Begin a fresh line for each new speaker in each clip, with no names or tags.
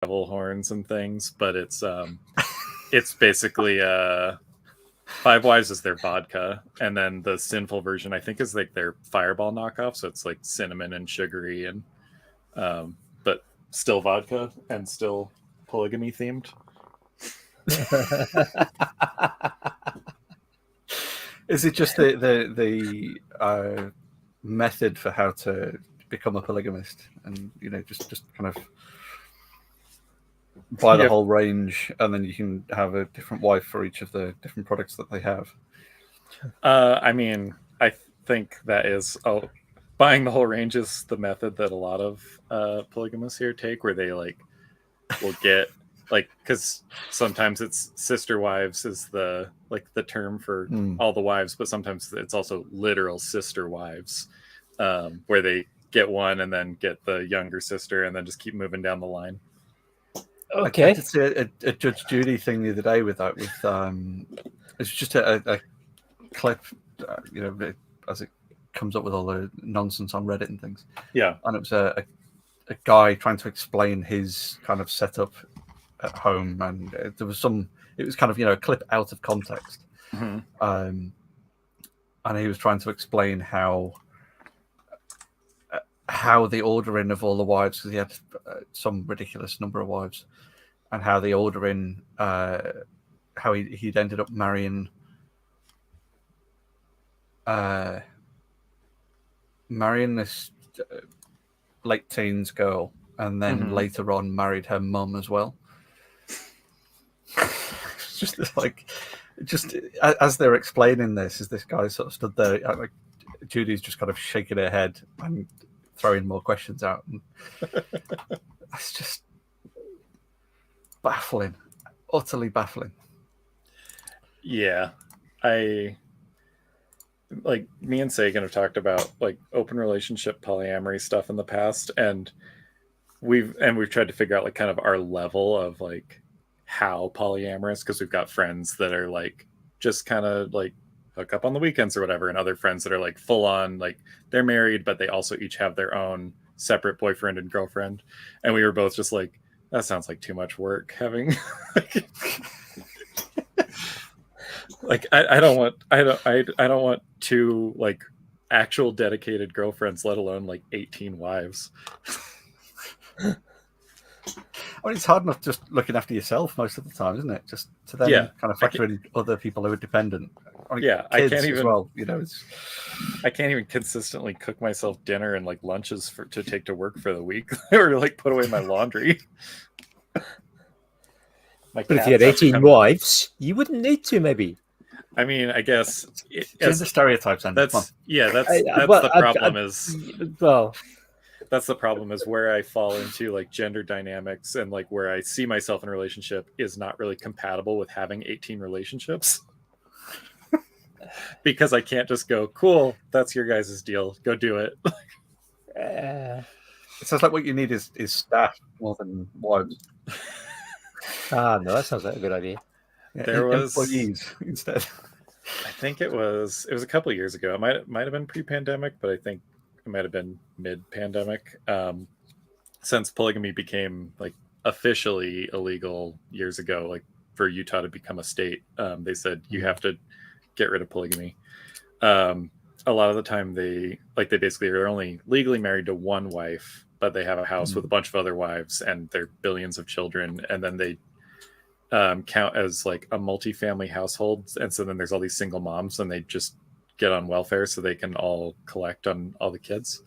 devil horns and things, but it's basically 5 Wives is their vodka, and then the sinful version I think is like their Fireball knockoff, so it's like cinnamon and sugary and but still vodka and still polygamy themed.
Is it just the method for how to become a polygamist, and just kind of buy the whole range, and then you can have a different wife for each of the different products that they have?
I mean, I think that is buying the whole range is the method that a lot of polygamists here take, where they like will get like, because sometimes it's sister wives is the term for all the wives, but sometimes it's also literal sister wives, where they get one and then get the younger sister and then just keep moving down the line.
Okay.
I did see a Judge Judy thing the other day with that. It's just a clip, as it comes up with all the nonsense on Reddit and things.
Yeah,
and it was a guy trying to explain his kind of setup at home, and there was it was kind of a clip out of context, and he was trying to explain how the ordering of all the wives, because he had some ridiculous number of wives, and how the ordering, how he'd ended up marrying this late teens girl, and then later on married her mum as well. just as they're explaining this, as this guy sort of stood there, like Judy's just kind of shaking her head and throwing more questions out. And it's just baffling, utterly baffling.
Yeah, me and Sagan have talked about like open relationship polyamory stuff in the past, and we've tried to figure out like kind of our level of like how polyamorous, because we've got friends that are like just kind of like hook up on the weekends or whatever, and other friends that are like full on, like they're married but they also each have their own separate boyfriend and girlfriend, and we were both just like, that sounds like too much work having like I don't want 2 like actual dedicated girlfriends, let alone like 18 wives.
I mean, it's hard enough just looking after yourself most of the time, isn't it? Just to then kind of factor in other people who are dependent. I mean, kids
I can't even.
As well,
I can't even consistently cook myself dinner and like lunches to take to work for the week, or like put away my laundry.
But if you had 18 wives, you wouldn't need to, maybe.
I mean, I guess
the stereotypes.
That's the problem. That's the problem, is where I fall into like gender dynamics, and like where I see myself in a relationship is not really compatible with having 18 relationships. Because I can't just go, cool, that's your guys' deal, go do it.
It sounds like what you need is staff more than wives.
No, that sounds like a good idea.
Yeah, there was employees instead.
I think it was a couple of years ago. It might have been pre-pandemic, but I think it might have been mid-pandemic. Since polygamy became like officially illegal years ago, like for Utah to become a state, they said you have to get rid of polygamy. A lot of the time they basically are only legally married to one wife, but they have a house with a bunch of other wives and they're billions of children, and then they count as like a multi-family household, and so then there's all these single moms and they just get on welfare so they can all collect on all the kids.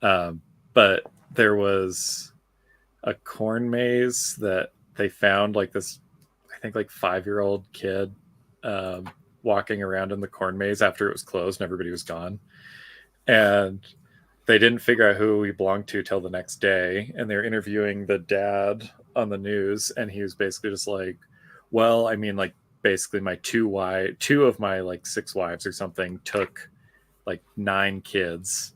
But there was a corn maze that they found, like this, I think like 5-year-old kid walking around in the corn maze after it was closed and everybody was gone, and they didn't figure out who he belonged to till the next day, and they're interviewing the dad on the news, and he was basically just like, well, I mean, like basically my two of my like 6 wives or something took like 9 kids,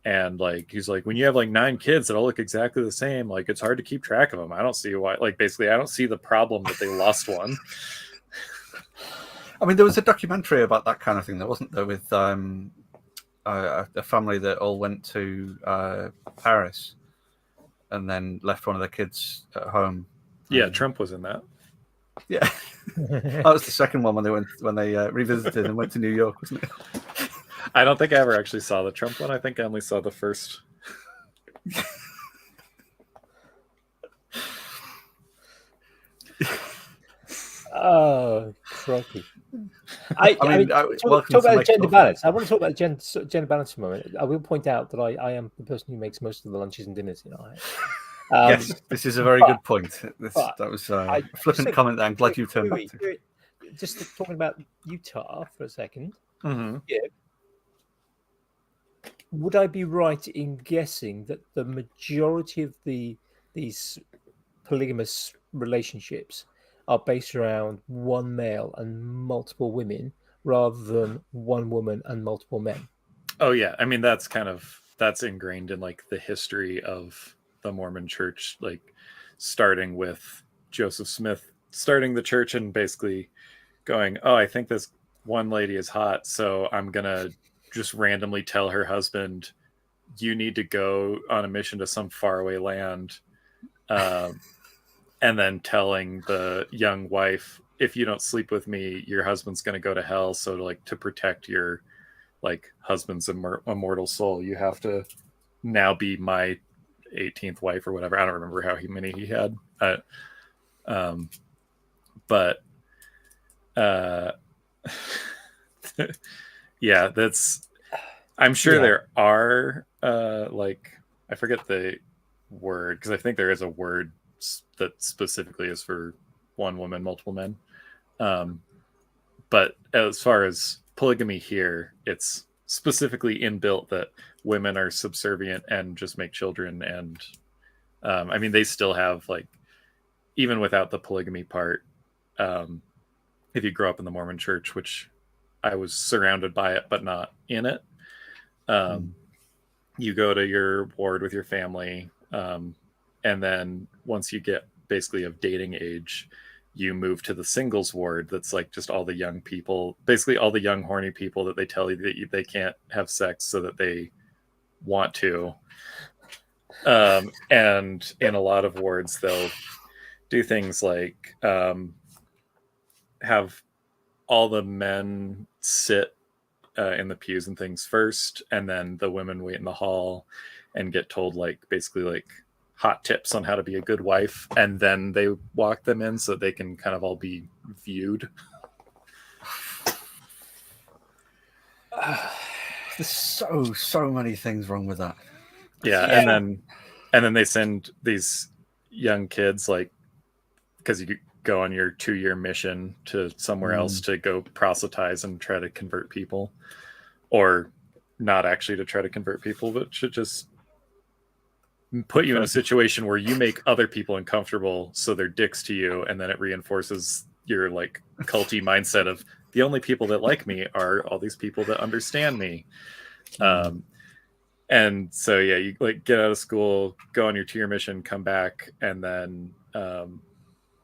and like he's like, when you have like 9 kids that all look exactly the same, like it's hard to keep track of them. I don't see why, like basically I don't see the problem that they lost one.
I mean, there was a documentary about that kind of thing, there wasn't there, with a family that all went to Paris, and then left one of their kids at home.
Yeah, Trump was in that.
Yeah, that was the second one when they revisited and went to New York, wasn't it?
I don't think I ever actually saw the Trump one. I think I only saw the first.
Oh, crikey. I mean, talk
welcome to
about
Make
gender
Coffee.
balance. I want to talk about gender balance for a moment. I will point out that I am the person who makes most of the lunches and dinners in our house.
Yes, this is a very good point. That was a flippant comment that I'm glad you turned back to.
Just talking about Utah for a second.
Mm-hmm.
Yeah. Would I be right in guessing that the majority of these polygamous relationships are based around one male and multiple women rather than one woman and multiple men?
Oh yeah, I mean that's ingrained in like the history of the Mormon Church, like starting with Joseph Smith starting the church and basically going, oh, I think this one lady is hot, so I'm gonna just randomly tell her husband, you need to go on a mission to some faraway land, and then telling the young wife, if you don't sleep with me, your husband's gonna go to hell. So to protect your like husband's immortal soul, you have to now be my 18th wife or whatever. I don't remember how many he had, but yeah, that's. I'm sure there are like I forget the word because I think there is a word that specifically is for one woman, multiple men. But as far as polygamy here, it's specifically inbuilt that women are subservient and just make children. And I mean, they still have like, even without the polygamy part, if you grow up in the Mormon Church, which I was surrounded by it, but not in it, you go to your ward with your family. And then once you get basically of dating age, you move to the singles ward. That's like just all the young people, basically all the young horny people that they tell you that they can't have sex so that they want to. And in a lot of wards, they'll do things like have all the men sit in the pews and things first, and then the women wait in the hall and get told basically hot tips on how to be a good wife, and then they walk them in so they can kind of all be viewed.
There's so many things wrong with that.
Yeah. And then they send these young kids, because you go on your 2-year mission to somewhere else to go proselytize and try to convert people, or not actually to try to convert people, but to just put you in a situation where you make other people uncomfortable so they're dicks to you, and then it reinforces your culty mindset of the only people that like me are all these people that understand me. And so you get out of school, go on your 2-year mission, come back, and then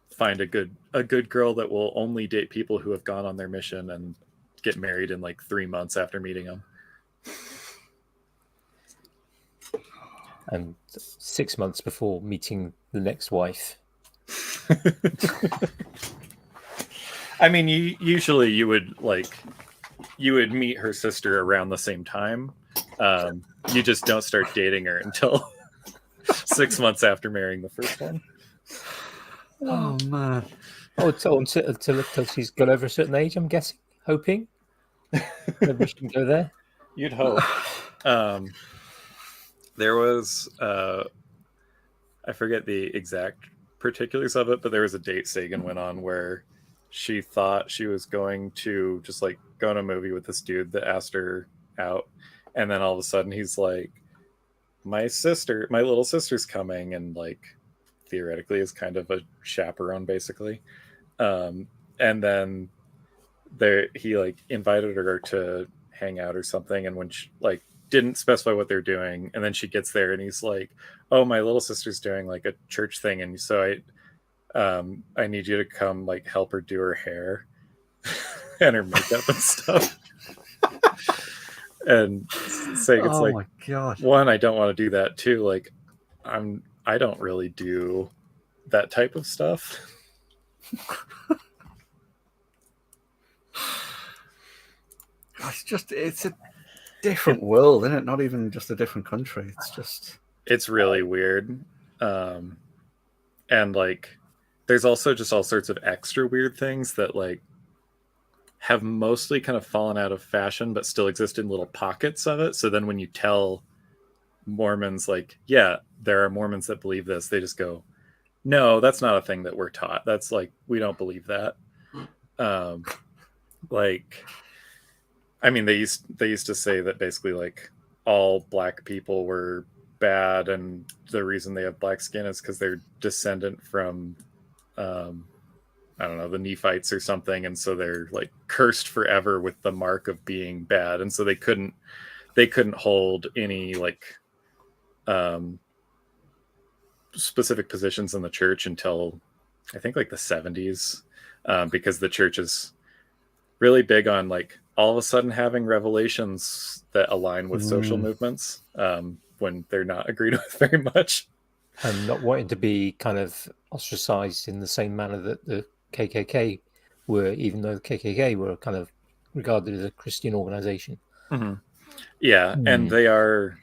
find a good girl that will only date people who have gone on their mission and get married in 3 months after meeting them.
And 6 months before meeting the next wife.
I mean, usually you would meet her sister around the same time. You just don't start dating her until 6 months after marrying the first one.
Oh man!
Oh, until she's got over a certain age, I'm guessing, hoping. Maybe she can go there.
You'd hope. There was I forget the exact particulars of it, but there was a date Sagan went on where she thought she was going to just go on a movie with this dude that asked her out, and then all of a sudden he's like, my little sister's coming, and theoretically is kind of a chaperone basically, and then he invited her to hang out or something, and when she didn't specify what they're doing, and then she gets there and he's like, oh, my little sister's doing a church thing, and so I need you to come help her do her hair and her makeup and stuff. And Sagan's
oh my gosh.
One, I don't want to do that. Two, I'm I don't really do that type of stuff.
It's a different world, isn't it? Not even just a different country.
It's really weird. And like, there's also just all sorts of extra weird things that like have mostly kind of fallen out of fashion, but still exist in little pockets of it. So then when you tell Mormons, like, yeah, there are Mormons that believe this, they just go, no, that's not a thing that we're taught. That's like, we don't believe that. Like, I mean, they used to say that basically like all black people were bad, and the reason they have black skin is because they're descendant from I don't know, the Nephites or something, and so they're like cursed forever with the mark of being bad, and so they couldn't hold any like specific positions in the church until I think like the 70s, because the church is really big on like all of a sudden having revelations that align with social movements when they're not agreed with very much,
and not wanting to be kind of ostracized in the same manner that the KKK were, even though the KKK were kind of regarded as a Christian organization.
Yeah, and they are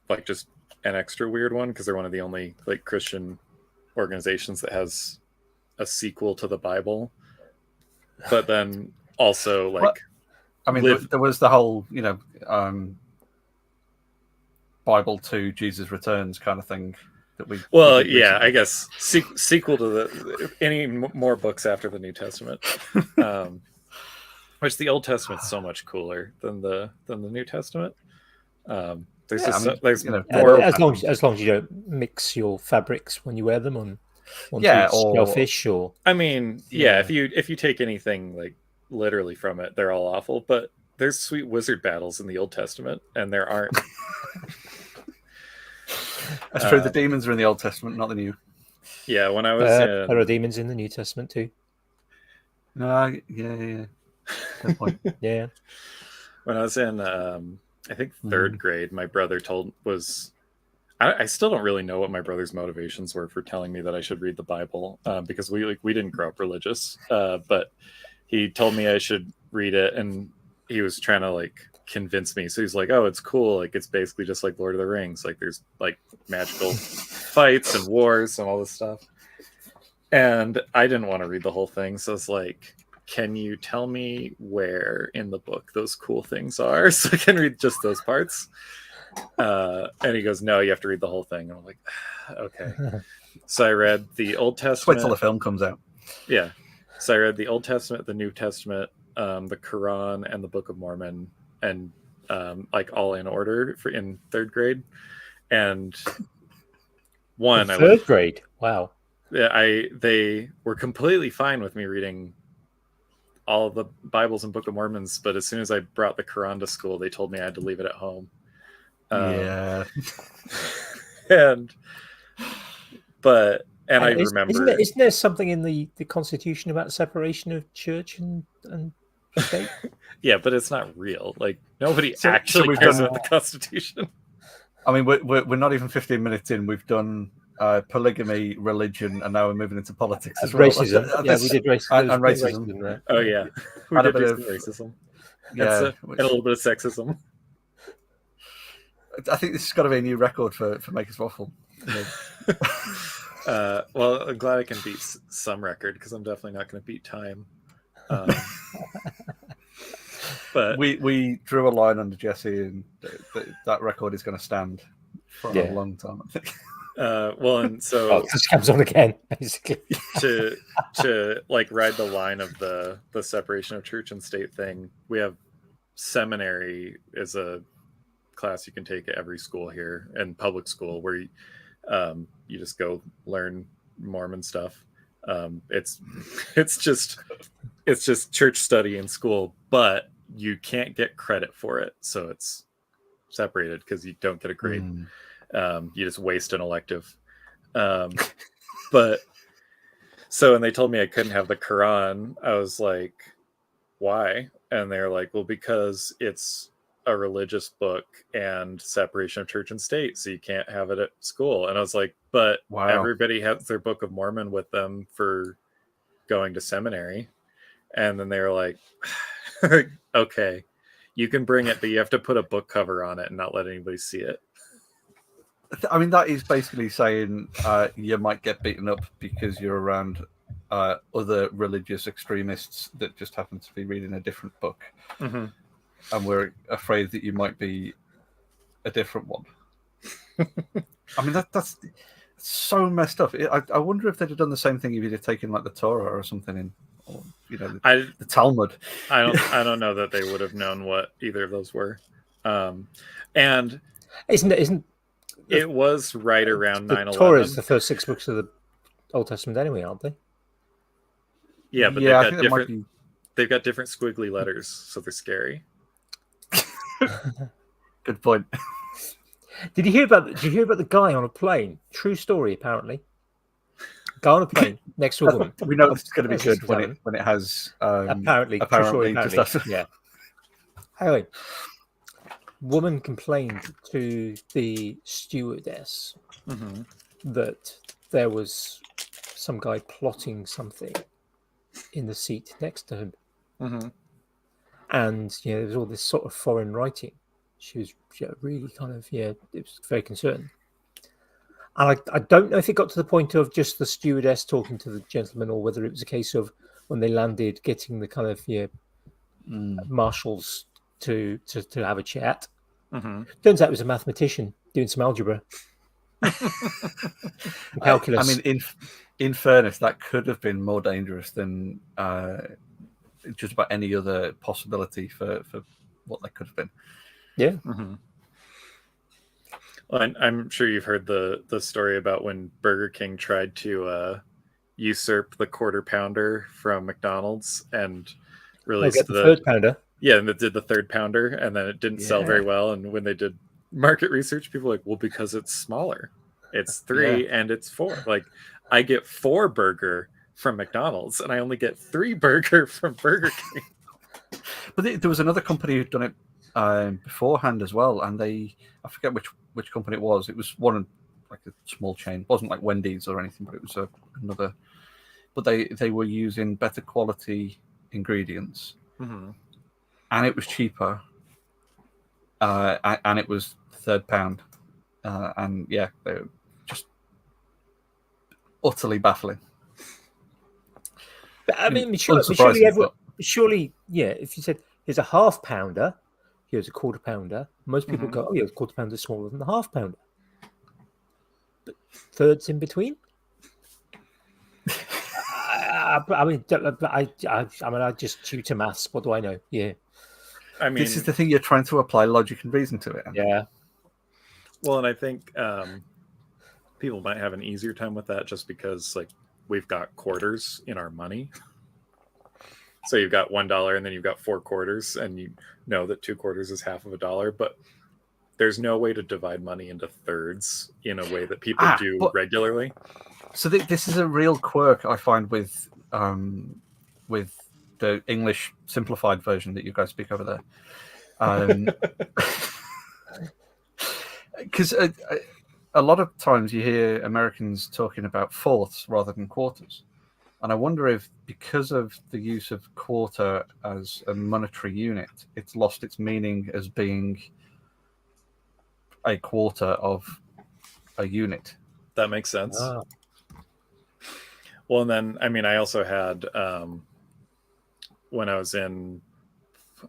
like just an extra weird one because they're one of the only like Christian organizations that has a sequel to the Bible. But then also like,
well, I mean, there was the whole, Bible 2 Jesus Returns kind of thing that we.
Well,
we
yeah, I guess sequel to any more books after the New Testament, which the Old Testament's so much cooler than the New Testament. There's more
as long as you don't mix your fabrics when you wear them on shellfish or.
I mean, yeah, if you take anything like literally from it, they're all awful. But there's sweet wizard battles in the Old Testament, and there aren't.
That's true. The demons are in the Old Testament, not the New.
Yeah, when I was
there are demons in the New Testament too.
Yeah. Good point.
Yeah.
When I was in, I think third grade, my brother I still don't really know what my brother's motivations were for telling me that I should read the Bible, because we didn't grow up religious, but he told me I should read it, and he was trying to like convince me. So he's like, oh, it's cool, like it's basically just like Lord of the Rings, like there's like magical fights and wars and all this stuff. And I didn't want to read the whole thing, so it's like, can you tell me where in the book those cool things are so I can read just those parts? And he goes, no, you have to read the whole thing. And I'm like, okay. So I read the Old Testament.
Wait till the film comes out.
Yeah. So I read the Old Testament, the New Testament, the Quran, and the Book of Mormon, and like all in order in third grade. And
third grade, wow.
They were completely fine with me reading all of the Bibles and Book of Mormons, but as soon as I brought the Quran to school, they told me I had to leave it at home.
Yeah.
And I remember,
isn't there something in the Constitution about separation of church and state?
Yeah, but it's not real. Like nobody actually cares about the Constitution.
I mean, we're not even 15 minutes in. We've done polygamy, religion, and now we're moving into politics as well.
Racism. Yeah, we did racism.
And racism.
Oh yeah, we did do some racism.
Yeah,
and a little bit of sexism.
I think this has got to be a new record for Maker's Waffle.
Well, I'm glad I can beat some record, because I'm definitely not going to beat time. But
we drew a line under Jesse, and that record is going to stand for a long time, I think.
Well, and so
it just comes on again, basically.
to like ride the line of the separation of church and state thing, we have seminary is a class you can take at every school here, and public school, where you just go learn Mormon stuff. It's just church study in school, but you can't get credit for it, so it's separated because you don't get a grade. You just waste an elective. But so when they told me I couldn't have the Quran, I was like, why? And they're like, well, because it's a religious book and separation of church and state, so you can't have it at school. And I was like, but
Wow.
everybody has their Book of Mormon with them for going to seminary. And then they were like, okay, you can bring it, but you have to put a book cover on it and not let anybody see it.
I mean, that is basically saying you might get beaten up because you're around other religious extremists that just happen to be reading a different book.
Mm-hmm.
And we're afraid that you might be a different one. I mean, that's so messed up. I wonder if they'd have done the same thing if you'd have taken like the Torah or something in, or, you know, the Talmud.
I don't know that they would have known what either of those were. And it was right around 9/11.
Torah is the first 6 books of the Old Testament anyway, aren't they?
Yeah, but
yeah,
they've got different squiggly letters, so they're scary.
Good point.
Did you hear about the guy on a plane? True story, apparently. Guy on a plane next to a woman.
We know it's going to be good when it has
apparently. Yeah. Anyway, woman complained to the stewardess that there was some guy plotting something in the seat next to him.
Mm-hmm.
And there was all this sort of foreign writing. She was really kind of it was very concerned. And I don't know if it got to the point of just the stewardess talking to the gentleman, or whether it was a case of when they landed, getting the kind of marshals to have a chat.
Mm-hmm.
Turns out it was a mathematician doing some algebra, calculus.
I mean, in fairness, that could have been more dangerous than just about any other possibility for what they could have been.
Yeah.
Mm-hmm. Well, I'm sure you've heard the story about when Burger King tried to usurp the quarter pounder from McDonald's and released
the third pounder.
Yeah, and it did the third pounder, and then it didn't sell very well. And when they did market research, people were like, well, because it's smaller. It's 3 and it's 4. Like, I get 4 burger from McDonald's, and I only get 3 burger from Burger King.
But there was another company who'd done it beforehand as well, and I forget which company it was. It was one like a small chain. It wasn't like Wendy's or anything, but it was another. But they were using better quality ingredients, and it was cheaper, and it was third pound, and they were just utterly baffling.
But I mean, surely, if you said here's a half pounder, here's a quarter pounder, most people go, oh yeah, the quarter pounder is smaller than the half pounder. But thirds in between? I just tutor maths. What do I know? Yeah.
I mean,
this is the thing, you're trying to apply logic and reason to it.
Yeah.
Well, and I think people might have an easier time with that just because, like, we've got quarters in our money. So you've got $1 and then you've got 4 quarters, and you know that 2 quarters is half of a dollar, but there's no way to divide money into thirds in a way that people do regularly. So
this is a real quirk I find with the English simplified version that you guys speak over there. Because a lot of times you hear Americans talking about fourths rather than quarters. And I wonder if, because of the use of quarter as a monetary unit, it's lost its meaning as being a quarter of a unit.
That makes sense. Well, and then, I mean, I also had, when I was in,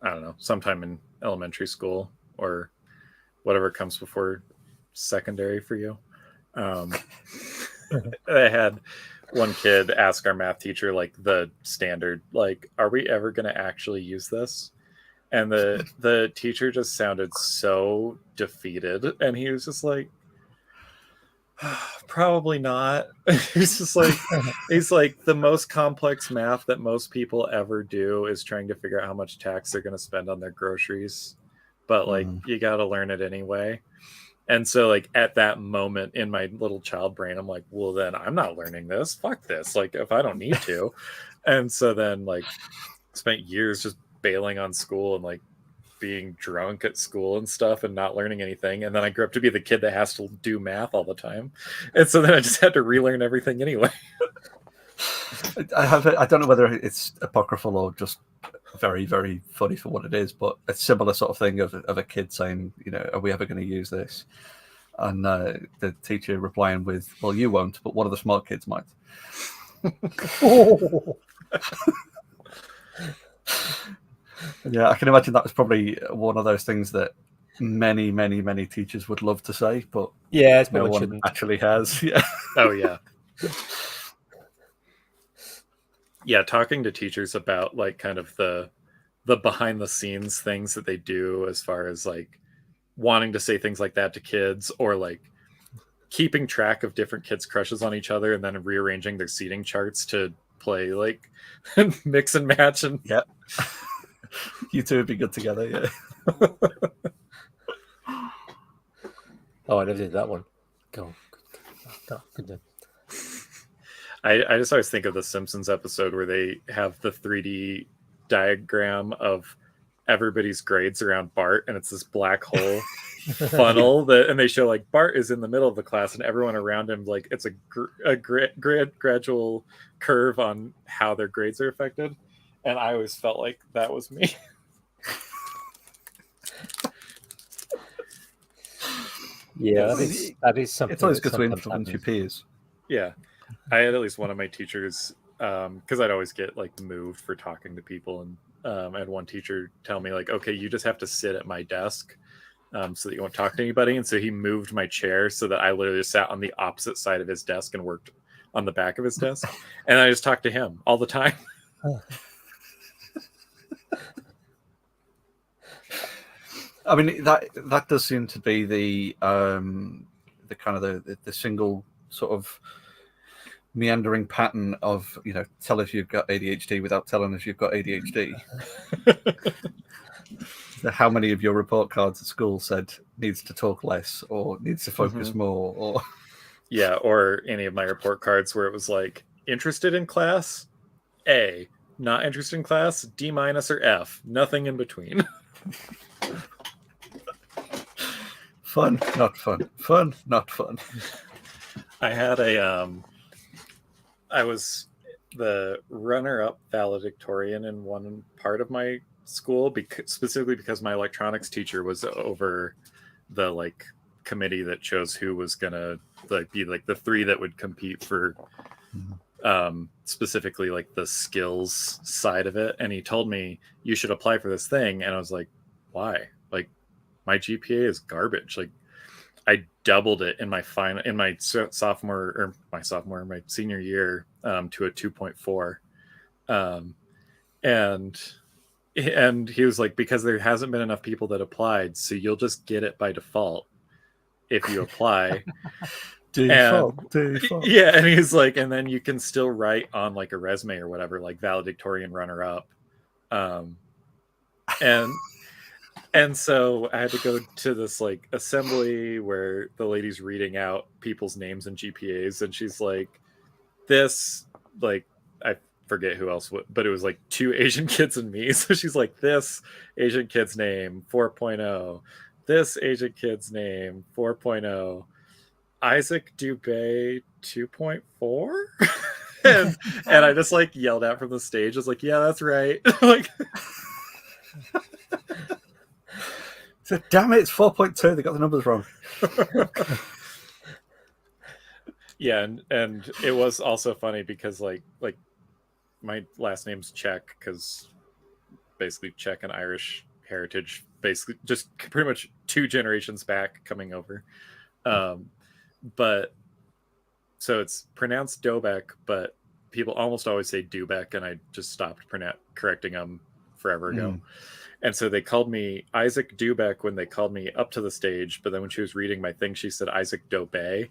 I don't know, sometime in elementary school or whatever comes before secondary for you, I had one kid ask our math teacher, like, the standard, like, are we ever going to actually use this? And the teacher just sounded so defeated, and he was just like, probably not. He's like, the most complex math that most people ever do is trying to figure out how much tax they're going to spend on their groceries, but like, you got to learn it anyway. And so, like, at that moment in my little child brain, I'm like, well, then I'm not learning this. Fuck this. Like, if I don't need to. And so then, like, spent years just bailing on school and, like, being drunk at school and stuff and not learning anything. And then I grew up to be the kid that has to do math all the time. And so then I just had to relearn everything anyway.
I don't know whether it's apocryphal or just very, very funny for what it is, but a similar sort of thing of a kid saying, are we ever going to use this? And the teacher replying with, well, you won't, but one of the smart kids might. Yeah, I can imagine that was probably one of those things that many, many, many teachers would love to say, but
it's
no one actually has. Yeah.
Oh, yeah. Yeah, talking to teachers about like kind of the behind the scenes things that they do as far as like wanting to say things like that to kids, or like keeping track of different kids' crushes on each other and then rearranging their seating charts to play like mix and match. And
yeah, you two would be good together. Yeah.
Oh, I never did that one. Go. Good.
I just always think of the Simpsons episode where they have the 3D diagram of everybody's grades around Bart, and it's this black hole funnel and they show like Bart is in the middle of the class and everyone around him, like it's a gradual curve on how their grades are affected. And I always felt like that was me.
Yeah, that is something.
It's always good to influence your peers.
Yeah. I had at least one of my teachers, because I'd always get like moved for talking to people, and I had one teacher tell me like, okay, you just have to sit at my desk so that you won't talk to anybody. And so he moved my chair so that I literally sat on the opposite side of his desk and worked on the back of his desk. And I just talked to him all the time.
I mean, that does seem to be the kind of the single sort of meandering pattern of, tell us you've got ADHD without telling us you've got ADHD. So how many of your report cards at school said needs to talk less or needs to focus more? Or
yeah, or any of my report cards where it was like, interested in class, A, not interested in class, D- or F, nothing in between.
Fun, not fun. Fun, not fun.
I had I was the runner-up valedictorian in one part of my school, specifically because my electronics teacher was over the like committee that chose who was gonna like be like the three that would compete for specifically like the skills side of it. And he told me, you should apply for this thing. And I was like, why? Like, my GPA is garbage. Like, I doubled it in my my senior year to a 2.4. And he was like, because there hasn't been enough people that applied, so you'll just get it by default if you apply.
Default.
Yeah, and he's like, and then you can still write on like a resume or whatever, like valedictorian runner up. And so I had to go to this like assembly where the lady's reading out people's names and GPAs, and she's like, this, like, I forget who else, but it was like 2 Asian kids and me. So she's like, this Asian kid's name 4.0, this Asian kid's name 4.0, Isaac Doubek 2.4. and I just like yelled out from the stage. I was like, yeah, that's right. Like,
so, damn it, it's 4.2. They got the numbers wrong.
Yeah, and it was also funny because like my last name's Czech, because basically Czech and Irish heritage, basically just pretty much 2 generations back coming over. But so it's pronounced Doubek, but people almost always say Doubek, and I just stopped correcting them forever ago. And so they called me Isaac Doubek when they called me up to the stage, but then when she was reading my thing, she said Isaac Doubek.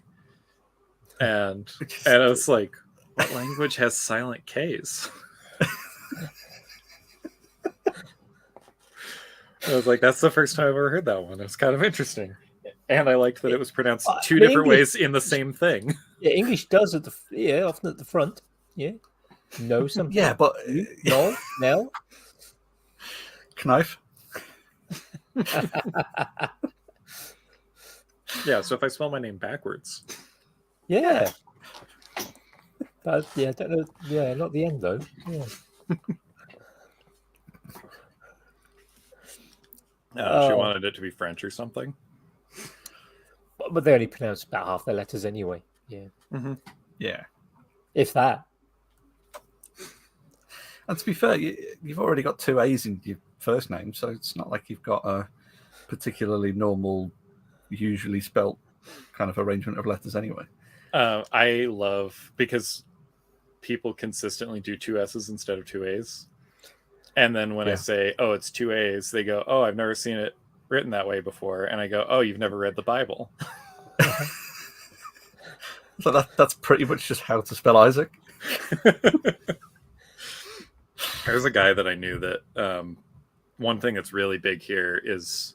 And I was like, what language has silent Ks? I was like, that's the first time I've ever heard that one. It was kind of interesting. And I liked that it was pronounced 2 different ways in the same thing.
Yeah, English does often at the front. Yeah. No, something.
Yeah, but
no.
Knife.
Yeah, so if I spell my name backwards.
Yeah. But yeah, I don't know. Yeah, not the end though. Yeah.
She wanted it to be French or something.
But they only pronounce about half their letters anyway. Yeah.
Mm-hmm.
Yeah.
If that.
And to be fair, you've already got 2 A's in your first name, so it's not like you've got a particularly normal, usually spelt kind of arrangement of letters anyway.
I love, because people consistently do 2 S's instead of 2 A's. And then when I say, oh, it's 2 A's, they go, oh, I've never seen it written that way before. And I go, oh, you've never read the Bible.
So that's pretty much just how to spell Isaac.
There's a guy that I knew that one thing that's really big here is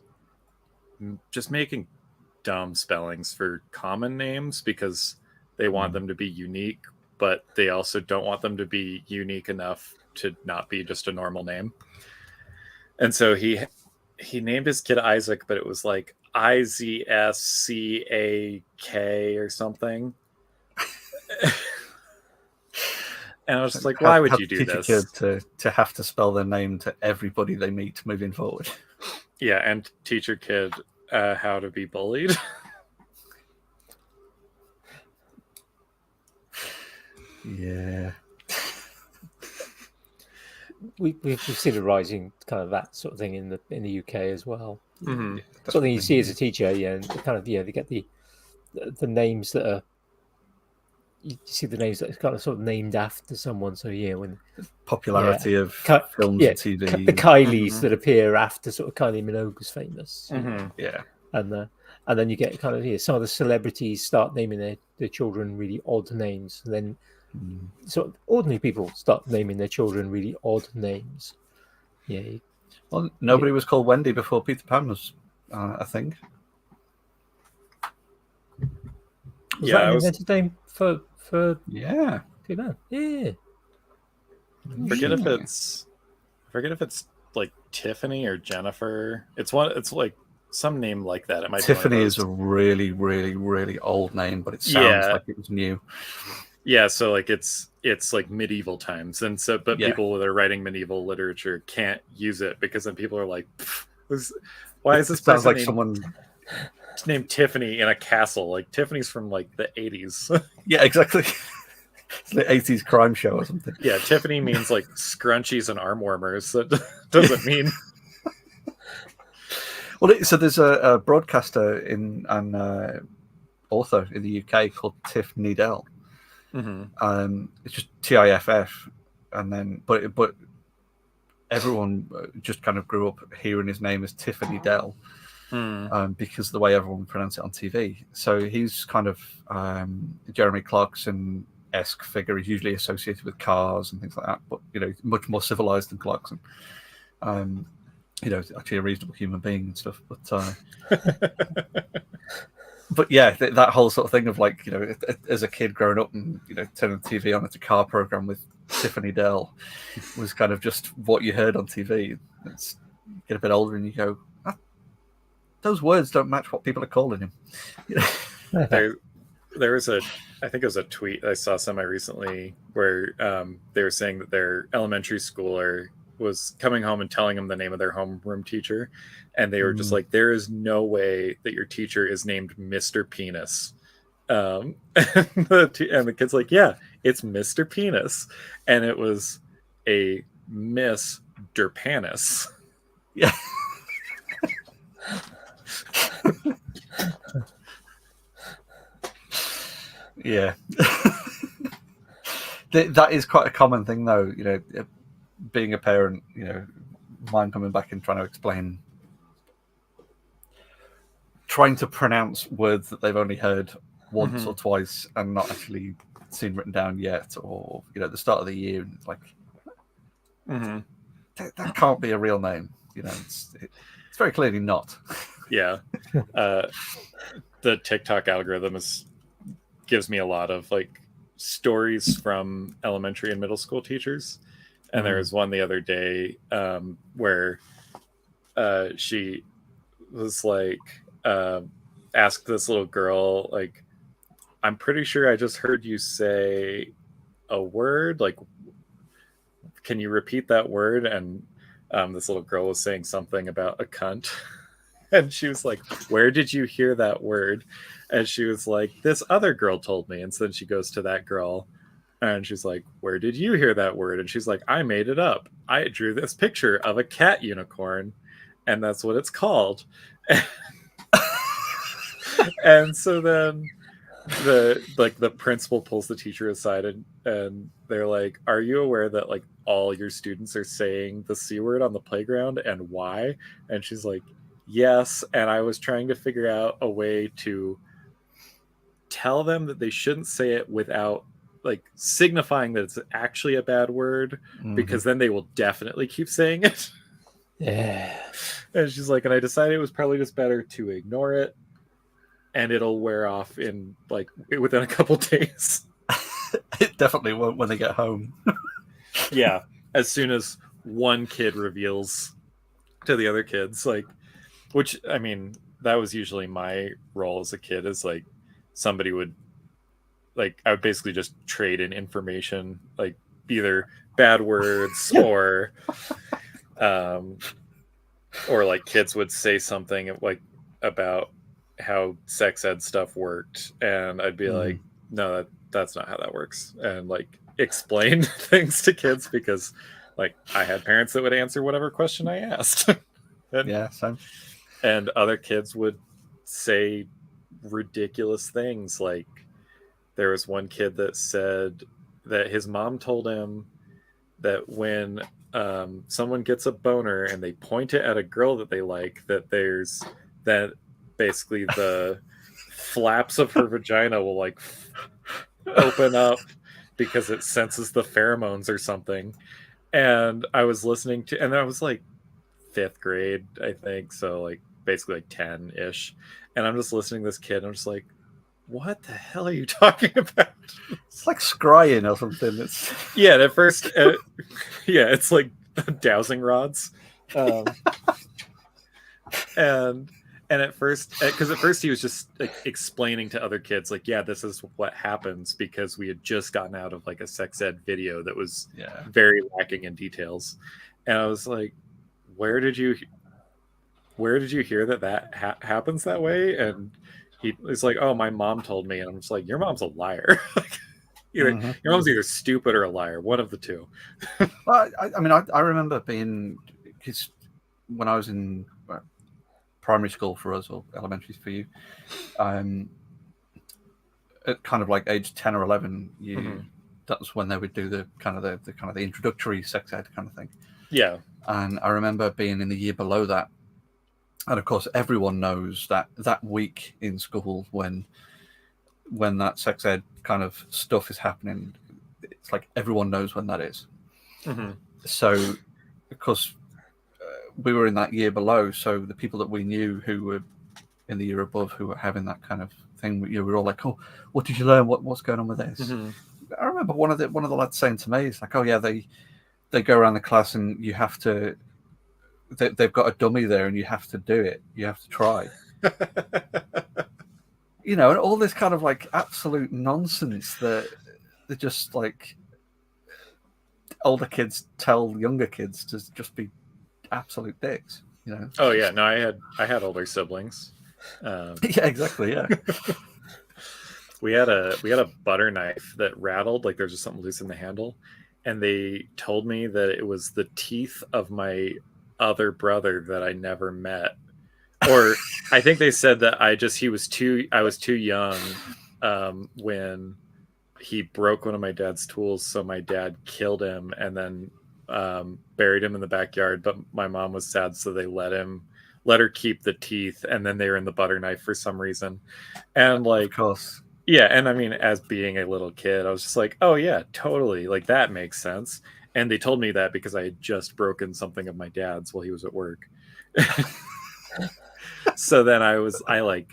just making dumb spellings for common names, because they want them to be unique, but they also don't want them to be unique enough to not be just a normal name. And so he named his kid Isaac, but it was like IZSCAK or something. And I was just like, why would you do this?
Teach a kid to have to spell their name to everybody they meet moving forward.
Yeah, and teach your kid how to be bullied.
Yeah.
We've seen a rising kind of that sort of thing in the UK as well.
Mm-hmm.
Something you see as a teacher, yeah, and kind of they get the names that are, you see the names that are kind of sort of named after someone. So yeah, when
popularity of films and TV,
the Kylies that appear after sort of Kylie Minogue was famous.
Yeah,
and then you get kind of some of the celebrities start naming their children really odd names, and then sort of ordinary people start naming their children really odd names. Yeah.
Well, nobody was called Wendy before Peter Pan was, I think.
Was that an invented name for
yeah.
Peter Pan? Yeah.
I forget if it's like Tiffany or Jennifer. It's like some name like that. It might
Tiffany is a really, really, really old name, but it sounds like it was new.
Yeah, so like it's like medieval times, and so people that are writing medieval literature can't use it, because then people are like, why is this
sounds
person
like someone
named Tiffany in a castle? Like Tiffany's from like the 80s.
Yeah, exactly. It's the 80s crime show or something.
Yeah, Tiffany means like scrunchies and arm warmers. That doesn't mean.
Well, so there's a broadcaster and author in the UK called Tiff Needell. It's just TIFF, and then but everyone just kind of grew up hearing his name as Tiffany Dell, because of the way everyone pronounced it on TV. So he's kind of Jeremy Clarkson-esque figure. He's usually associated with cars and things like that, but much more civilized than Clarkson. Actually a reasonable human being and stuff, but but yeah, that whole sort of thing of like, as a kid growing up and turning the TV on, it's a car program with Tiffany Dell was kind of just what you heard on TV. It's, you get a bit older and you go, those words don't match what people are calling him.
There was I think it was a tweet I saw semi recently where they were saying that their elementary schooler was coming home and telling them the name of their homeroom teacher, and they were just like, there is no way that your teacher is named Mr. Penis. And the kid's like, yeah, it's Mr. Penis, and it was a Miss Derpanis.
Yeah. Yeah. That is quite a common thing though, being a parent, mine coming back and trying to pronounce words that they've only heard once or twice and not actually seen written down yet, or at the start of the year, and it's like, that can't be a real name. It's very clearly not.
Yeah. The TikTok algorithm gives me a lot of like stories from elementary and middle school teachers. And there was one the other day where she was like, asked this little girl, like, I'm pretty sure I just heard you say a word. Like, can you repeat that word? And this little girl was saying something about a cunt. And she was like, where did you hear that word? And she was like, this other girl told me. And so then she goes to that girl and she's like, where did you hear that word? And she's like, I made it up. I drew this picture of a cat unicorn, and that's what it's called. And so then the principal pulls the teacher aside, and they're like, are you aware that like all your students are saying the C word on the playground, and why? And she's like, yes, and I was trying to figure out a way to tell them that they shouldn't say it without like signifying that it's actually a bad word, because then they will definitely keep saying it.
Yeah.
And she's like, and I decided it was probably just better to ignore it, and it'll wear off in like within a couple days.
It definitely won't when they get home.
Yeah, as soon as one kid reveals to the other kids, like, which, I mean, that was usually my role as a kid, is like somebody would, like, I would basically just trade in information, like either bad words or like kids would say something like about how sex ed stuff worked, and I'd be like, no, that's not how that works, and like explain things to kids, because like I had parents that would answer whatever question I asked. And,
yeah, same.
And other kids would say ridiculous things. Like there was one kid that said that his mom told him that when someone gets a boner and they point it at a girl that they like, that basically the flaps of her vagina will like open up because it senses the pheromones or something. And I was listening to, and I was like 5th grade, I think, so like basically like 10-ish, and I'm just listening to this kid, and I'm just like, what the hell are you talking about?
It's like scrying or something. It's
yeah, at first yeah, it's like dowsing rods. And at first, because at first he was just like explaining to other kids, like, yeah, this is what happens, because we had just gotten out of like a sex ed video that was very lacking in details. And I was like, where did you hear that happens that way? And he's like, oh, my mom told me. And I'm just like, your mom's a liar. Your mom's either stupid or a liar, one of the two.
Well, I mean, I remember being, because when I was in primary school for us, or elementary for you, at kind of like age 10 or 11, that's when they would do the kind of the introductory sex ed kind of thing.
Yeah.
And I remember being in the year below that, and of course everyone knows that week in school when that sex ed kind of stuff is happening, it's like everyone knows when that is. So of course we were in that year below, so the people that we knew who were in the year above who were having that kind of thing, we were all like, oh, what did you learn, what's going on with this? I remember one of the lads saying to me, it's like, oh yeah, they go around the class and you have to, they've got a dummy there and you have to do it, you have to try. And all this kind of like absolute nonsense that they're just like older kids tell younger kids to just be absolute dicks.
Oh yeah, no, I had older siblings.
Yeah, exactly. Yeah.
we had a butter knife that rattled, like there's just something loose in the handle, and they told me that it was the teeth of my other brother that I never met. Or I think they said that I was too young when he broke one of my dad's tools, so my dad killed him and then buried him in the backyard. But my mom was sad, so they let her keep the teeth, and then they were in the butter knife for some reason. And like,
of course,
yeah, and I mean, as being a little kid, I was just like, oh yeah, totally, like that makes sense. And they told me that because I had just broken something of my dad's while he was at work. So then I like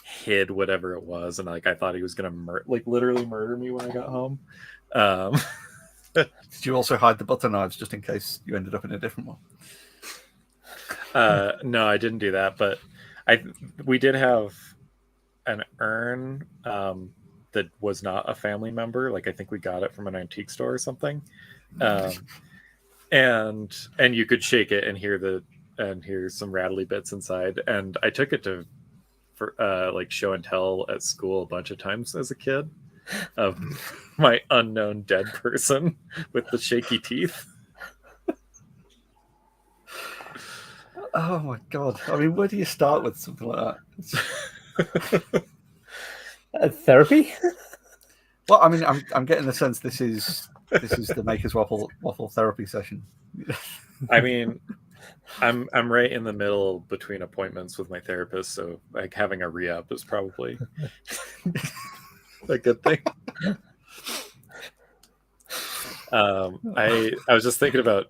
hid whatever it was, and like I thought he was gonna literally murder me when I got home.
Did you also hide the butter knives just in case you ended up in a different one?
No, I didn't do that, but we did have an urn that was not a family member. Like I think we got it from an antique store or something, um, and you could shake it and hear some rattly bits inside. And I took it to for like show and tell at school a bunch of times as a kid of my unknown dead person with the shaky teeth.
Oh my god! I mean, where do you start with something like that?
Therapy?
Well, I mean, I'm getting the sense this is the Maker's Waffle therapy session.
I mean, I'm right in the middle between appointments with my therapist, so like having a re-up is probably a good thing. I was just thinking about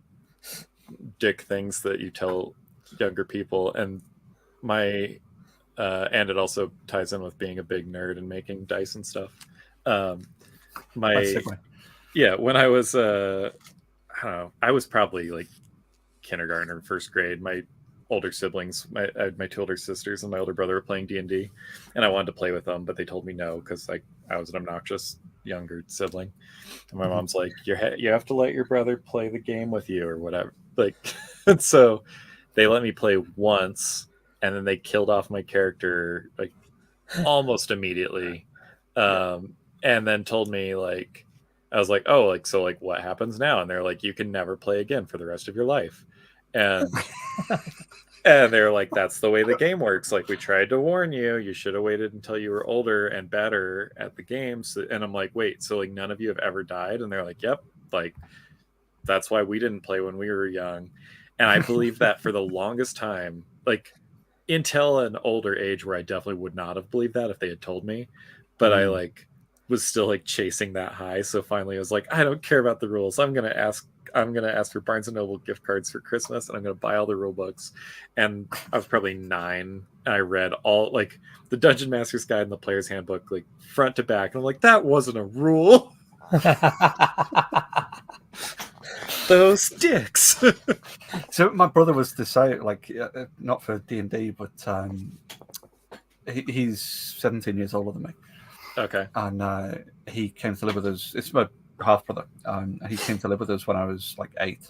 dick things that you tell younger people, and and it also ties in with being a big nerd and making dice and stuff. When I was I don't know, I was probably like kindergarten or first grade. My older siblings, I had my two older sisters and my older brother were playing D&D, and I wanted to play with them, but they told me no because I was an obnoxious younger sibling. And my mom's like, you have to let your brother play the game with you or whatever. Like, and so they let me play once, and then they killed off my character like almost immediately, and then told me like, I was like, oh, like so, like what happens now? And they're like, you can never play again for the rest of your life, and they're like, that's the way the game works. Like we tried to warn you. You should have waited until you were older and better at the games. And I'm like, wait, so like none of you have ever died? And they're like, yep, like that's why we didn't play when we were young. And I believed that for the longest time, like until an older age where I definitely would not have believed that if they had told me. But I like was still like chasing that high. So finally I was like, I don't care about the rules. I'm gonna ask for Barnes and Noble gift cards for Christmas, and I'm gonna buy all the rule books. And I was probably 9, and I read all like the Dungeon Master's Guide and the Player's Handbook, like front to back. And I'm like, that wasn't a rule. Those dicks.
So my brother was to say, like, not for D&D, but he's 17 years older than me.
Okay.
And he came to live with us. It's my half brother. He came to live with us when I was like 8.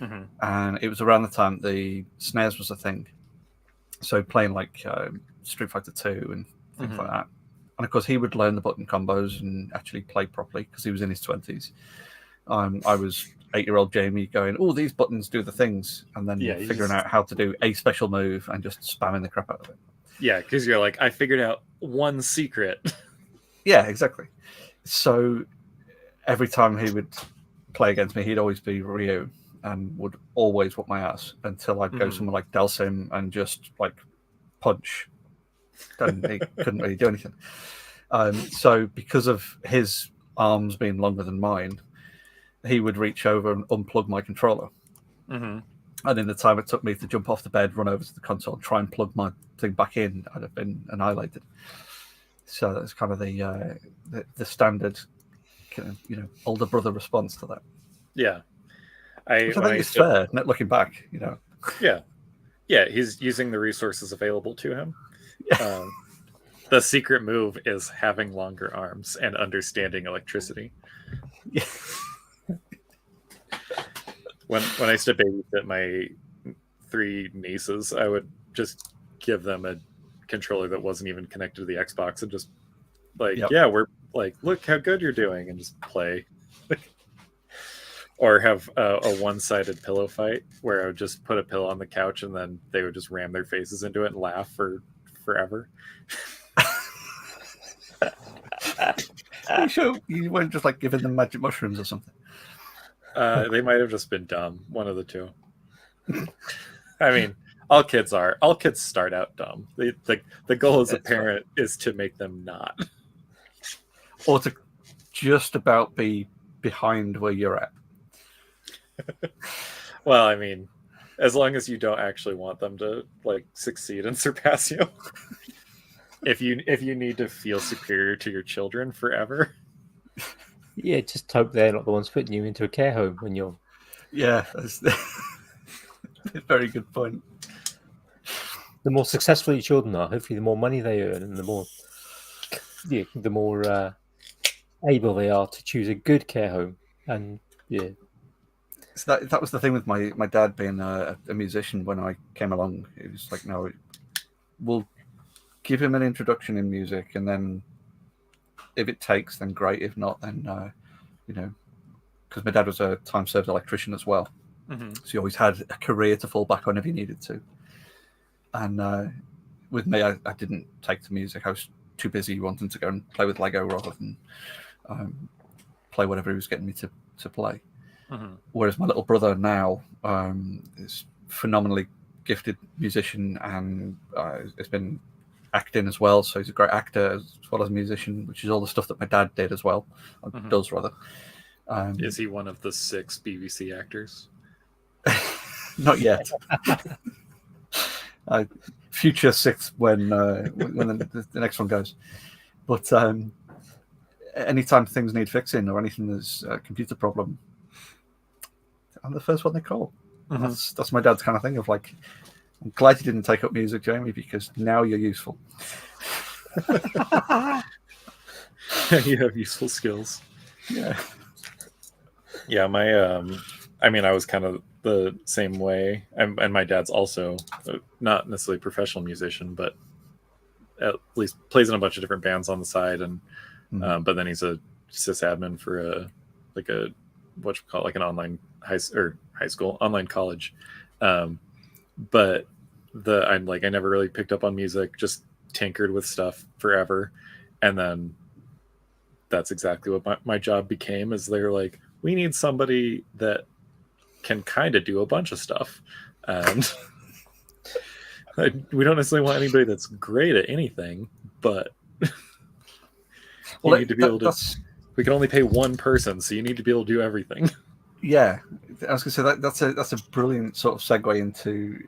Mm-hmm.
And it was around the time the SNES was a thing. So playing like Street Fighter 2 and things like that. And of course, he would learn the button combos and actually play properly because he was in his 20s. I was 8-year-old Jamie going, oh, these buttons do the things, and then figuring out how to do a special move and just spamming the crap out of it.
Yeah, because you're like, I figured out one secret.
Yeah, exactly. So every time he would play against me, he'd always be Ryu and would always whoop my ass until I'd go somewhere like Dalsim and just like punch. Then he couldn't really do anything. So because of his arms being longer than mine, he would reach over and unplug my controller. And in the time it took me to jump off the bed, run over to the console, try and plug my thing back in, I'd have been annihilated. So that's kind of the standard, older brother response to that.
Yeah,
Which I think is fair. Not looking back,
Yeah, he's using the resources available to him. The secret move is having longer arms and understanding electricity.
Yeah.
When I used to babysit my 3 nieces, I would just give them a controller that wasn't even connected to the Xbox and just like, we're like, look how good you're doing, and just play. Or have a one-sided pillow fight where I would just put a pillow on the couch and then they would just ram their faces into it and laugh for forever.
Are you sure you weren't just like giving them magic mushrooms or something?
They might have just been dumb. One of the two. I mean, all kids start out dumb. The goal as a parent is to make them not.
Or to just about be behind where you're at.
Well, I mean, as long as you don't actually want them to like succeed and surpass you. If you need to feel superior to your children forever.
Yeah, just hope they're not the ones putting you into a care home when you're...
Yeah, that's a very good point.
the more successful your children are, hopefully the more money they earn, and the more able they are to choose a good care home. And
So that was the thing with my dad being a musician when I came along. It was like, no, we'll give him an introduction in music, and then if it takes, then great. If not, then because my dad was a time-served electrician as well, so he always had a career to fall back on if he needed to. And with me, I didn't take to music. I was too busy wanting to go and play with Lego rather than play whatever he was getting me to play. Whereas my little brother now is phenomenally gifted musician, and has been acting as well. So he's a great actor as well as a musician, which is all the stuff that my dad did as well, or does rather.
Is he one of the 6 BBC actors?
Not yet. Future 6 when the next one goes. But anytime things need fixing or anything, there's a computer problem, I'm the first one they call. That's my dad's kind of thing of like, I'm glad you didn't take up music, Jamie, because now you're useful.
You have useful skills. Yeah, my I mean, I was kind of the same way, and my dad's also not necessarily a professional musician, but at least plays in a bunch of different bands on the side, and but then he's a sysadmin for an online high school online college. But I never really picked up on music, just tinkered with stuff forever, and then that's exactly what my job became. Is they're like, we need somebody that can kind of do a bunch of stuff, and we don't necessarily want anybody that's great at anything, but you need to be able to. We can only pay one person, so you need to be able to do everything.
Yeah, I was going to say that's a brilliant sort of segue into,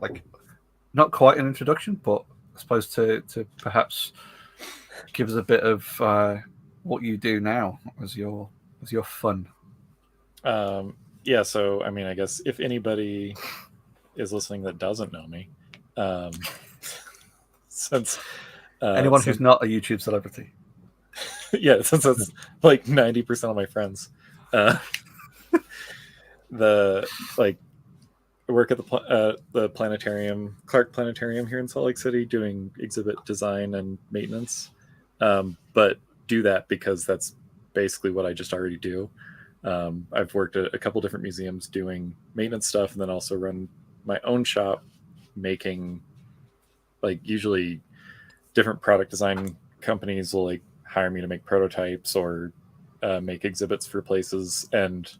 like, not quite an introduction, but I suppose to perhaps give us a bit of what you do now as your fun.
Yeah, so I mean, I guess if anybody is listening that doesn't know me, since
anyone who's not a YouTube celebrity,
yeah, since that's like 90% of my friends, I work at the planetarium, Clark Planetarium here in Salt Lake City, doing exhibit design and maintenance, but do that because that's basically what I just already do. I've worked at a couple different museums doing maintenance stuff, and then also run my own shop making, like, usually different product design companies will like hire me to make prototypes or make exhibits for places. And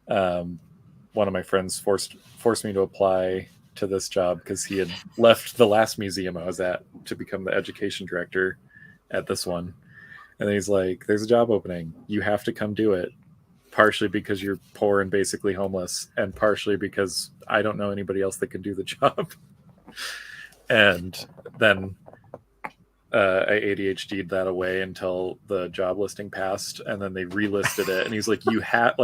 one of my friends forced me to apply to this job because he had left the last museum I was at to become the education director at this one. And then he's like, there's a job opening. You have to come do it. Partially because you're poor and basically homeless, and partially because I don't know anybody else that can do the job. And then I ADHD'd that away until the job listing passed, and then they relisted it. And he's like, you have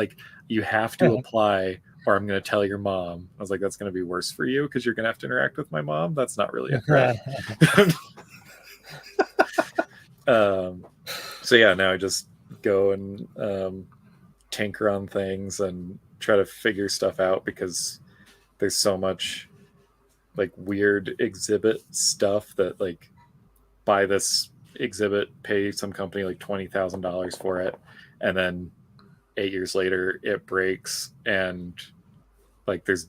to apply, or I'm going to tell your mom. I was like, that's going to be worse for you because you're going to have to interact with my mom. That's not really a threat. So yeah, now I just go and tinker on things and try to figure stuff out, because there's so much like weird exhibit stuff that, like, buy this exhibit, pay some company like $20,000 for it, and then 8 years later it breaks, and like there's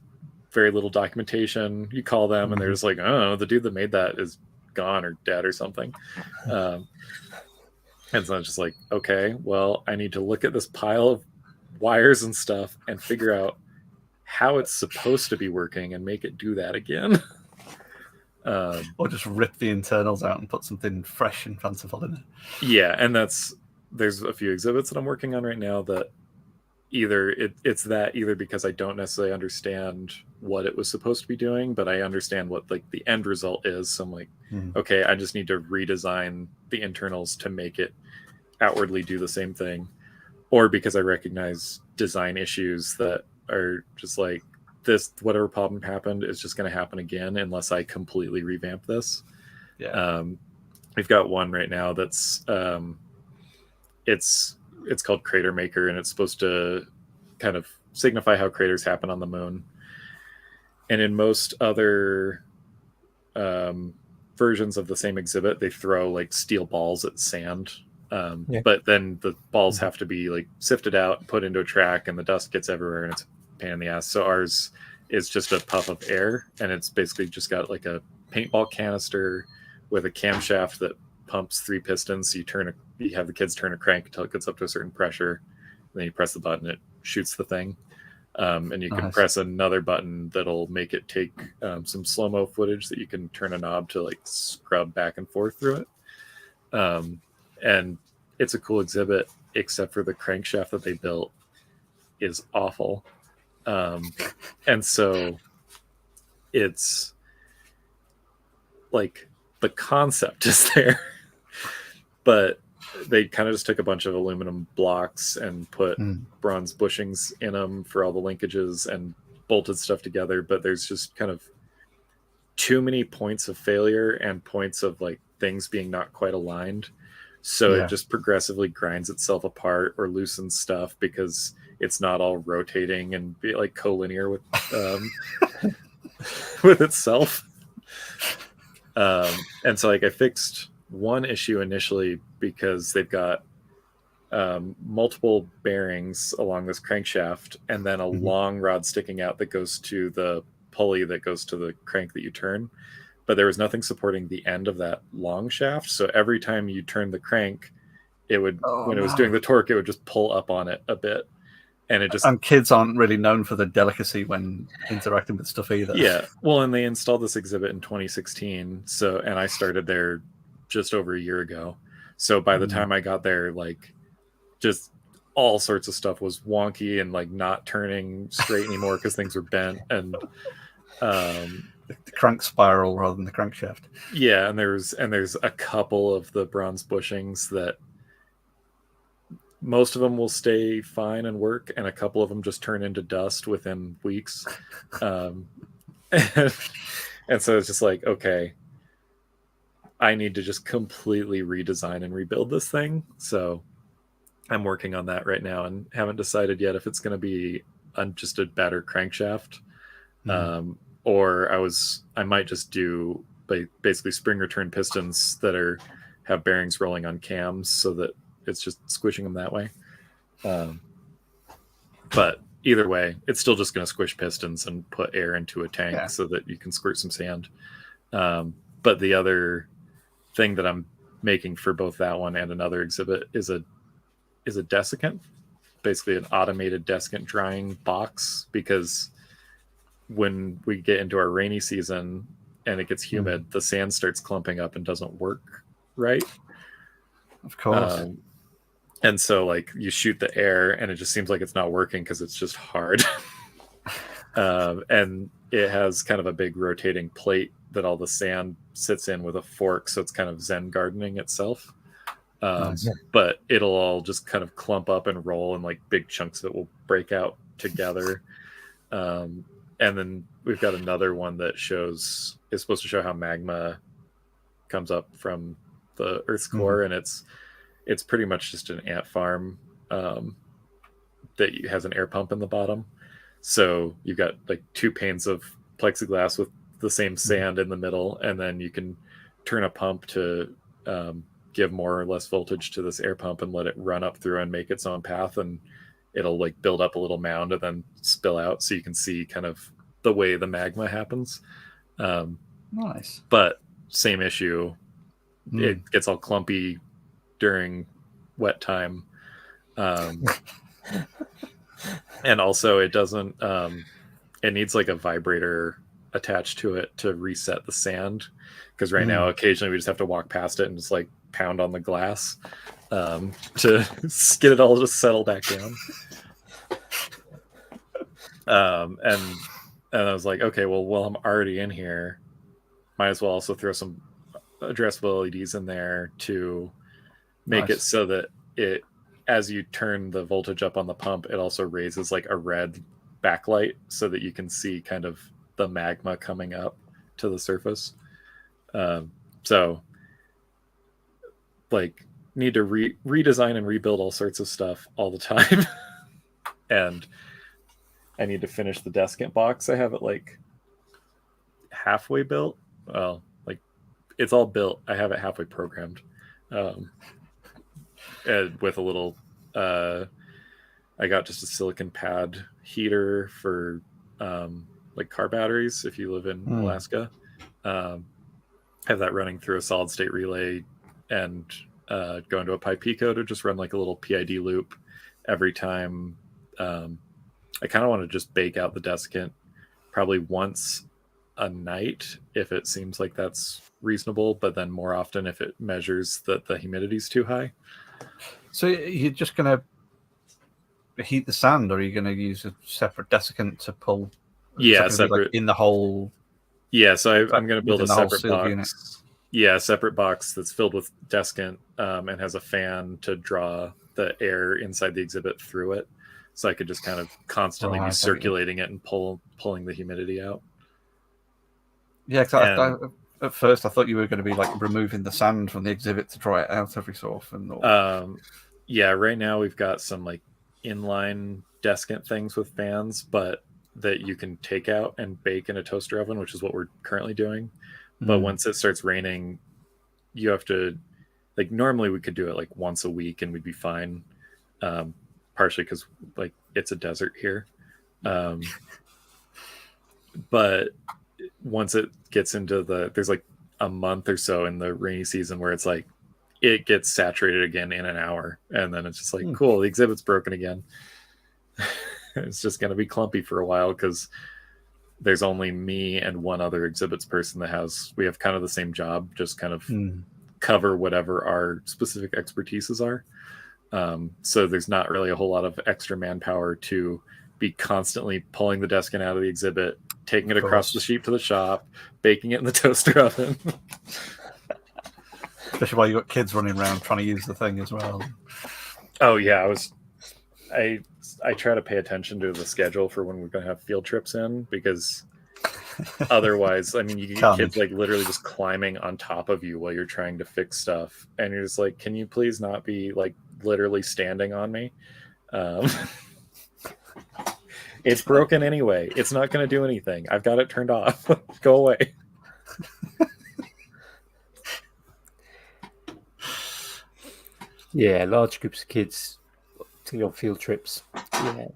very little documentation. You call them and they're just like, oh, the dude that made that is gone or dead or something. And so it's just like, okay, well, I need to look at this pile of wires and stuff and figure out how it's supposed to be working and make it do that again.
Or just rip the internals out and put something fresh and fanciful in it.
Yeah, and there's a few exhibits that I'm working on right now that either either because I don't necessarily understand what it was supposed to be doing, but I understand what like the end result is. So I'm like, okay, I just need to redesign the internals to make it outwardly do the same thing. Or because I recognize design issues that are just like, this whatever problem happened is just going to happen again unless I completely revamp this.
Yeah.
We've got one right now that's it's called Crater Maker, and it's supposed to kind of signify how craters happen on the moon. And in most other versions of the same exhibit, they throw like steel balls at sand. But then the balls have to be like sifted out, put into a track, and the dust gets everywhere, and it's a pain in the ass. So ours is just a puff of air, and it's basically just got like a paintball canister with a camshaft that pumps 3 pistons. So you have the kids turn a crank until it gets up to a certain pressure, and then you press the button, it shoots the thing. And you can press another button that'll make it take some slow-mo footage that you can turn a knob to like scrub back and forth through it. And it's a cool exhibit, except for the crankshaft that they built is awful. And so it's like the concept is there, but they kind of just took a bunch of aluminum blocks and put bronze bushings in them for all the linkages and bolted stuff together. But there's just kind of too many points of failure and points of like things being not quite aligned. So it just progressively grinds itself apart or loosens stuff because it's not all rotating and be like collinear with with itself. And so like I fixed one issue initially because they've got multiple bearings along this crankshaft and then a long rod sticking out that goes to the pulley that goes to the crank that you turn. But there was nothing supporting the end of that long shaft. So every time you turn the crank, it would, when it was doing the torque, it would just pull up on it a bit. And it just...
And kids aren't really known for the delicacy when interacting with stuff either.
Yeah. Well, and they installed this exhibit in 2016. So, and I started there just over a year ago. So by the time I got there, like just all sorts of stuff was wonky and like not turning straight anymore because things were bent. And
the crank spiral rather than the crankshaft.
Yeah, and there's a couple of the bronze bushings that most of them will stay fine and work, and a couple of them just turn into dust within weeks. And so it's just like, okay, I need to just completely redesign and rebuild this thing. So I'm working on that right now and haven't decided yet if it's going to be just a better crankshaft. Or I might just do basically spring return pistons that have bearings rolling on cams so that it's just squishing them that way. But either way, it's still just going to squish pistons and put air into a tank so that you can squirt some sand. But the other thing that I'm making for both that one and another exhibit is a dessicant, basically an automated dessicant drying box, because when we get into our rainy season and it gets humid, the sand starts clumping up and doesn't work right.
Of course.
And so like you shoot the air and it just seems like it's not working because it's just hard. And it has kind of a big rotating plate that all the sand sits in with a fork. So it's kind of Zen gardening itself. But it'll all just kind of clump up and roll, and like big chunks of it will break out together. And then we've got another one that is supposed to show how magma comes up from the Earth's core, and it's pretty much just an ant farm that has an air pump in the bottom. So you've got like 2 panes of plexiglass with the same sand in the middle, and then you can turn a pump to give more or less voltage to this air pump and let it run up through and make its own path, and it'll like build up a little mound and then spill out, so you can see kind of the way the magma happens.
Nice.
But same issue. It gets all clumpy during wet time. And also it doesn't, it needs like a vibrator attached to it to reset the sand. Because right now, occasionally we just have to walk past it and just like pound on the glass to get it all just settle back down. And I was like, okay, well, while I'm already in here, might as well also throw some addressable LEDs in there to make it so that as you turn the voltage up on the pump, it also raises like a red backlight so that you can see kind of the magma coming up to the surface. So like need to redesign and rebuild all sorts of stuff all the time. And I need to finish the dessicant box. I have it like halfway built. Well, like it's all built. I have it halfway programmed. And with a little I got just a silicon pad heater for like car batteries if you live in Alaska. Have that running through a solid state relay and go into a PyPico to just run like a little PID loop every time. I kind of want to just bake out the dessicant probably once a night if it seems like that's reasonable, but then more often if it measures that the humidity's too high.
So you're just going to heat the sand, or are you going to use a separate dessicant to pull?
Yeah, separate
like in the whole.
Yeah, so I'm going to build a separate box.
Unit.
Yeah, a separate box that's filled with dessicant and has a fan to draw the air inside the exhibit through it. So I could just kind of constantly be circulating it and pulling the humidity out.
Yeah, because at first I thought you were going to be like removing the sand from the exhibit to dry it out every so often.
Yeah, right now we've got some like inline dessicant things with fans, but that you can take out and bake in a toaster oven, which is what we're currently doing. But once it starts raining, you have to, like, normally we could do it like once a week and we'd be fine. Partially because like it's a desert here. But once it gets into there's like a month or so in the rainy season where it's like it gets saturated again in an hour, and then it's just like cool, the exhibit's broken again. It's just going to be clumpy for a while because there's only me and one other exhibits person in the house. We have kind of the same job, just kind of cover whatever our specific expertises are. So there's not really a whole lot of extra manpower to be constantly pulling the dessicant out of the exhibit, taking it across the sheet to the shop, baking it in the toaster oven.
Especially while you got kids running around trying to use the thing as well.
Oh yeah, I try to pay attention to the schedule for when we're going to have field trips in, because otherwise, I mean, you get kids like literally just climbing on top of you while you're trying to fix stuff, and you're just like, can you please not be like literally standing on me? It's broken anyway. It's not going to do anything. I've got it turned off. Go away.
Yeah, large groups of kids to go on field trips. Yeah,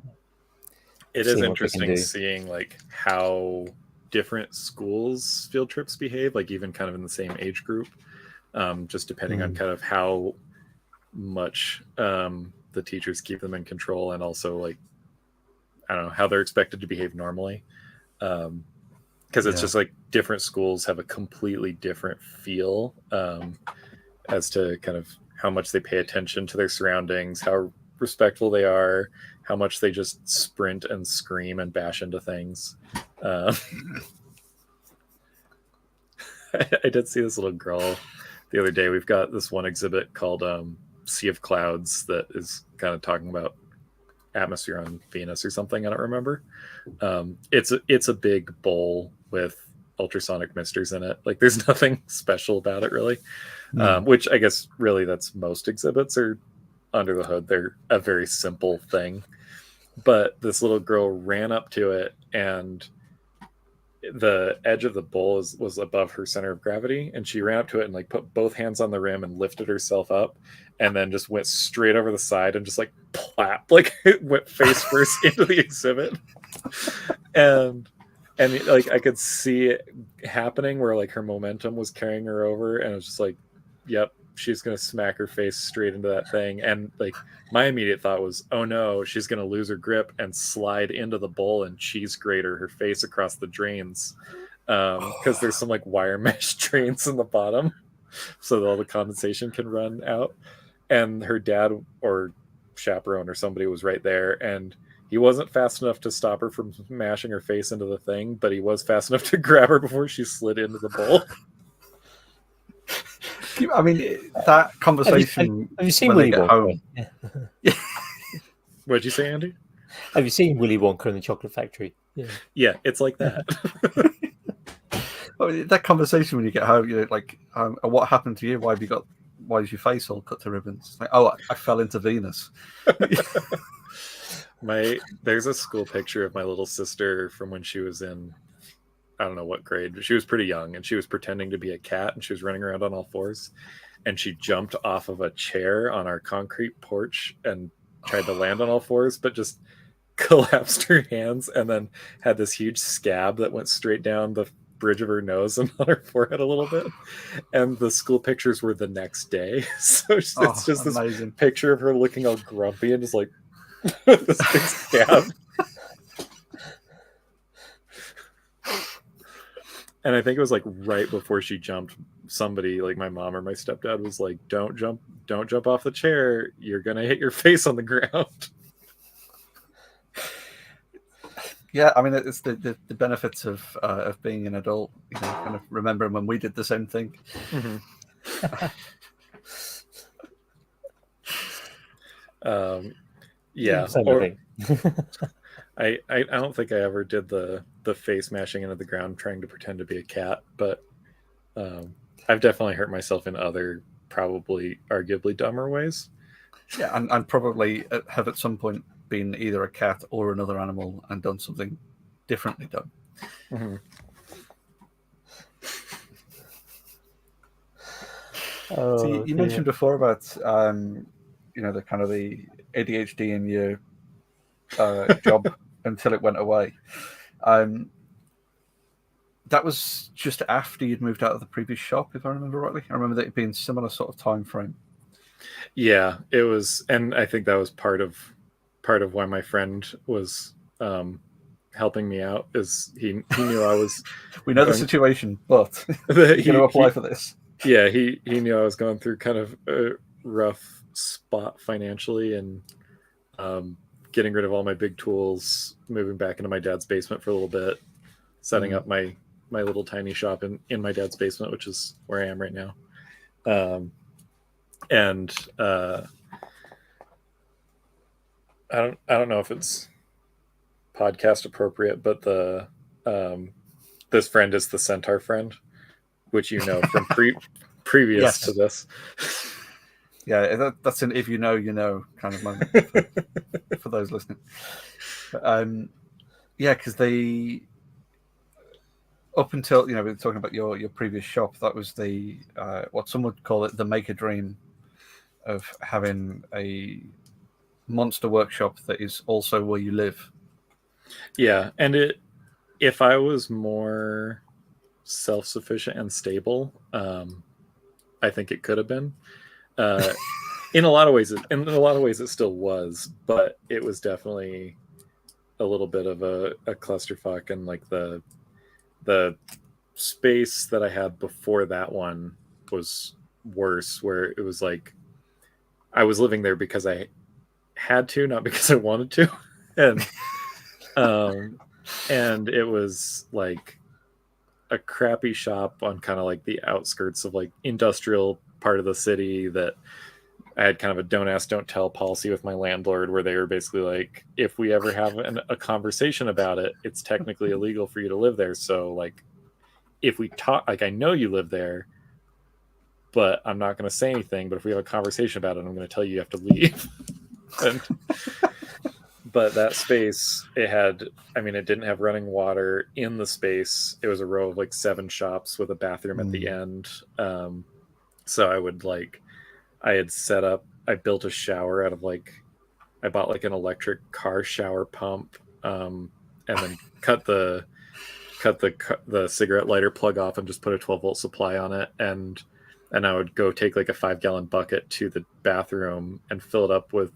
it is interesting seeing like how different schools' field trips behave, like even kind of in the same age group, just depending on kind of how much the teachers keep them in control, and also like, I don't know, how they're expected to behave normally. Because it's just like different schools have a completely different feel as to kind of how much they pay attention to their surroundings, how respectful they are, how much they just sprint and scream and bash into things. I did see this little girl the other day. We've got this one exhibit called Sea of Clouds that is kind of talking about atmosphere on Venus or something. I don't remember. It's a big bowl with ultrasonic misters in it. Like there's nothing special about it really. Which I guess really that's most exhibits are under the hood. They're a very simple thing. But this little girl ran up to it, and the edge of the bowl was above her center of gravity, and she ran up to it and like put both hands on the rim and lifted herself up, and then just went straight over the side and just like plap, like it went face first into the exhibit. And like I could see it happening where like her momentum was carrying her over, and it was just like, yep, she's gonna smack her face straight into that thing. And like my immediate thought was, oh no, she's gonna lose her grip and slide into the bowl and cheese grater her face across the drains, because there's some like wire mesh drains in the bottom so that all the condensation can run out. And her dad or chaperone or somebody was right there, and he wasn't fast enough to stop her from smashing her face into the thing, but he was fast enough to grab her before she slid into the bowl.
I mean, that conversation.
Have you seen
when they get home?
What'd you say, Andy?
Have you seen Willy Wonka and the Chocolate Factory? Yeah.
Yeah, it's like that.
Well, that conversation when you get home, you're like, what happened to you? Why is your face all cut to ribbons? It's like, oh, I fell into Venus.
There's a school picture of my little sister from when she was in, I don't know what grade, but she was pretty young, and she was pretending to be a cat, and she was running around on all fours, and she jumped off of a chair on our concrete porch and tried to land on all fours, but just collapsed her hands and then had this huge scab that went straight down the bridge of her nose and on her forehead a little bit. And the school pictures were the next day. So it's just
amazing.
this picture of her looking all grumpy and just like this big scab. And I think it was like right before she jumped, somebody like my mom or my stepdad was like, don't jump off the chair, you're gonna hit your face on the ground.
Yeah, I mean, it's the benefits of being an adult, kind of remembering when we did the same thing.
Mm-hmm. Yeah. I don't think I ever did the face mashing into the ground trying to pretend to be a cat, but I've definitely hurt myself in other, probably arguably dumber ways.
Yeah, and probably have at some point been either a cat or another animal and done something differently done.
Mm-hmm.
So you mentioned before about the kind of the ADHD in your job until it went away. That was just after you'd moved out of the previous shop, if I remember rightly. I remember that it being similar sort of time frame.
Yeah, it was, and I think that was part of why my friend was helping me out, is he knew I was
we know the situation, but you're going to apply for this.
Yeah, he knew I was going through kind of a rough spot financially, and getting rid of all my big tools, moving back into my dad's basement for a little bit, setting up my little tiny shop in my dad's basement, which is where I am right now. And I don't know if it's podcast appropriate, but the this friend is the centaur friend, which from previous
yes.
to this.
Yeah, that's an if you know kind of moment for those listening. Yeah, because they, up until we were talking about your previous shop, that was the what some would call it the maker dream of having a monster workshop that is also where you live.
Yeah, and if I was more self-sufficient and stable, I think it could have been. In a lot of ways it still was, but it was definitely a little bit of a clusterfuck, and like the space that I had before that one was worse, where it was like I was living there because I had to, not because I wanted to. And it was like a crappy shop on kind of like the outskirts of like industrial part of the city, that I had kind of a don't ask, don't tell policy with my landlord, where they were basically like, if we ever have a conversation about it, it's technically illegal for you to live there. So like, if we talk, like, I know you live there, but I'm not going to say anything. But if we have a conversation about it, I'm going to tell you have to leave. But that space, it didn't have running water in the space. It was a row of like 7 shops with a bathroom at the end. So I built a shower out of I bought like an electric car shower pump, and then cut the cigarette lighter plug off and just put a 12-volt supply on it. And I would go take like a 5-gallon bucket to the bathroom and fill it up with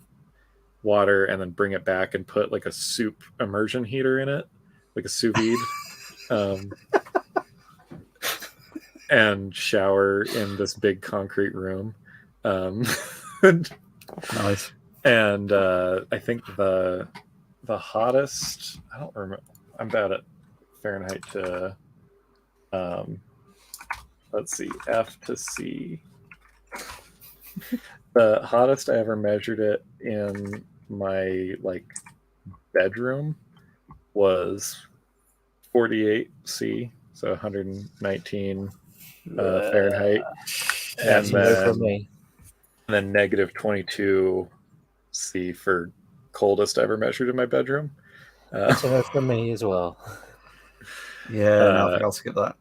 water, and then bring it back and put like a soup immersion heater in it, like a sous vide, and shower in this big concrete room.
Nice.
And I think the hottest, I don't remember, I'm bad at Fahrenheit to let's see, F to C. The hottest I ever measured it in my bedroom was 48°C, so 119 Fahrenheit,
That's a no from me.
and then negative 22°C for coldest ever measured in my bedroom.
That's a no from me as well.
Yeah, no, I think I'll skip that.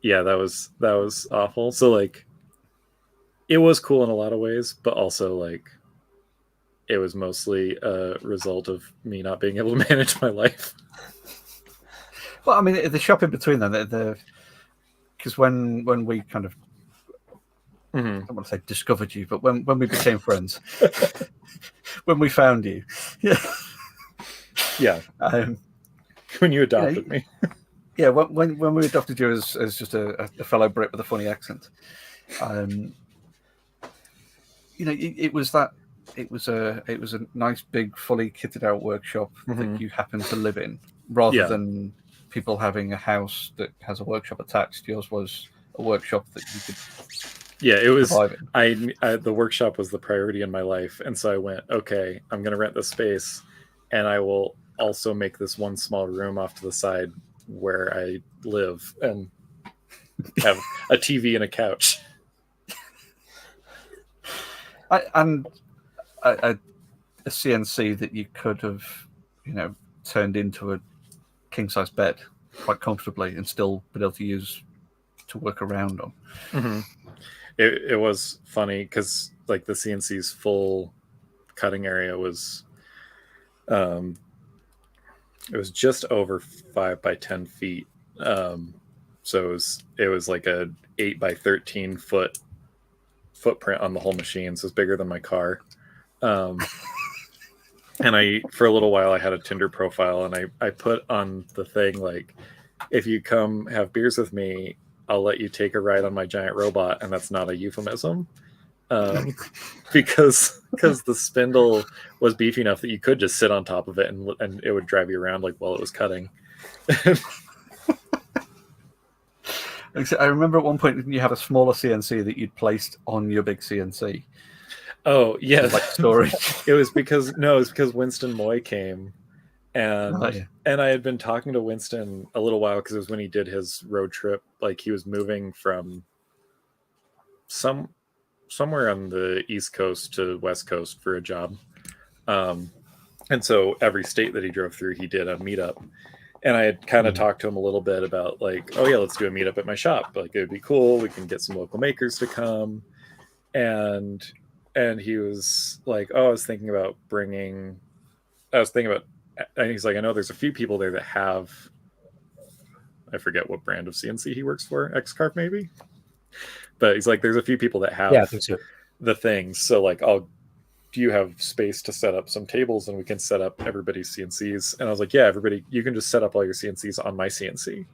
Yeah, that was awful. So like, it was cool in a lot of ways, but also like, it was mostly a result of me not being able to manage my life.
Well, I mean, the shop in between then, because when we kind of, I don't want to say discovered you, but when we became friends, when we found you,
yeah, when you adopted me,
yeah, when we adopted you as just a fellow Brit with a funny accent, it was a nice big fully kitted out workshop that you happen to live in, rather than people having a house that has a workshop attached. Yours was a workshop that you could.
Yeah, it was. The workshop was the priority in my life, and so I went, okay, I'm going to rent this space, and I will also make this one small room off to the side where I live and have a TV and a couch.
And a CNC that you could have, turned into a king size bed quite comfortably and still been able to use to work around on.
It was funny because like the CNC's full cutting area was, it was just over 5 by 10 feet. So it was like a 8 by 13 foot footprint on the whole machine. So it's bigger than my car. And for a little while I had a Tinder profile, and I put on the thing like, if you come have beers with me, I'll let you take a ride on my giant robot. And that's not a euphemism, because the spindle was beefy enough that you could just sit on top of it and it would drive you around like while it was cutting.
I remember at one point you had a smaller CNC that you'd placed on your big CNC.
Oh yeah,
like storage.
It was because Winston Moy came, and I had been talking to Winston a little while because it was when he did his road trip. Like he was moving from somewhere on the East Coast to West Coast for a job, and so every state that he drove through, he did a meetup. And I had kind of talked to him a little bit about like, oh yeah, let's do a meetup at my shop. Like it would be cool. We can get some local makers to come, and he was like, oh, I was thinking about, and he's like, I know there's a few people there that have, I forget what brand of CNC he works for, X-Carp maybe, but he's like, there's a few people that have
I think so.
the things. So like, do you have space to set up some tables and we can set up everybody's CNCs? And I was like, yeah, everybody, you can just set up all your CNCs on my CNC.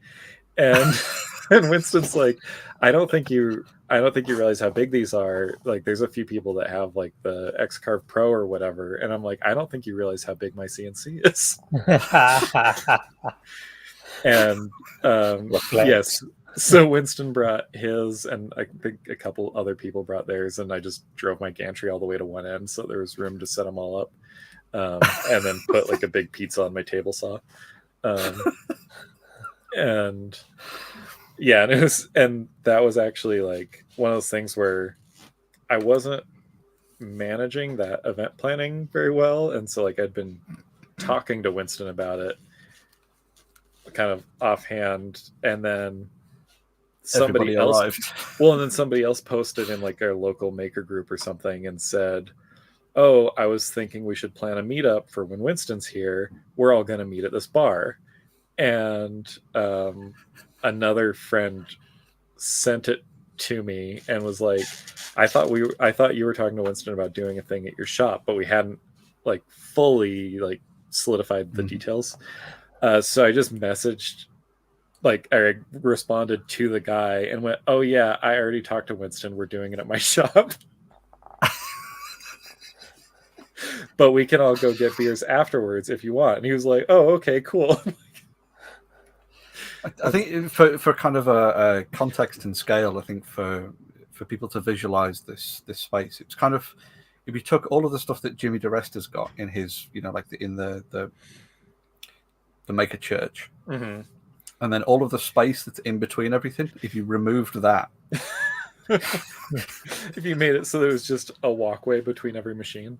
And and Winston's like, I don't think you realize how big these are. Like there's a few people that have like the X-Carve Pro or whatever. And I'm like, I don't think you realize how big my CNC is. And yes. So Winston brought his, and I think a couple other people brought theirs, and I just drove my gantry all the way to one end, so there was room to set them all up, and then put like a big pizza on my table saw, and yeah, and that was actually like one of those things where I wasn't managing that event planning very well, and so like I'd been talking to Winston about it, kind of offhand, and then somebody else arrived. Well, and then somebody else posted in like our local maker group or something and said, oh, I was thinking we should plan a meetup for when Winston's here. We're all going to meet at this bar. And another friend sent it to me and was like, I thought you were talking to Winston about doing a thing at your shop, but we hadn't like fully like solidified the details. So I just messaged, like I responded to the guy and went, oh yeah, I already talked to Winston. We're doing it at my shop. But we can all go get beers afterwards if you want. And he was like, oh, okay, cool.
I think for kind of a context and scale, I think for people to visualize this space, it's kind of, if you took all of the stuff that Jimmy DeResta's got in his, like in the to make a church.
Mm-hmm.
And then all of the space that's in between everything, if you removed that.
If you made it so there was just a walkway between every machine.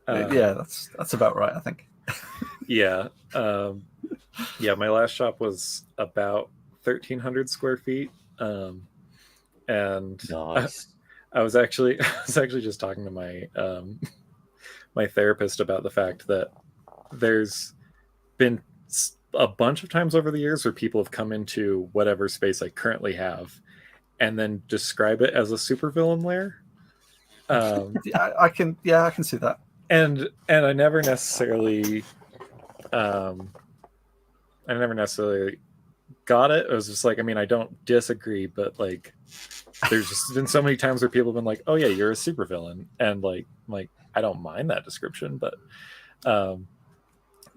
Yeah, that's about right, I think.
Yeah. Yeah, my last shop was about 1,300 square feet. And
Nice.
I was actually just talking to my my therapist about the fact that there's been a bunch of times over the years where people have come into whatever space I currently have and then describe it as a supervillain lair.
I can see that.
And I never necessarily got it. It was just like, I mean, I don't disagree, but like there's just been so many times where people have been like, oh yeah, you're a supervillain, and like I don't mind that description, but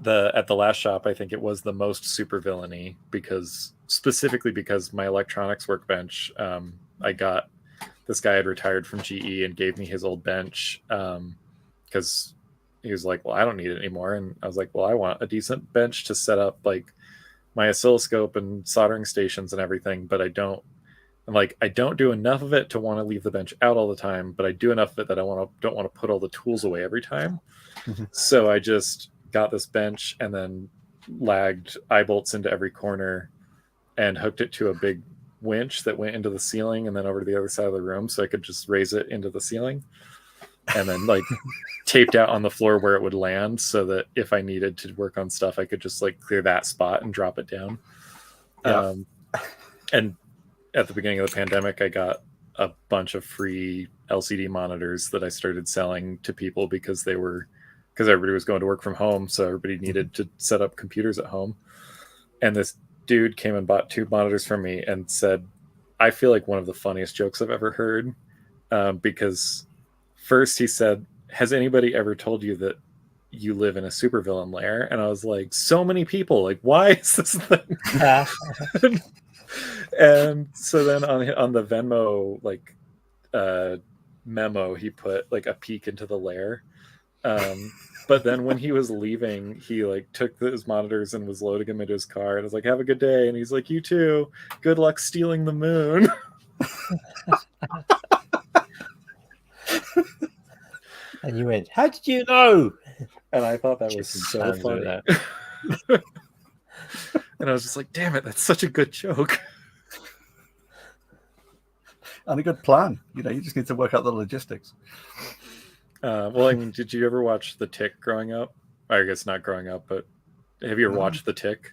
at the last shop, I think it was the most supervillainy specifically because my electronics workbench, I got this guy had retired from GE and gave me his old bench because he was like, well, I don't need it anymore, and I was like, well, I want a decent bench to set up like my oscilloscope and soldering stations and everything, but I don't do enough of it to want to leave the bench out all the time, but I do enough of it that I don't want to put all the tools away every time.
Mm-hmm.
So I just got this bench and then lagged eye bolts into every corner and hooked it to a big winch that went into the ceiling and then over to the other side of the room so I could just raise it into the ceiling, and then like taped out on the floor where it would land so that if I needed to work on stuff, I could just like clear that spot and drop it down.
Yeah.
And at the beginning of the pandemic, I got a bunch of free LCD monitors that I started selling to people because everybody was going to work from home. So everybody needed to set up computers at home. And this dude came and bought 2 monitors from me and said, I feel like one of the funniest jokes I've ever heard. Because first he said, has anybody ever told you that you live in a supervillain lair? And I was like, so many people, like, why is this thing? And so then on the Venmo like memo, he put like a peek into the lair. But then when he was leaving, he like took his monitors and was loading them into his car, and I was like, have a good day. And he's like, you too, good luck stealing the moon.
And you went, how did you know?
And I thought that was so funny. And I was just like, damn it, that's such a good joke.
And a good plan. You just need to work out the logistics.
Well, I mean, did you ever watch The Tick growing up? I guess not growing up, but have you ever watched The Tick?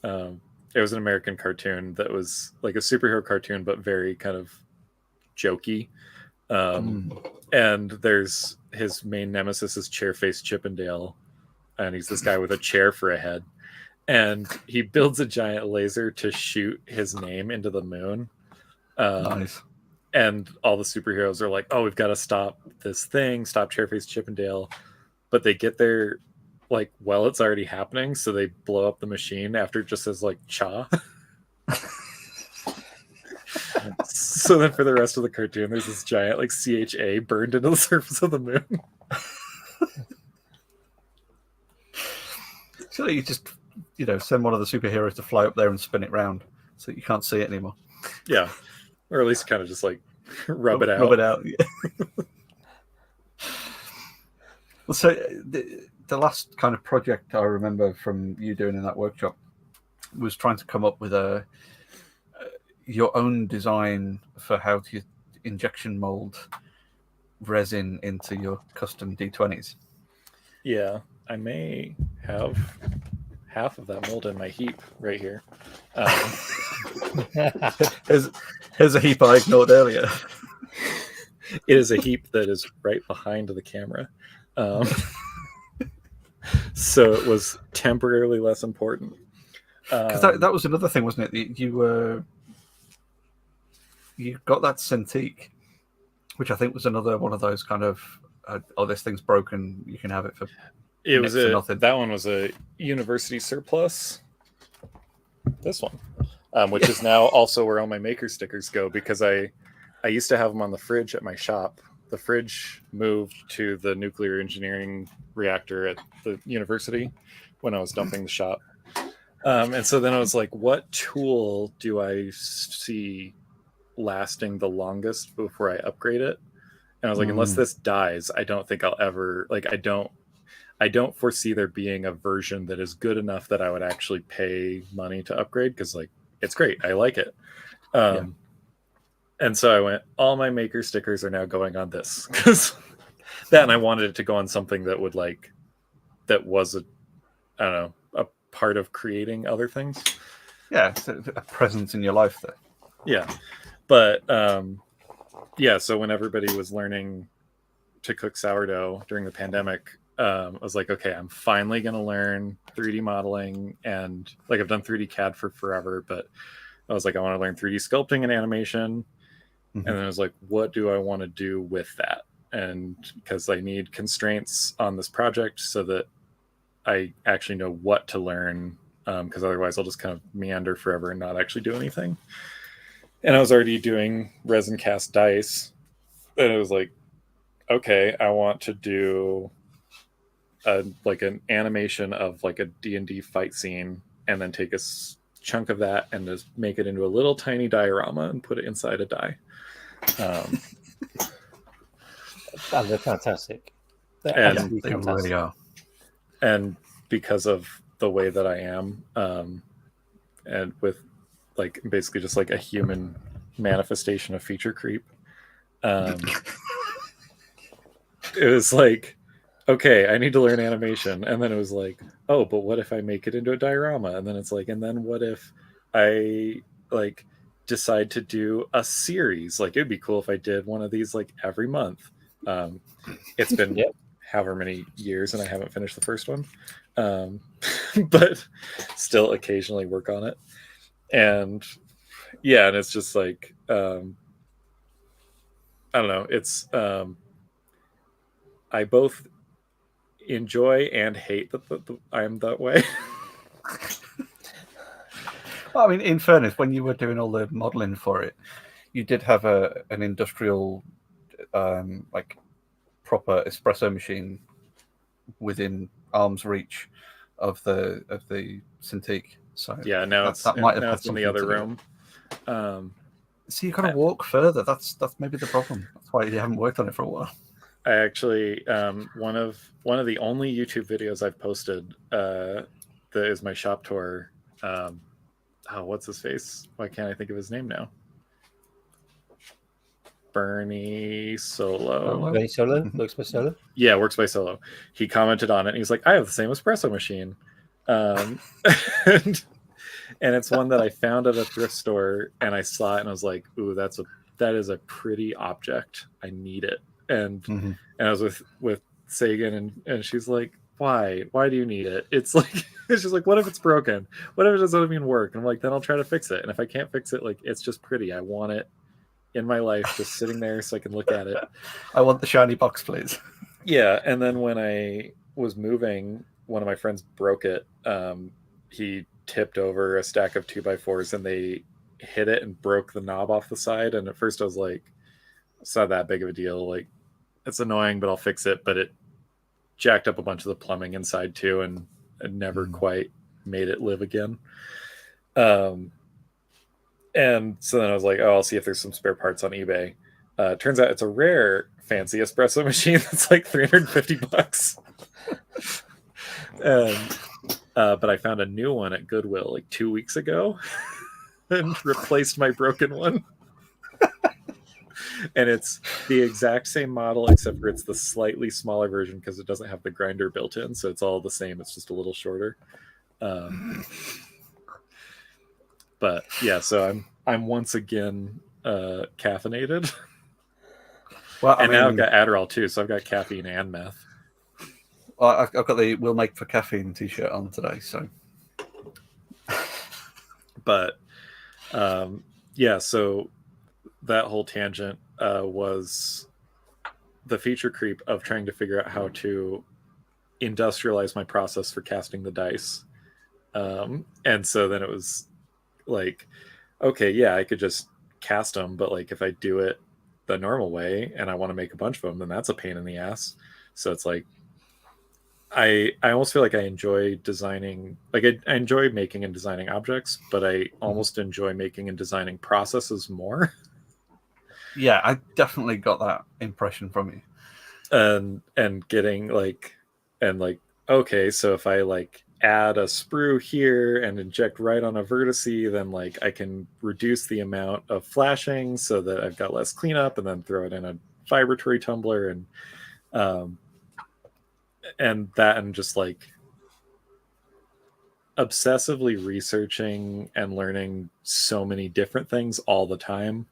It was an American cartoon that was like a superhero cartoon, but very kind of jokey. And there's his main nemesis is Chairface Chippendale, and he's this guy with a chair for a head. And he builds a giant laser to shoot his name into the moon.
Nice.
And all the superheroes are like, oh, we've got to stop this thing, stop Chairface Chippendale. But they get there like, well, it's already happening. So they blow up the machine after it just says like cha. So then for the rest of the cartoon, there's this giant like CHA burned into the surface of the moon.
So you just, send one of the superheroes to fly up there and spin it round so you can't see it anymore.
Yeah. Or at least kind of just like rub it out.
Rub it out. Yeah. Well, so the last kind of project I remember from you doing in that workshop was trying to come up with your own design for how to injection mold resin into your custom D20s.
Yeah, I may have half of that mold in my heap right here.
Here's a heap I ignored earlier.
It is a heap that is right behind the camera. So it was temporarily less important.
Because that was another thing, wasn't it? You got that Cintiq, which I think was another one of those kind of, this thing's broken, you can have it for
it
next
was
to nothing.
That one was a university surplus. This one, which is now also where all my maker stickers go, because I used to have them on the fridge at my shop. The fridge moved to the nuclear engineering reactor at the university when I was dumping the shop. And so then I was like, what tool do I see lasting the longest before I upgrade it? And I was like, unless this dies, I don't think I'll ever, like, I don't foresee there being a version that is good enough that I would actually pay money to upgrade, because like it's great, I like it. And so I went, all my maker stickers are now going on this, because that, and I wanted it to go on something that would like, that was a, I don't know, a part of creating other things.
Yeah, it's a presence in your life there.
Yeah, but yeah, so when everybody was learning to cook sourdough during the pandemic, I was like, okay, I'm finally going to learn 3D modeling. And like, I've done 3D CAD for forever, but I was like, I want to learn 3D sculpting and animation. And then I was like, what do I want to do with that? And because I need constraints on this project so that I actually know what to learn, because otherwise I'll just kind of meander forever and not actually do anything. And I was already doing resin cast dice. And it was like, okay, I want to do like an animation of like a D&D fight scene, and then take a chunk of that and just make it into a little tiny diorama and put it inside a die.
And they're fantastic. They're
And
absolutely
They
fantastic.
really are.
And because of the way that I am, and with like basically just like a human manifestation of feature creep, it was like, okay, I need to learn animation. And then it was like, oh, but what if I make it into a diorama? And then it's like, and then what if I like decide to do a series? Like, it'd be cool if I did one of these like every month. It's been however many years and I haven't finished the first one, but still occasionally work on it. And yeah, and it's just like, I don't know, it's I both enjoy and hate that I am that way.
Well, I mean, in fairness, when you were doing all the modeling for it, you did have an industrial, like proper espresso machine within arm's reach of the Cintiq. So
Yeah, now
that might have
now
had
it's in the
something
other
to do.
room.
So you got to walk further. That's maybe the problem. That's why you haven't worked on it for a while.
I actually one of the only YouTube videos I've posted that is my shop tour. What's his face? Why can't I think of his name now? Bernie Solo.
Bernie Solo? Works by Solo?
Yeah, works by Solo. He commented on it and he's like, I have the same espresso machine. And it's one that I found at a thrift store, and I saw it and I was like, ooh, that is a pretty object. I need it. And I was with Sagan, and she's like, why do you need it? It's like, it's just like, what if it's broken? What if it doesn't even work? And I'm like, then I'll try to fix it. And if I can't fix it, like, it's just pretty. I want it in my life, just sitting there so I can look at it.
I want the shiny box, please.
Yeah. And then when I was moving, one of my friends broke it. He tipped over a stack of 2x4s and they hit it and broke the knob off the side. And at first I was like, it's not that big of a deal. Like, it's annoying, but I'll fix it. But it jacked up a bunch of the plumbing inside too, and it never quite made it live again. And so then I was like, oh, I'll see if there's some spare parts on eBay. Turns out it's a rare fancy espresso machine that's like $350. And but I found a new one at Goodwill like 2 weeks ago and replaced my broken one. And it's the exact same model, except for it's the slightly smaller version because it doesn't have the grinder built in. So it's all the same. It's just a little shorter. But yeah, so I'm once again caffeinated. Well, now I've got Adderall too, so I've got caffeine and meth.
Well, I've got the "We'll Make for Caffeine" t-shirt on today, so.
But yeah, so that whole tangent was the feature creep of trying to figure out how to industrialize my process for casting the dice. And so then it was like, okay, yeah, I could just cast them, but like if I do it the normal way and I want to make a bunch of them, then that's a pain in the ass. So it's like, I almost feel like I enjoy designing, like I enjoy making and designing objects, but I almost enjoy making and designing processes more.
Yeah, I definitely got that impression from you.
And getting like, and like, okay, so if I like add a sprue here and inject right on a vertice, then like I can reduce the amount of flashing so that I've got less cleanup, and then throw it in a vibratory tumbler, um and that, and just like obsessively researching and learning so many different things all the time.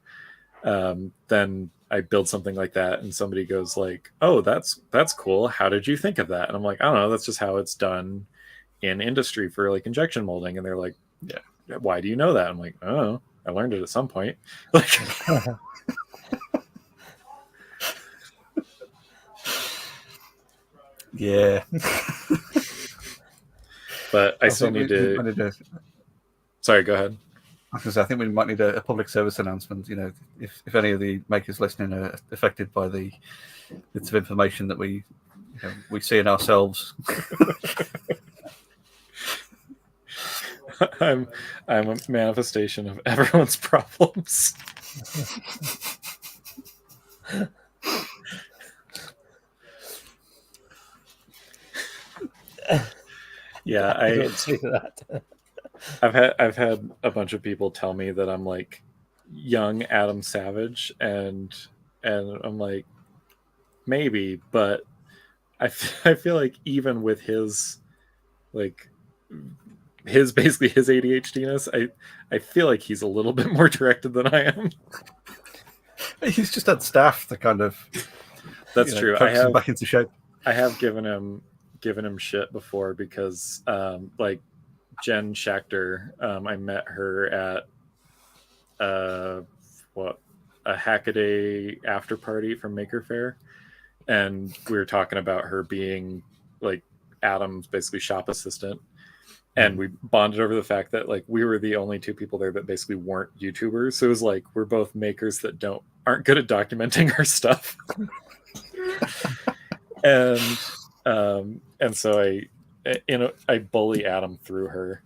Then I build something like that, and somebody goes like, "Oh, that's cool. How did you think of that?" And I'm like, "I don't know. That's just how it's done in industry for like injection molding." And they're like, "Yeah, why do you know that?" I'm like, "Oh, I learned it at some point." Like,
Yeah.
but I still need to. Sorry, go ahead.
I was going to say, I think we might need a public service announcement. You know, if any of the makers listening are affected by the bits of information that we see in ourselves.
I'm a manifestation of everyone's problems. Yeah,
I don't see that.
I've had a bunch of people tell me that I'm like young Adam Savage, and I'm like, maybe, but I feel like even with his like his basically his ADHDness, I feel like he's a little bit more directed than I am.
He's just had staff to kind of
That's true.
coax him back into shape.
I have given him shit before because like Jen Schachter, I met her at what, a Hackaday after party from Maker Faire, and we were talking about her being like Adam's basically shop assistant, and we bonded over the fact that like we were the only two people there that basically weren't YouTubers. So it was like we're both makers that aren't good at documenting our stuff. And so I bully Adam through her,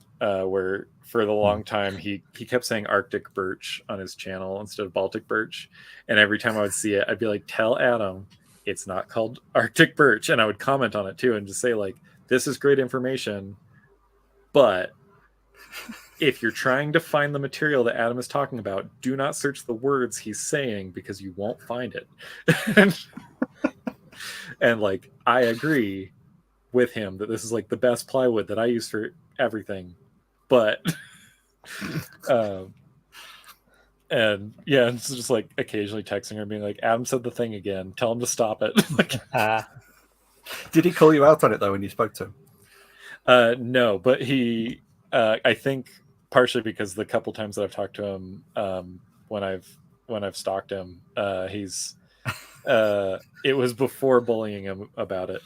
where for the long time he kept saying Arctic birch on his channel instead of Baltic birch, and every time I would see it, I'd be like, "Tell Adam it's not called Arctic birch," and I would comment on it too and just say like, "This is great information, but if you're trying to find the material that Adam is talking about, do not search the words he's saying because you won't find it." And like, I agree with him that this is like the best plywood that I use for everything, but and yeah, it's just like occasionally texting her being like, "Adam said the thing again, tell him to stop it." Like,
did he call you out on it though when you spoke to
him? No, but he I think partially because the couple times that I've talked to him, when I've stalked him, he's it was before bullying him about it.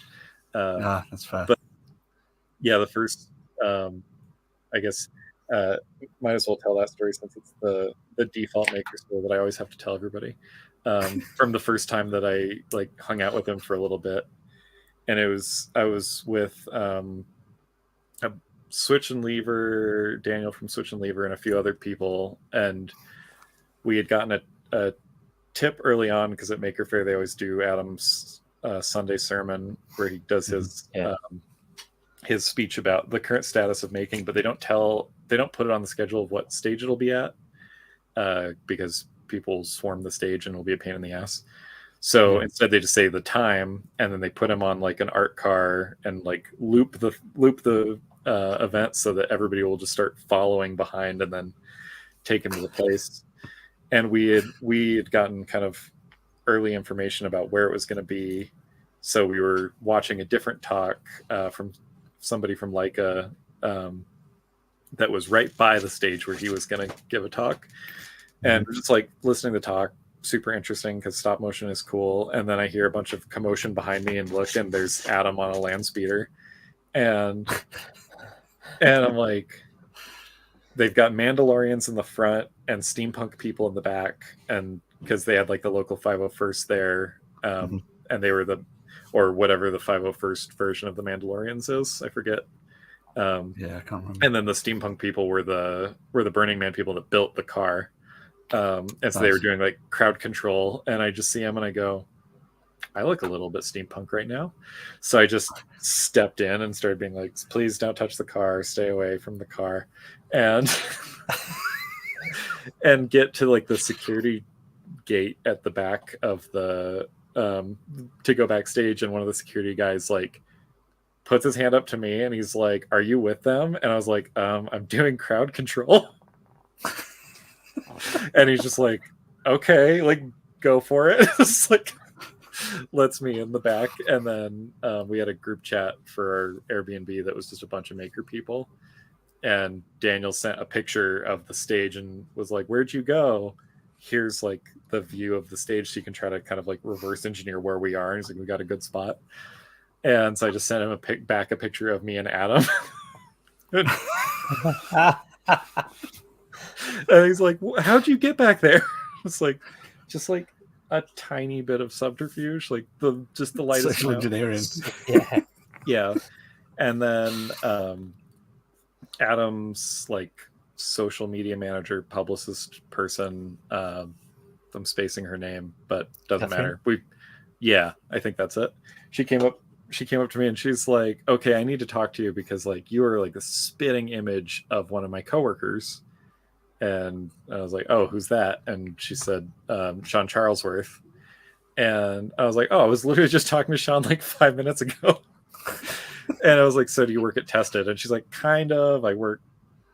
That's fair.
But yeah, the first, I guess, might as well tell that story since it's the default maker school that I always have to tell everybody. From the first time that I like hung out with him for a little bit, and I was with a Switch and Lever, Daniel from Switch and Lever, and a few other people, and we had gotten a tip early on because at Maker Faire they always do Adam's Sunday sermon where he does his speech about the current status of making, but they don't put it on the schedule of what stage it'll be at, because people swarm the stage and it'll be a pain in the ass. So instead they just say the time, and then they put him on like an art car and like loop the event so that everybody will just start following behind and then take him to the place. And we had gotten kind of early information about where it was going to be, so we were watching a different talk from somebody from Leica that was right by the stage where he was going to give a talk, and just like listening to the talk, super interesting because stop motion is cool. And then I hear a bunch of commotion behind me and look, and there's Adam on a land speeder, and I'm like, they've got Mandalorians in the front and steampunk people in the back, and because they had like the local 501st there, and they were or whatever the 501st version of the Mandalorians is. I forget.
Yeah, I can't remember.
And then the steampunk people were the Burning Man people that built the car. And so they
Nice.
were doing like crowd control, and I just see them and I go, I look a little bit steampunk right now. So I just stepped in and started being like, please don't touch the car, stay away from the car. And and get to like the security gate at the back of the to go backstage, and one of the security guys like puts his hand up to me and he's like, are you with them? And I was like, I'm doing crowd control. And he's just like, okay, like go for it. It's like lets me in the back. And then we had a group chat for our Airbnb that was just a bunch of maker people, and Daniel sent a picture of the stage and was like, where'd you go? Here's like the view of the stage, so you can try to kind of like reverse engineer where we are. And he's like, we got a good spot. And so I just sent him back a picture of me and Adam. And he's like, how'd you get back there? It's like, just like a tiny bit of subterfuge, like the lightest
social engineering.
Yeah. And then Adam's like social media manager, publicist person, I'm spacing her name, but doesn't matter. I think that's it. She came up to me and she's like, okay, I need to talk to you because like you are like the spitting image of one of my coworkers. And I was like, oh, who's that? And she said, Sean Charlesworth. And I was like, oh, I was literally just talking to Sean like 5 minutes ago. And I was like, so do you work at Tested? And she's like, kind of. I work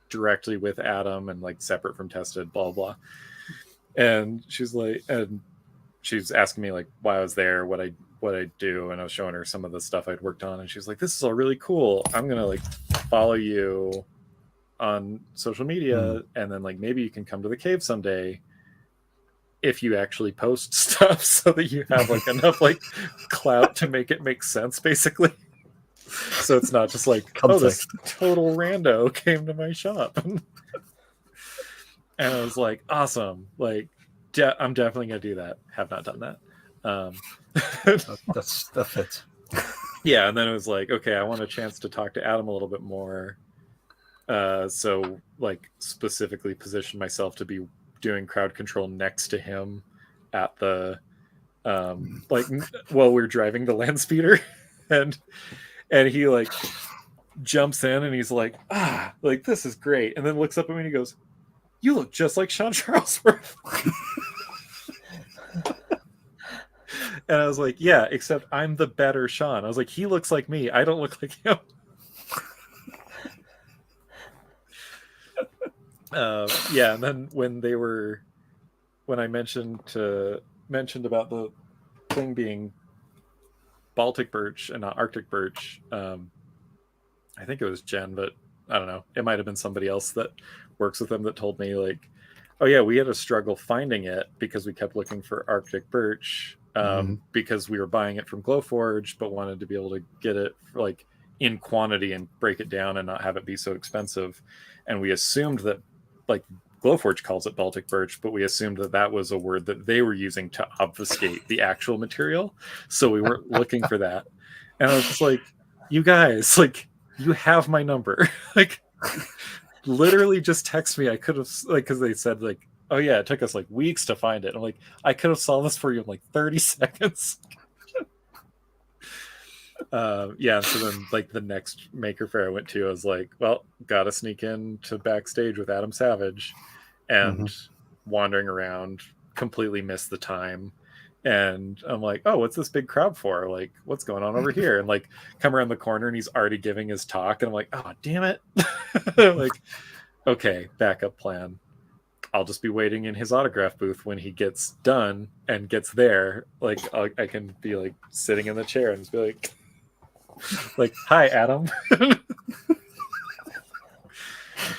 directly with Adam and like separate from Tested, blah, blah. And she's like, and she's asking me like why I was there, what I do. And I was showing her some of the stuff I'd worked on. And she's like, this is all really cool. I'm going to like follow you on social media. And then like, maybe you can come to the cave someday if you actually post stuff so that you have like enough like clout to make it make sense, basically. So it's not just like, oh, this total rando came to my shop. And I was like, awesome. Like, I'm definitely going to do that. Have not done that.
That's it.
Yeah. And then it was like, okay, I want a chance to talk to Adam a little bit more. So like specifically position myself to be doing crowd control next to him at the, like while we're driving the land speeder. And he like jumps in and he's like, like this is great. And then looks up at me and he goes, you look just like Sean Charlesworth. And I was like, yeah, except I'm the better Sean. I was like, he looks like me. I don't look like him. Yeah. And then when I mentioned about the thing being Baltic birch and not Arctic birch, I think it was Jen, but I don't know. It might have been somebody else that works with them that told me like, oh yeah, we had a struggle finding it because we kept looking for Arctic birch because we were buying it from Glowforge, but wanted to be able to get it like in quantity and break it down and not have it be so expensive. And we assumed that like Glowforge calls it Baltic birch, but we assumed that was a word that they were using to obfuscate the actual material. So we weren't looking for that. And I was just like, you guys, like, you have my number. Like, literally just text me. I could have, like, because they said, like, oh yeah, it took us like weeks to find it. I'm like, I could have solved this for you in like 30 seconds. Yeah, so then like the next Maker Faire I went to, I was like, well, gotta sneak in to backstage with Adam Savage, and wandering around, completely missed the time. And I'm like, oh, what's this big crowd for? Like, what's going on over here? And like come around the corner and he's already giving his talk, and I'm like, oh damn it. Like, okay, backup plan. I'll just be waiting in his autograph booth when he gets done and gets there. Like I can be like sitting in the chair and just be like, hi Adam.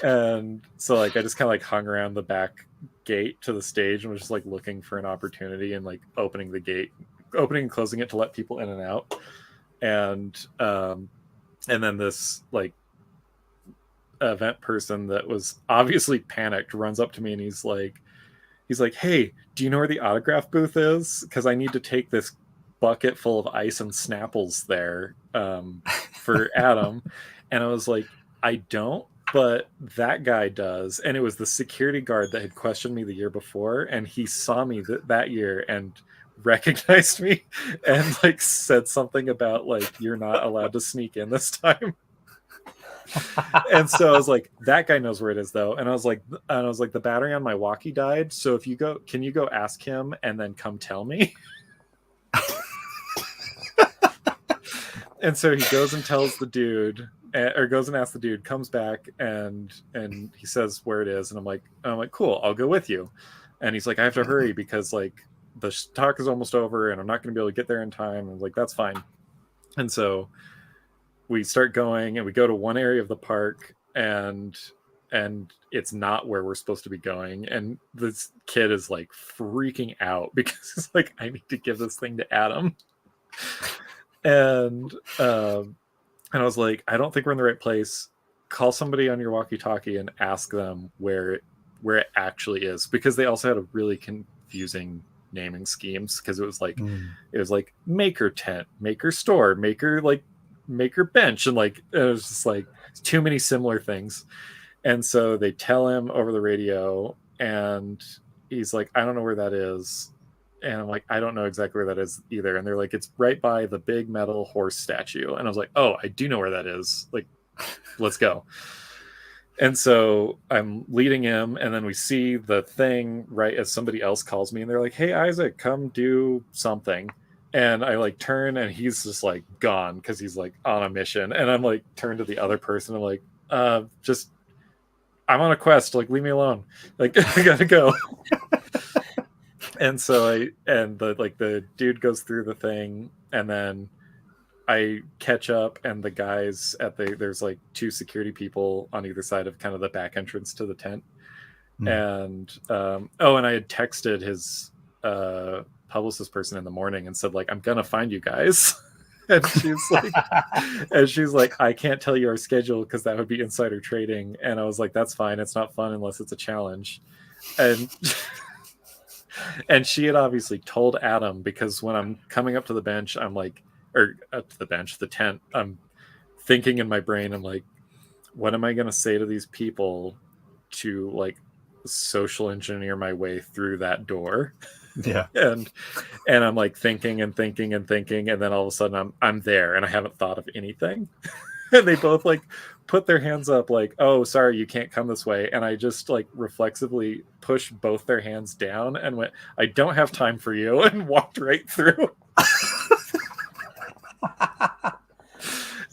And so like I just kind of like hung around the back gate to the stage and was just like looking for an opportunity and like opening and closing it to let people in and out. And then this like event person that was obviously panicked runs up to me and he's like, hey, do you know where the autograph booth is? Because I need to take this bucket full of ice and Snapples there for Adam. And I was like, I don't, but that guy does. And it was the security guard that had questioned me the year before, and he saw me that year and recognized me and like said something about like, you're not allowed to sneak in this time. And so I was like, that guy knows where it is though. And I was like, the battery on my walkie died, so if you go, can you go ask him and then come tell me? And so he goes and tells the dude, or goes and asks the dude, comes back and he says where it is, and I'm like, cool, I'll go with you. And he's like, I have to hurry because like the talk is almost over and I'm not going to be able to get there in time. And I'm like, that's fine. And so we start going and we go to one area of the park, and it's not where we're supposed to be going. And this kid is like freaking out because it's like, I need to give this thing to Adam. And I was like, I don't think we're in the right place. Call somebody on your walkie-talkie and ask them where it actually is, because they also had a really confusing naming schemes, because it was like maker tent, maker store, maker bench, and like it was just like too many similar things. And so they tell him over the radio, and he's like, I don't know where that is. And I'm like, I don't know exactly where that is either. And they're like, it's right by the big metal horse statue. And I was like, oh, I do know where that is. Like, let's go. And so I'm leading him, and then we see the thing right as somebody else calls me, and they're like, hey, Isaac, come do something. And I like turn, and he's just like gone because he's like on a mission. And I'm like, turn to the other person. I'm like, just, I'm on a quest. Like, leave me alone. Like, I gotta go. And so the dude goes through the thing, and then I catch up, and the guys there's like two security people on either side of kind of the back entrance to the tent. And and I had texted his publicist person in the morning and said like, I'm gonna find you guys. And she's like, I can't tell you our schedule because that would be insider trading. And I was like, that's fine, it's not fun unless it's a challenge. And she had obviously told Adam, because when I'm coming up to the bench, I'm like, or up to the tent, I'm thinking in my brain, I'm like, what am I going to say to these people to like social engineer my way through that door?
Yeah.
And I'm like thinking, and then all of a sudden I'm there, and I haven't thought of anything. And they both like put their hands up like, oh, sorry, you can't come this way. And I just like reflexively pushed both their hands down and went, I don't have time for you, and walked right through.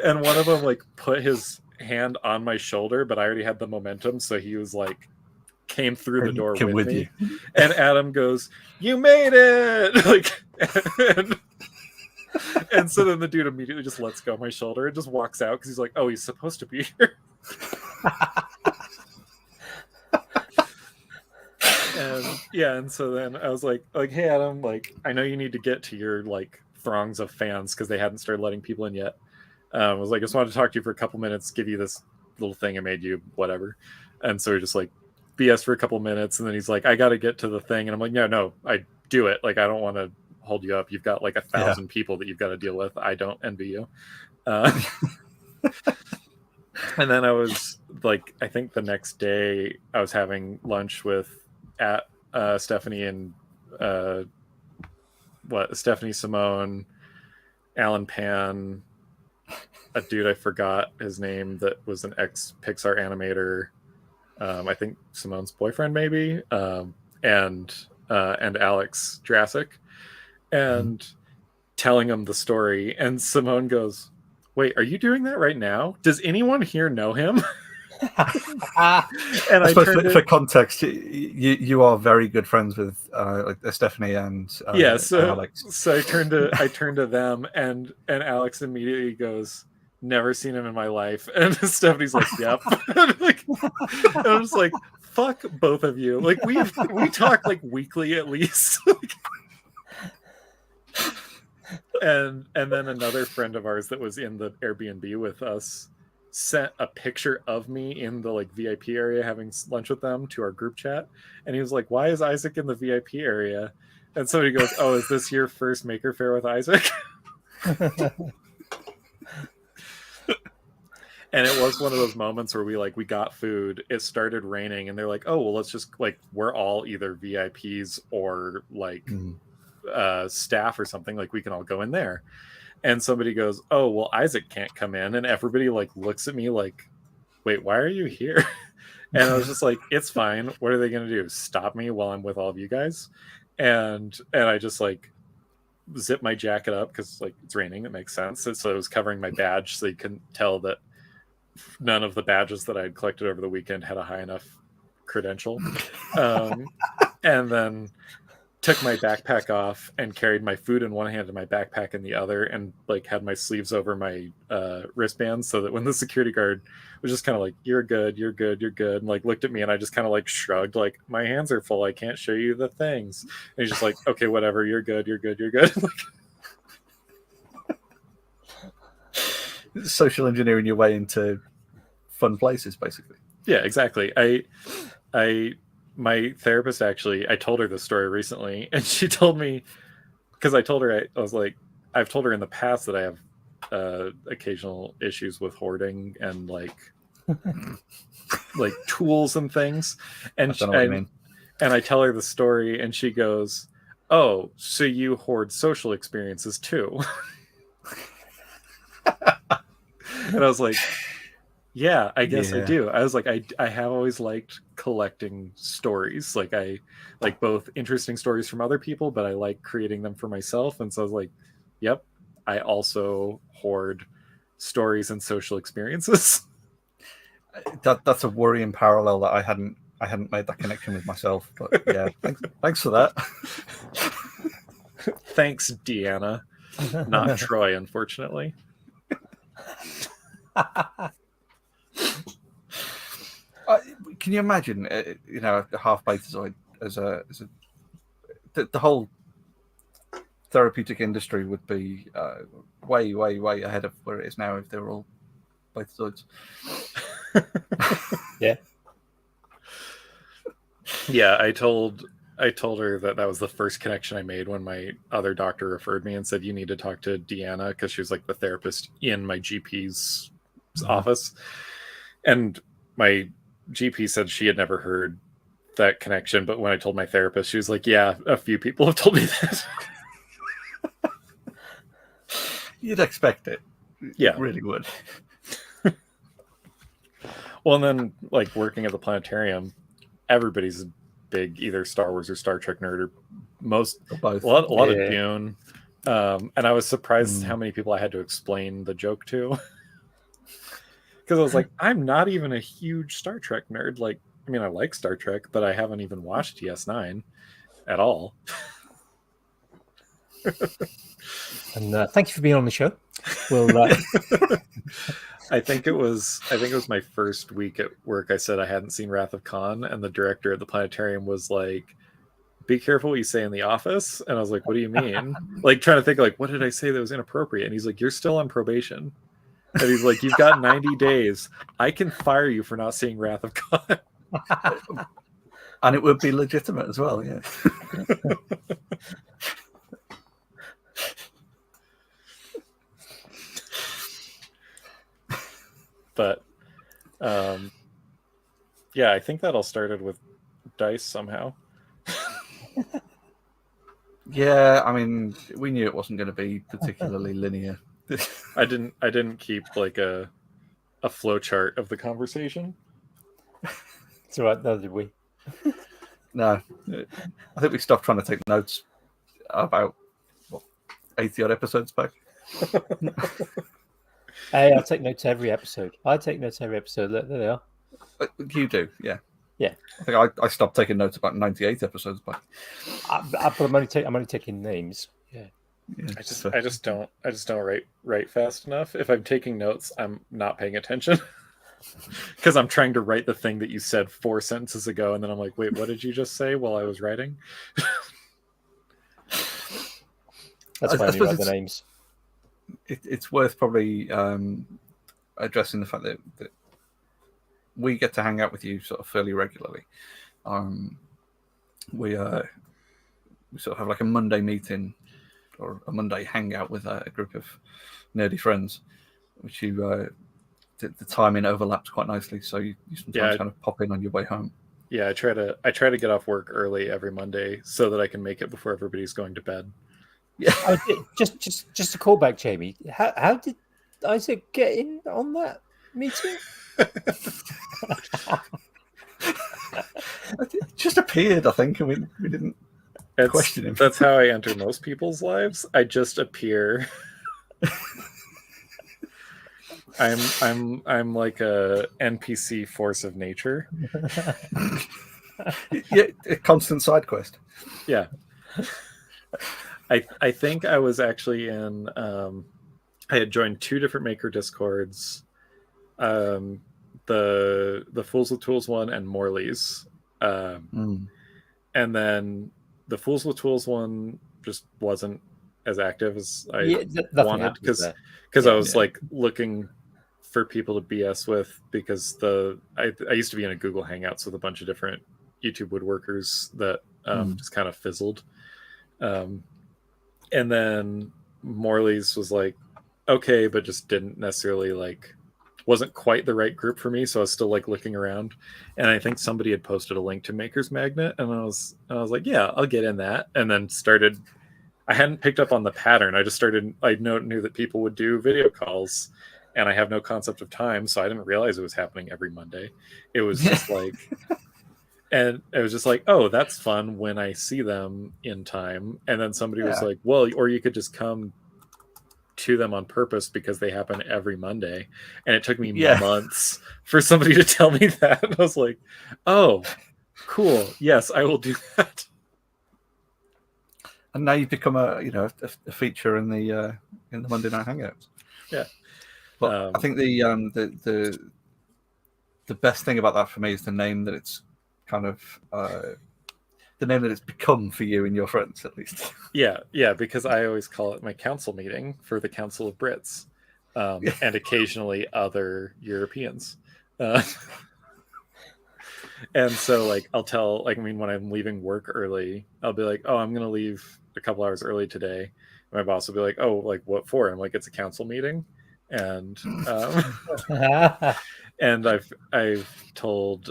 And one of them like put his hand on my shoulder, but I already had the momentum, so he was like came through the door with me. And Adam goes, you made it. Like, and so then the dude immediately just lets go of my shoulder and just walks out, because he's like, oh, he's supposed to be here. And so then I was like, hey Adam, like, I know you need to get to your like throngs of fans, because they hadn't started letting people in yet. I was like, I just wanted to talk to you for a couple minutes, give you this little thing I made you, whatever. And so we just like BS for a couple minutes, and then he's like, I got to get to the thing. And I'm like, no, I do it. Like, I don't want to hold you up. You've got like 1,000 people that you've got to deal with. I don't envy you. And then I was like, I think the next day I was having lunch with Stephanie and Stephanie Simone, Alan Pan, a dude I forgot his name that was an ex-Pixar animator, I think Simone's boyfriend maybe, and Alex Jurassic, and telling him the story. And Simone goes, wait, are you doing that right now? Does anyone here know him? And I suppose
for context, you are very good friends with Stephanie and Alex.
So I turned to them, and Alex immediately goes, never seen him in my life. And Stephanie's like, yep. And I'm just like, fuck both of you. Like, we talk like weekly at least. And then another friend of ours that was in the Airbnb with us sent a picture of me in the like VIP area having lunch with them to our group chat, and he was like, why is Isaac in the VIP area? And somebody goes, "Oh, is this your first Maker Faire with Isaac?" And it was one of those moments where we got food, it started raining, and they're like, "Oh, well, let's just we're all either VIPs or staff or something, we can all go in there." And somebody goes, "Oh, well, Isaac can't come in," and everybody looks at me like, "Wait, why are you here?" And I was just like, "It's fine. What are they going to do? Stop me while I'm with all of you guys?" And I just zip my jacket up because it's raining. It makes sense. So it was covering my badge, so you couldn't tell that none of the badges that I had collected over the weekend had a high enough credential. And then took my backpack off and carried my food in one hand and my backpack in the other, and had my sleeves over my wristbands, so that when the security guard was just kind of "You're good, you're good, you're good," and looked at me, and I just kind of shrugged, "My hands are full, I can't show you the things." And he's just "Okay, whatever, you're good, you're good, you're good."
Social engineering your way into fun places, basically.
Yeah, exactly. My therapist, actually, I told her this story recently, and she told me, because I told her, I was like, I've told her in the past that I have occasional issues with hoarding and tools and things, and
I don't know what you mean.
And I tell her the story, and she goes, "Oh, so you hoard social experiences too?" And I was like, "Yeah, I guess I do." I was like, I have always liked collecting stories. I like both interesting stories from other people, but I like creating them for myself. And so I was like, "Yep, I also hoard stories and social experiences."
That's a worrying parallel that I hadn't made that connection with myself. But yeah, thanks for that.
Thanks, Deanna. Not Troy, unfortunately.
Can you imagine, a half betazoid as the whole therapeutic industry would be way, way, way ahead of where it is now if they were all betazoids.
Yeah.
Yeah, I told her that was the first connection I made when my other doctor referred me and said, "You need to talk to Deanna," because she was the therapist in my GP's office. And my GP said she had never heard that connection, but when I told my therapist, she was like, "Yeah, a few people have told me that."
You'd expect it.
Yeah.
You really would.
Well, and then working at the planetarium, everybody's a big either Star Wars or Star Trek nerd, or
both.
a lot of Dune. And I was surprised how many people I had to explain the joke to. Because I was like, I'm not even a huge Star Trek nerd. I mean, I like Star Trek, but I haven't even watched DS9 at all.
And thank you for being on the show. Well,
I think it was my first week at work. I said I hadn't seen Wrath of Khan, and the director at the planetarium was like, "Be careful what you say in the office." And I was like, "What do you mean?" Trying to think what did I say that was inappropriate? And he's like, "You're still on probation." And he's like, "You've got 90 days. I can fire you for not seeing Wrath of Khan."
And it would be legitimate as well, yeah.
But yeah, I think that all started with dice somehow.
Yeah, I mean, we knew it wasn't going to be particularly linear.
I didn't keep a flow chart of the conversation.
it's all right, though, did we?
No, I think we stopped trying to take notes about 80 odd episodes back.
Hey, I take notes every episode. There they are.
You do, yeah.
Yeah.
I think I stopped taking notes about 98 episodes back.
But I'm only taking names. Yeah.
I just don't write fast enough. If I'm taking notes, I'm not paying attention. Because I'm trying to write the thing that you said 4 sentences ago, and then I'm like, wait, what did you just say while I was writing?
That's why I only write the names.
It's worth probably addressing the fact that we get to hang out with you sort of fairly regularly. we sort of have like a Monday meeting or a Monday hangout with a group of nerdy friends, which the timing overlaps quite nicely. So you sometimes kind of pop in on your way home.
Yeah, I try to get off work early every Monday so that I can make it before everybody's going to bed.
Yeah.
Just a callback, Jamie. How did Isaac get in on that meeting?
It just appeared, I think, and we didn't question him.
That's how I enter most people's lives. I just appear. I'm like a NPC force of nature.
Yeah, a constant side quest.
Yeah. I think I was actually in I had joined 2 different maker discords. The Fools with Tools one and Morley's. And then the Fools with Tools one just wasn't as active as I wanted because I was like looking for people to BS with, because I used to be in a Google Hangouts with a bunch of different YouTube woodworkers that just kind of fizzled. And then Morley's was like, okay, but just didn't necessarily wasn't quite the right group for me. So I was still like looking around, and I think somebody had posted a link to Maker's Magnet, and I was like, yeah, I'll get in that. And then I hadn't picked up on the pattern. I just started, I knew that people would do video calls, and I have no concept of time. So I didn't realize it was happening every Monday. It was just like, and it was just like, oh, that's fun when I see them in time. And then somebody was like, well, or you could just come to them on purpose because they happen every Monday. And it took me months for somebody to tell me that. And I was like, oh, cool. Yes, I will do that.
And now you've become a feature in the Monday Night Hangouts.
Yeah.
But I think the best thing about that for me is the name that it's kind of the name that it's become for you and your friends, at least.
Yeah, because I always call it my council meeting for the Council of Brits, and occasionally other Europeans. And so I'll tell, when I'm leaving work early, I'll be like, oh, I'm going to leave a couple hours early today. And my boss will be like, oh, what for? I'm like, it's a council meeting. And and I've told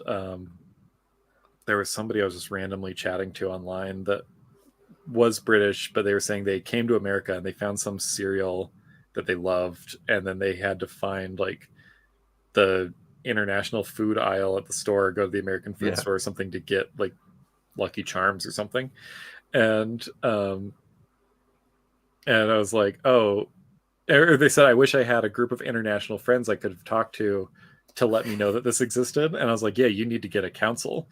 there was somebody I was just randomly chatting to online that was British, but they were saying they came to America and they found some cereal that they loved, and then they had to find the international food aisle at the store, go to the American food store or something to get Lucky Charms or something. And I was like, oh, or they said, I wish I had a group of international friends I could have talked to let me know that this existed. And I was like, yeah, you need to get a council.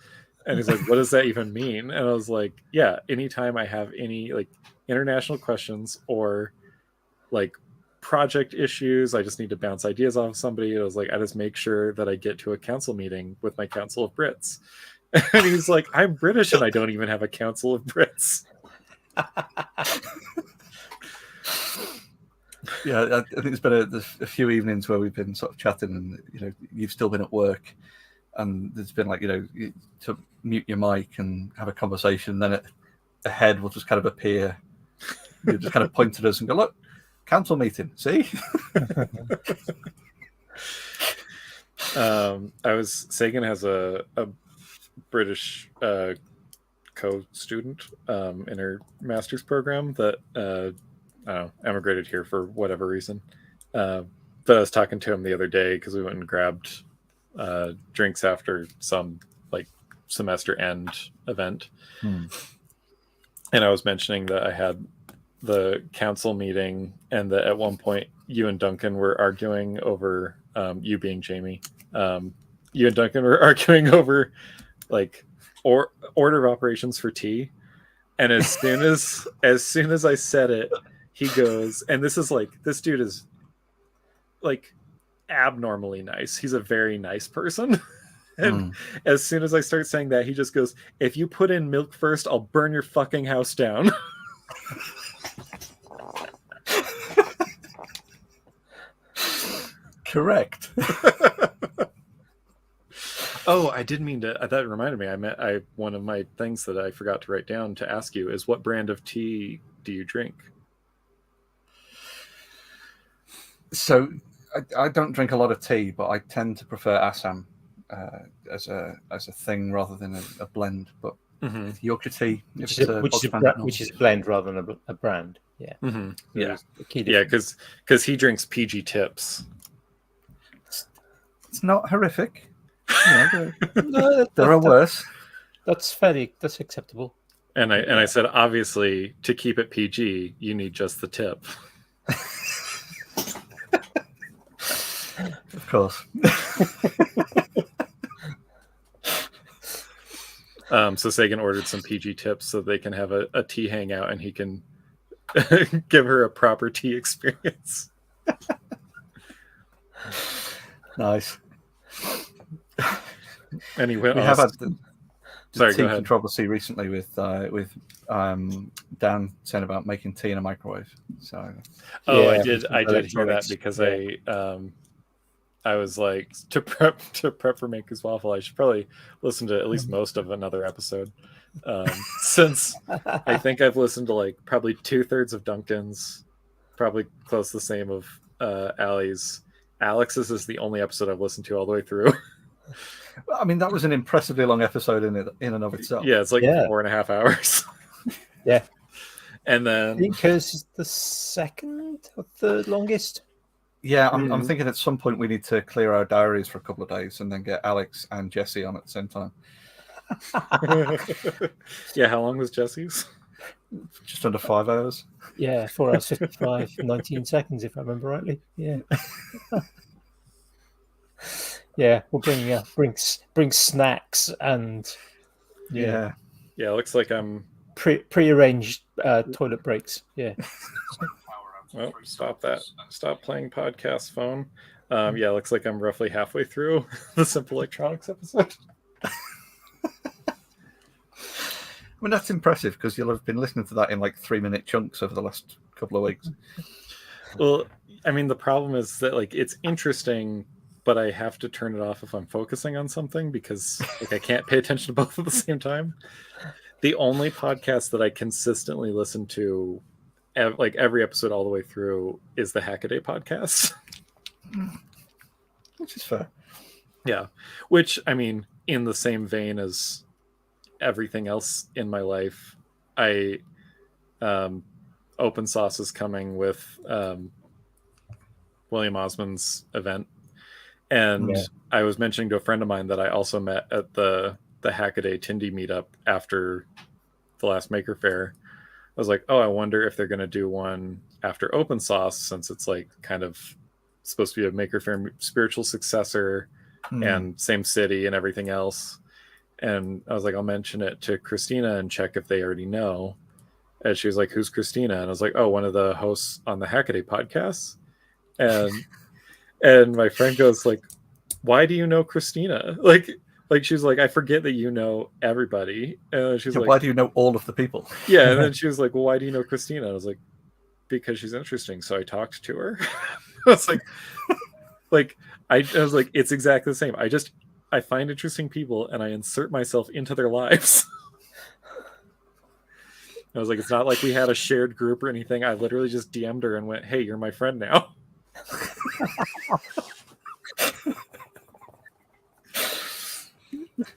And he's like, what does that even mean? And I was like, yeah, anytime I have any international questions or project issues, I just need to bounce ideas off of somebody. And I was like, I just make sure that I get to a council meeting with my Council of Brits. And he's like, I'm British and I don't even have a Council of Brits.
Yeah, I think there's been a few evenings where we've been sort of chatting, and you've still been at work, and there's been to mute your mic and have a conversation. Then a head will just kind of appear. You just kind of point at us and go, look, council meeting. See.
Sagan has a British co-student in her master's program that I don't know, emigrated here for whatever reason. But I was talking to him the other day because we went and grabbed drinks after some semester end event. And I was mentioning that I had the council meeting, and that at one point you and Duncan were arguing over you being Jamie. You and Duncan were arguing over order of operations for tea. And as soon as I said it, he goes, and this dude is abnormally nice. He's a very nice person. And as soon as I start saying that, he just goes, if you put in milk first, I'll burn your fucking house down.
Correct.
Oh, I did mean to. That reminded me. One of my things that I forgot to write down to ask you is what brand of tea do you drink?
So I don't drink a lot of tea, but I tend to prefer Assam as a thing rather than a blend. But Yorkshire tea,
which is a blend rather than a brand. Yeah,
yeah,
key
because he drinks PG Tips.
It's not horrific. There are worse.
That's acceptable.
And I said, obviously, to keep it PG, you need just the tip.
Of course.
So Sagan ordered some PG Tips so they can have a tea hangout and he can give her a proper tea experience.
Nice.
And he went.
We have had the tea
go ahead.
controversy recently with Dan saying about making tea in a microwave. So,
I did hear that because I was like to prep for Maker's Waffle. I should probably listen to at least most of another episode, since I think I've listened to like probably 2/3 of Duncan's, probably close to the same of Allie's. Alex's is the only episode I've listened to all the way through.
I mean, that was an impressively long episode in and of itself.
Yeah, it's like 4.5 hours.
Yeah.
And then
because it's the second or third longest.
Yeah, I'm thinking at some point we need to clear our diaries for a couple of days and then get Alex and Jesse on at the same time.
Yeah, how long was Jesse's?
Just under 5 hours.
Yeah, 4 hours 55, 19 seconds, if I remember rightly. Yeah. Yeah, we'll bring snacks and
Yeah,
it looks like I'm
prearranged toilet breaks. Yeah.
Well, stop that. Stop playing podcast phone. It looks like I'm roughly halfway through the Simple Electronics episode.
I mean, that's impressive because you'll have been listening to that in like 3-minute chunks over the last couple of weeks.
Well, I mean, the problem is that like it's interesting, but I have to turn it off if I'm focusing on something because like I can't pay attention to both at the same time. The only podcast that I consistently listen to, like every episode all the way through, is the Hackaday podcast.
Which is fair.
Yeah. Which, I mean, in the same vein as everything else in my life, Open Sauce is coming with William Osmond's event. And I was mentioning to a friend of mine that I also met at the Hackaday Tindy meetup after the last Maker Faire. I was like, oh, I wonder if they're going to do one after Open Sauce, since it's like kind of supposed to be a Maker Faire spiritual successor and same city and everything else. And I was like, I'll mention it to Christina and check if they already know. And she was like, who's Christina? And I was like, oh, one of the hosts on the Hackaday podcast. And my friend goes like, why do you know Christina? Like she was like, I forget that you know everybody. And she's like,
why do you know all of the people?
Yeah. And then she was like, well, why do you know Christina? And I was like, because she's interesting. So I talked to her. I was like, I was like, it's exactly the same. I find interesting people and I insert myself into their lives. I was like, it's not like we had a shared group or anything. I literally just DM'd her and went, hey, you're my friend now.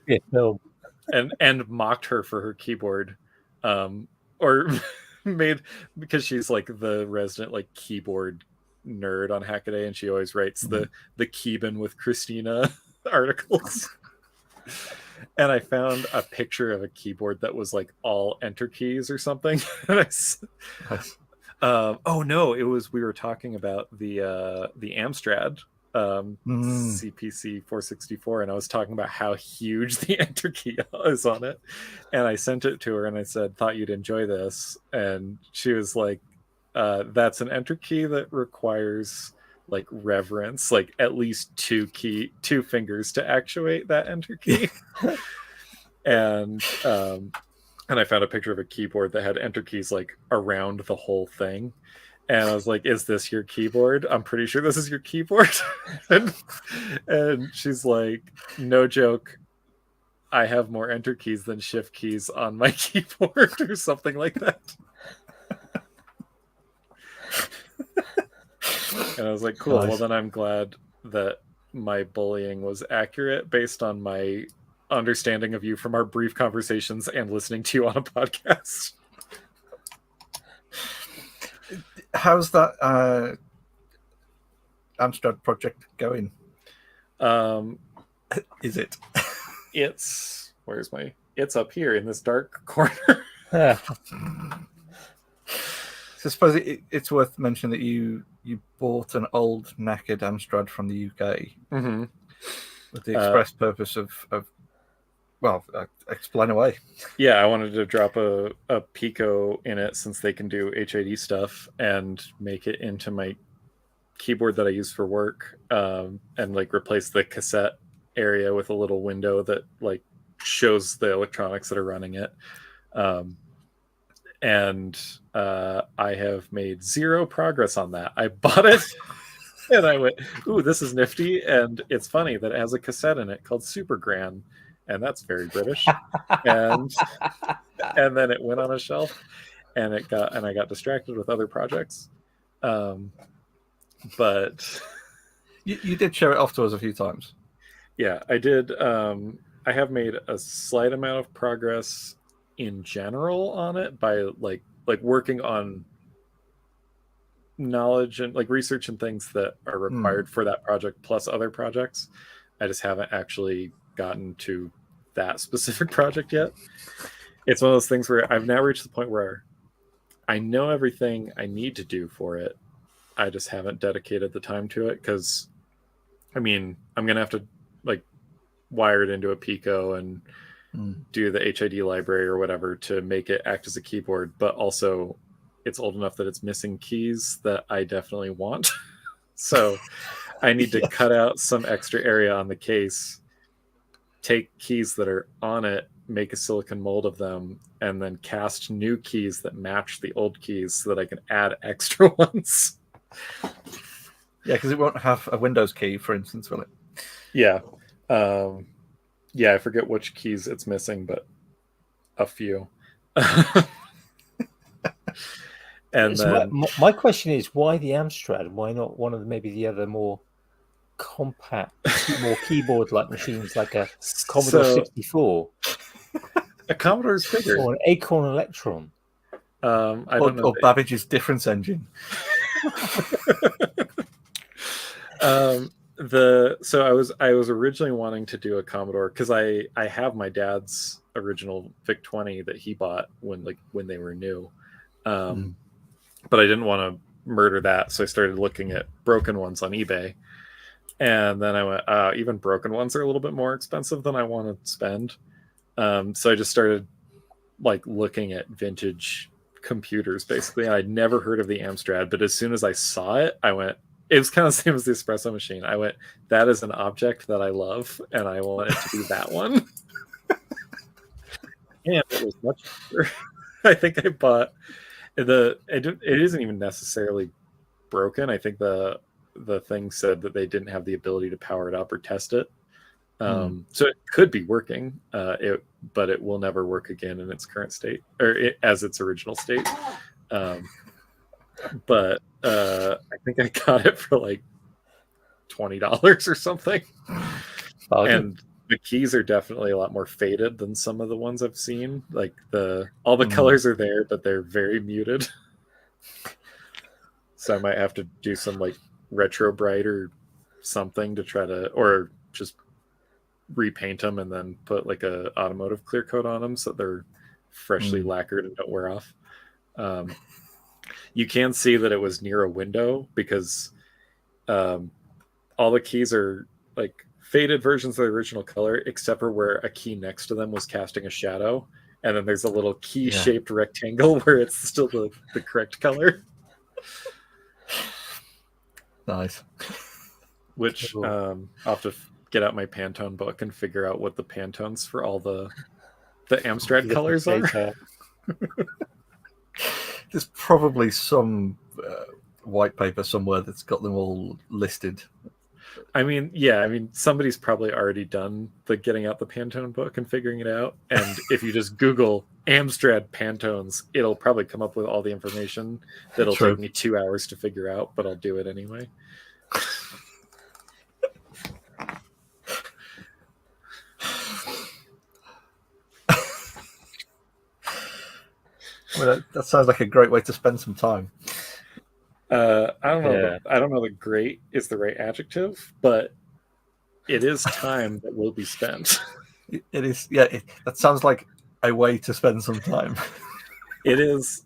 Yeah, no.
And mocked her for her keyboard, or made, because she's like the resident like keyboard nerd on Hackaday, and she always writes the Keybin with Christina articles. And I found a picture of a keyboard that was like all enter keys or something. Oh no, we were talking about the Amstrad CPC 464, and I was talking about how huge the enter key is on it, and I sent it to her and I said, thought you'd enjoy this, and she was like, that's an enter key that requires like reverence, like at least two fingers to actuate that enter key. And I found a picture of a keyboard that had enter keys like around the whole thing. And I was like, "Is this your keyboard? I'm pretty sure this is your keyboard." and she's like, "No joke. I have more enter keys than shift keys on my keyboard," or something like that. And I was like, "Cool.
Nice.
Well, then I'm glad that my bullying was accurate based on my understanding of you from our brief conversations and listening to you on a podcast."
How's that Amstrad project going? Is it?
It's up here in this dark corner.
Yeah.
So I suppose it's worth mentioning that you bought an old knackered Amstrad from the UK
Mm-hmm.
with the express purpose of explain away.
Yeah, I wanted to drop a Pico in it since they can do HID stuff and make it into my keyboard that I use for work, and like replace the cassette area with a little window that like shows the electronics that are running it. And I have made zero progress on that. I bought it and I went, "Ooh, this is nifty." And it's funny that it has a cassette in it called Super Gran, and that's very British. and then it went on a shelf, and I got distracted with other projects. But
you did show it off to us a few times.
Yeah, I did. I have made a slight amount of progress in general on it by like working on knowledge and like research and things that are required for that project plus other projects. I just haven't actually gotten to that specific project yet. It's one of those things where I've now reached the point where I know everything I need to do for it. I just haven't dedicated the time to it because, I mean, I'm going to have to like wire it into a Pico and do the HID library or whatever to make it act as a keyboard, but also it's old enough that it's missing keys that I definitely want. So I need to cut out some extra area on the case, take keys that are on it, make a silicon mold of them, and then cast new keys that match the old keys so that I can add extra ones.
Yeah, because it won't have a Windows key, for instance, will it?
Yeah. Yeah, I forget which keys it's missing, but a few. And
So
then
my question is, why the Amstrad? Why not one of maybe the other more compact, more keyboard-like machines like a Commodore 64?
A Commodore is bigger.
Or an Acorn Electron.
I don't know.
Or Babbage's difference engine.
So I was originally wanting to do a Commodore because I have my dad's original VIC-20 that he bought when they were new, but I didn't want to murder that, so I started looking at broken ones on eBay, and then I went, even broken ones are a little bit more expensive than I want to spend, so I just started like looking at vintage computers basically, and I'd never heard of the Amstrad, but as soon as I saw it, I went. It was kind of the same as the espresso machine. I went, that is an object that I love, and I want it to be that one. And it was much better. I think I bought it isn't even necessarily broken. I think the thing said that they didn't have the ability to power it up or test it. So it could be working, but it will never work again in its current state, or as its original state. But I think I got it for like $20 or something. And the keys are definitely a lot more faded than some of the ones I've seen. Like all the colors are there, but they're very muted. So I might have to do some like retro bright or something to try to, or just repaint them and then put like a automotive clear coat on them so they're freshly lacquered and don't wear off. You can see that it was near a window because all the keys are like faded versions of the original color, except for where a key next to them was casting a shadow. And then there's a little key-shaped rectangle where it's still the correct color.
Nice.
Which I'll have to get out my Pantone book and figure out what the Pantones for all the Amstrad colors are.
There's probably some white paper somewhere that's got them all listed.
I mean, yeah, I mean, somebody's probably already done the getting out the Pantone book and figuring it out. And if you just Google Amstrad Pantones, it'll probably come up with all the information that'll
True.
take me 2 hours to figure out, but I'll do it anyway.
Well, that sounds like a great way to spend some time.
I don't know.
Yeah.
I don't know that great is the right adjective, but it is time that will be spent.
It is, yeah. That sounds like a way to spend some time.
It is.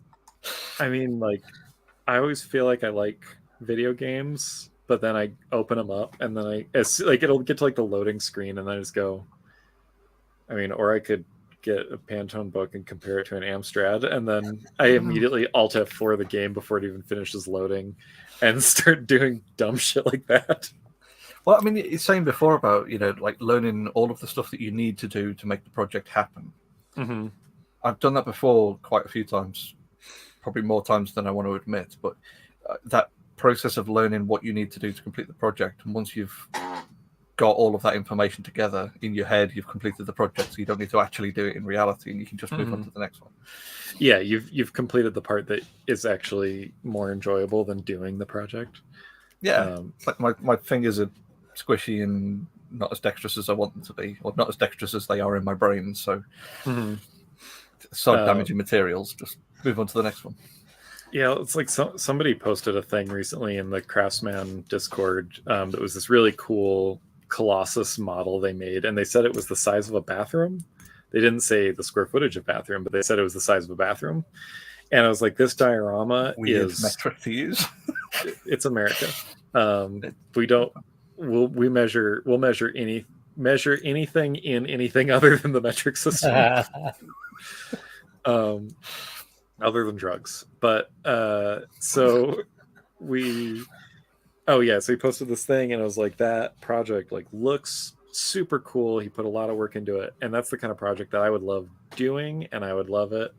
I mean, like, I always feel like I like video games, but then I open them up and then it'll get to like the loading screen and I just go. I mean, or I could get a Pantone book and compare it to an Amstrad, and then I immediately Alt F4 the game before it even finishes loading, and start doing dumb shit like that.
Well, I mean, you're saying before about like learning all of the stuff that you need to do to make the project happen.
Mm-hmm.
I've done that before quite a few times, probably more times than I want to admit. But that process of learning what you need to do to complete the project, and once you've got all of that information together in your head, you've completed the project, so you don't need to actually do it in reality, and you can just move on to the next one.
Yeah, you've completed the part that is actually more enjoyable than doing the project.
Yeah, it's like my fingers are squishy and not as dexterous as I want them to be, or not as dexterous as they are in my brain. So, damaging materials. Just move on to the next one.
Yeah, it's like somebody posted a thing recently in the Craftsman Discord that was this really cool Colossus model they made, and they said it was the size of a bathroom. They didn't say the square footage of bathroom, but they said it was the size of a bathroom. And I was like, this diorama is
metric to use.
It's America. We'll measure anything in anything other than the metric system. Other than drugs. But so he posted this thing, and I was like, that project like looks super cool. He put a lot of work into it, and that's the kind of project that I would love doing, and I would love it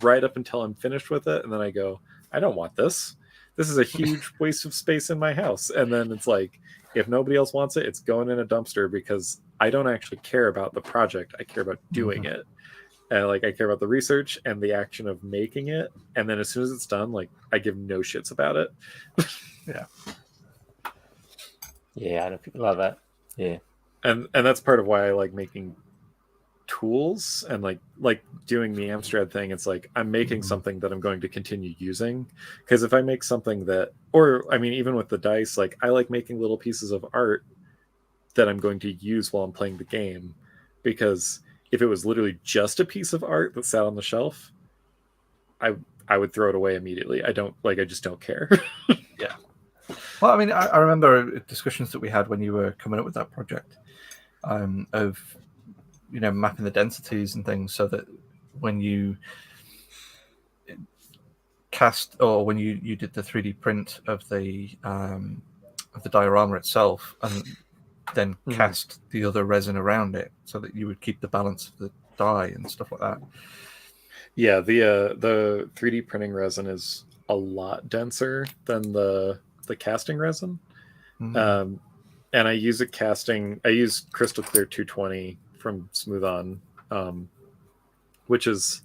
right up until I'm finished with it, and then I go, I don't want this. This is a huge waste of space in my house. And then it's like, if nobody else wants it, it's going in a dumpster, because I don't actually care about the project. I care about doing it. And like, I care about the research and the action of making it. And then as soon as it's done, like, I give no shits about it.
Yeah.
Yeah, I know people like that. Yeah.
And that's part of why I like making tools and like doing the Amstrad thing. It's like, I'm making something that I'm going to continue using, because if I make something that, or I mean, even with the dice, like, I like making little pieces of art that I'm going to use while I'm playing the game, because if it was literally just a piece of art that sat on the shelf, I would throw it away immediately. I just don't care.
Yeah. Well, I mean, I remember discussions that we had when you were coming up with that project, of mapping the densities and things, so that when you cast, or when you did the 3D print of the diorama itself, and then cast the other resin around it, so that you would keep the balance of the dye and stuff like that. Yeah,
the 3D printing resin is a lot denser than the casting resin. And I use Crystal Clear 220 from Smooth On, which is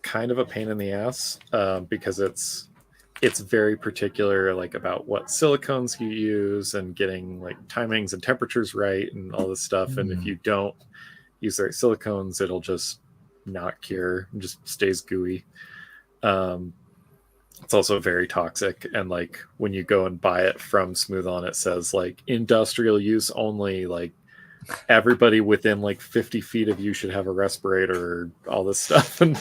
kind of a pain in the ass, because it's very particular, like, about what silicones you use and getting like timings and temperatures right and all this stuff. And if you don't use the right silicones, it'll just not cure and just stays gooey. It's also very toxic, and like, when you go and buy it from Smooth On, it says like industrial use only, like everybody within like 50 feet of you should have a respirator, all this stuff. And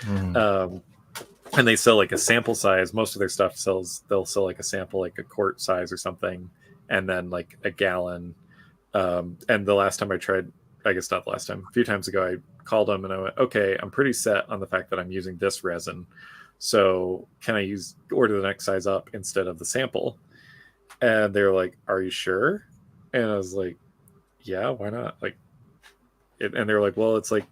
and they sell like a sample size. Most of their stuff they'll sell like a sample, like a quart size or something, and then like a gallon. And the last time I tried, I guess not the last time, a few times ago, I called them and I went, okay, I'm pretty set on the fact that I'm using this resin, so can I order the next size up instead of the sample? And they were like, are you sure? And I was like, yeah, why not? Like, and they were like, well, it's like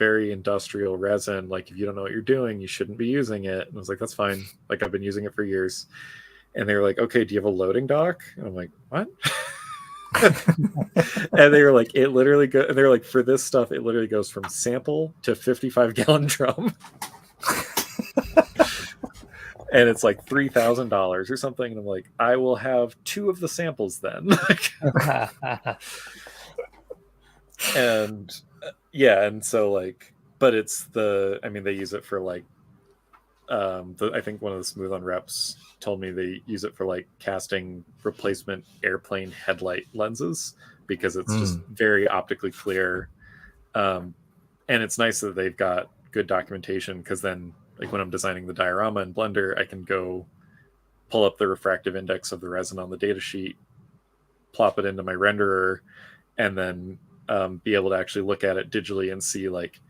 very industrial resin. Like, if you don't know what you're doing, you shouldn't be using it. And I was like, that's fine. Like, I've been using it for years. And they were like, okay, do you have a loading dock? And I'm like, what? And they were like, it literally go. And they're like, for this stuff, it literally goes from sample to 55-gallon drum. And it's like $3,000 or something. And I'm like, I will have 2 of the samples then. And yeah, and so like, but it's I mean, they use it for like, I think one of the Smooth on reps told me they use it for like casting replacement airplane headlight lenses, because it's just very optically clear. And it's nice that they've got good documentation, because then like when I'm designing the diorama in Blender, I can go pull up the refractive index of the resin on the data sheet, plop it into my renderer, and then be able to actually look at it digitally and see like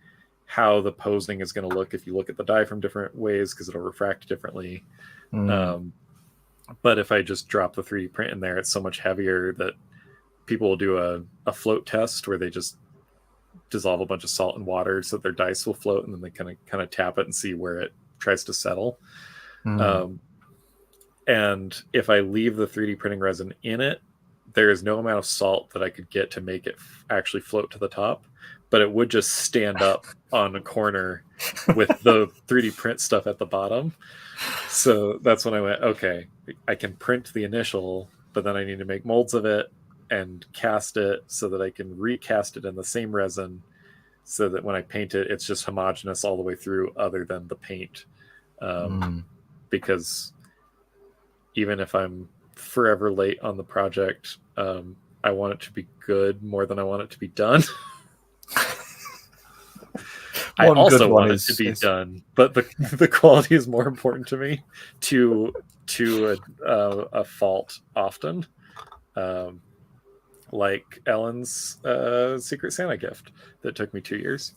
how the posing is going to look if you look at the die from different ways, because it'll refract differently. But if I just drop the 3D print in there, it's so much heavier that people will do a float test where they just dissolve a bunch of salt and water so that their dice will float, and then they kind of tap it and see where it tries to settle. And if I leave the 3D printing resin in it, there is no amount of salt that I could get to make it actually float to the top, but it would just stand up on a corner with the 3D print stuff at the bottom. So that's when I went, okay, I can print the initial, but then I need to make molds of it and cast it so that I can recast it in the same resin, so that when I paint it, it's just homogeneous all the way through, other than the paint. Because even if I'm forever late on the project, I want it to be good more than I want it to be done. I also want it to be done, but the quality is more important to me to a fault often. Like Ellen's Secret Santa gift that took me 2 years.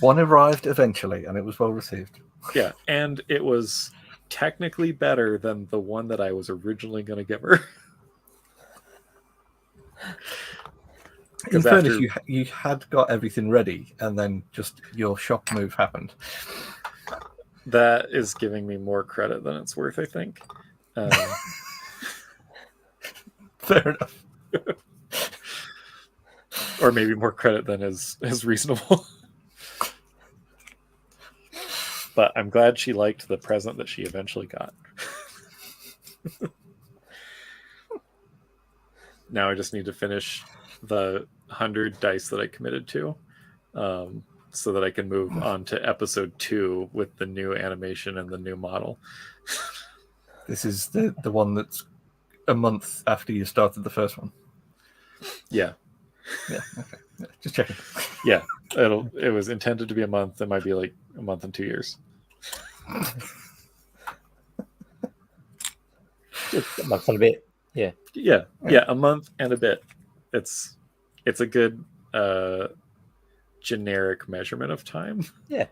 One arrived eventually, and it was well received.
Yeah, and it was technically better than the one that I was originally going to give her.
In fairness, you had got everything ready, and then just your shock move happened.
That is giving me more credit than it's worth, I think.
Fair enough.
Or maybe more credit than is reasonable. But I'm glad she liked the present that she eventually got. Now I just need to finish the 100 dice that I committed to, so that I can move on to episode 2 with the new animation and the new model.
This is the one that's a month after you started the first one.
Yeah.
Yeah. Okay. Yeah, just checking.
Yeah. It was intended to be a month. It might be like a month and 2 years.
Just a month and a bit. Yeah.
Yeah. A month and a bit. It's a good generic measurement of time.
Yeah.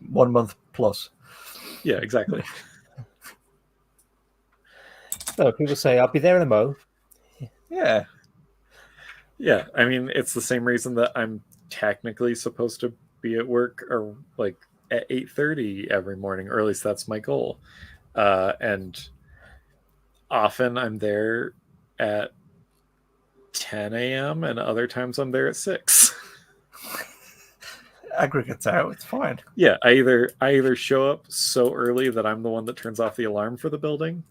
1 month plus.
Yeah, exactly.
So people say, I'll be there in a mo.
Yeah.
Yeah. I mean, it's the same reason that I'm technically supposed to be at work or like at 8:30 every morning, or at least that's my goal. And often I'm there at 10 a.m. and other times I'm there at 6.
Aggregates out, it's fine.
Yeah, I either show up so early that I'm the one that turns off the alarm for the building,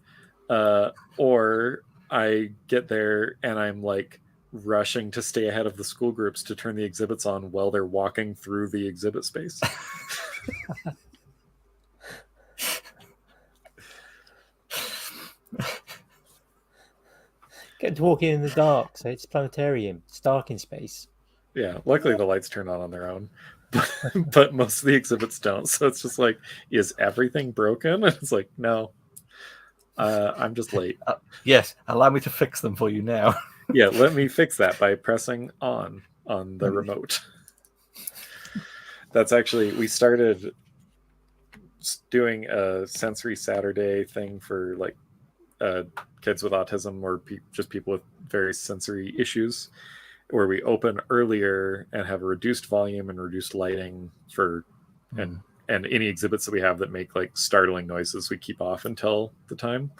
or I get there and I'm like rushing to stay ahead of the school groups to turn the exhibits on while they're walking through the exhibit space.
Get to walk in the dark, so it's planetarium. It's dark in space.
Yeah, luckily the lights turn on their own, but most of the exhibits don't. So it's just like, is everything broken? And it's like, no, I'm just late.
Yes, allow me to fix them for you now.
Yeah, let me fix that by pressing on the remote. That's actually, we started doing a sensory Saturday thing for like kids with autism or just people with various sensory issues, where we open earlier and have a reduced volume and reduced lighting for and any exhibits that we have that make like startling noises we keep off until the time.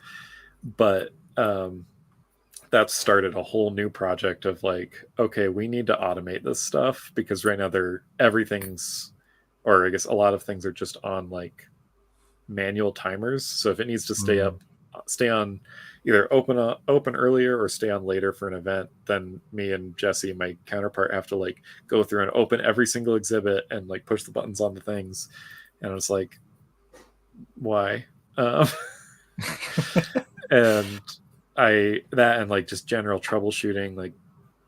But that started a whole new project of like, okay, we need to automate this stuff, because right now everything's, or I guess a lot of things are just on like manual timers. So if it needs to stay on either open earlier or stay on later for an event, then me and Jesse, my counterpart, have to like go through and open every single exhibit and like push the buttons on the things. And it's like, why? And and like just general troubleshooting, like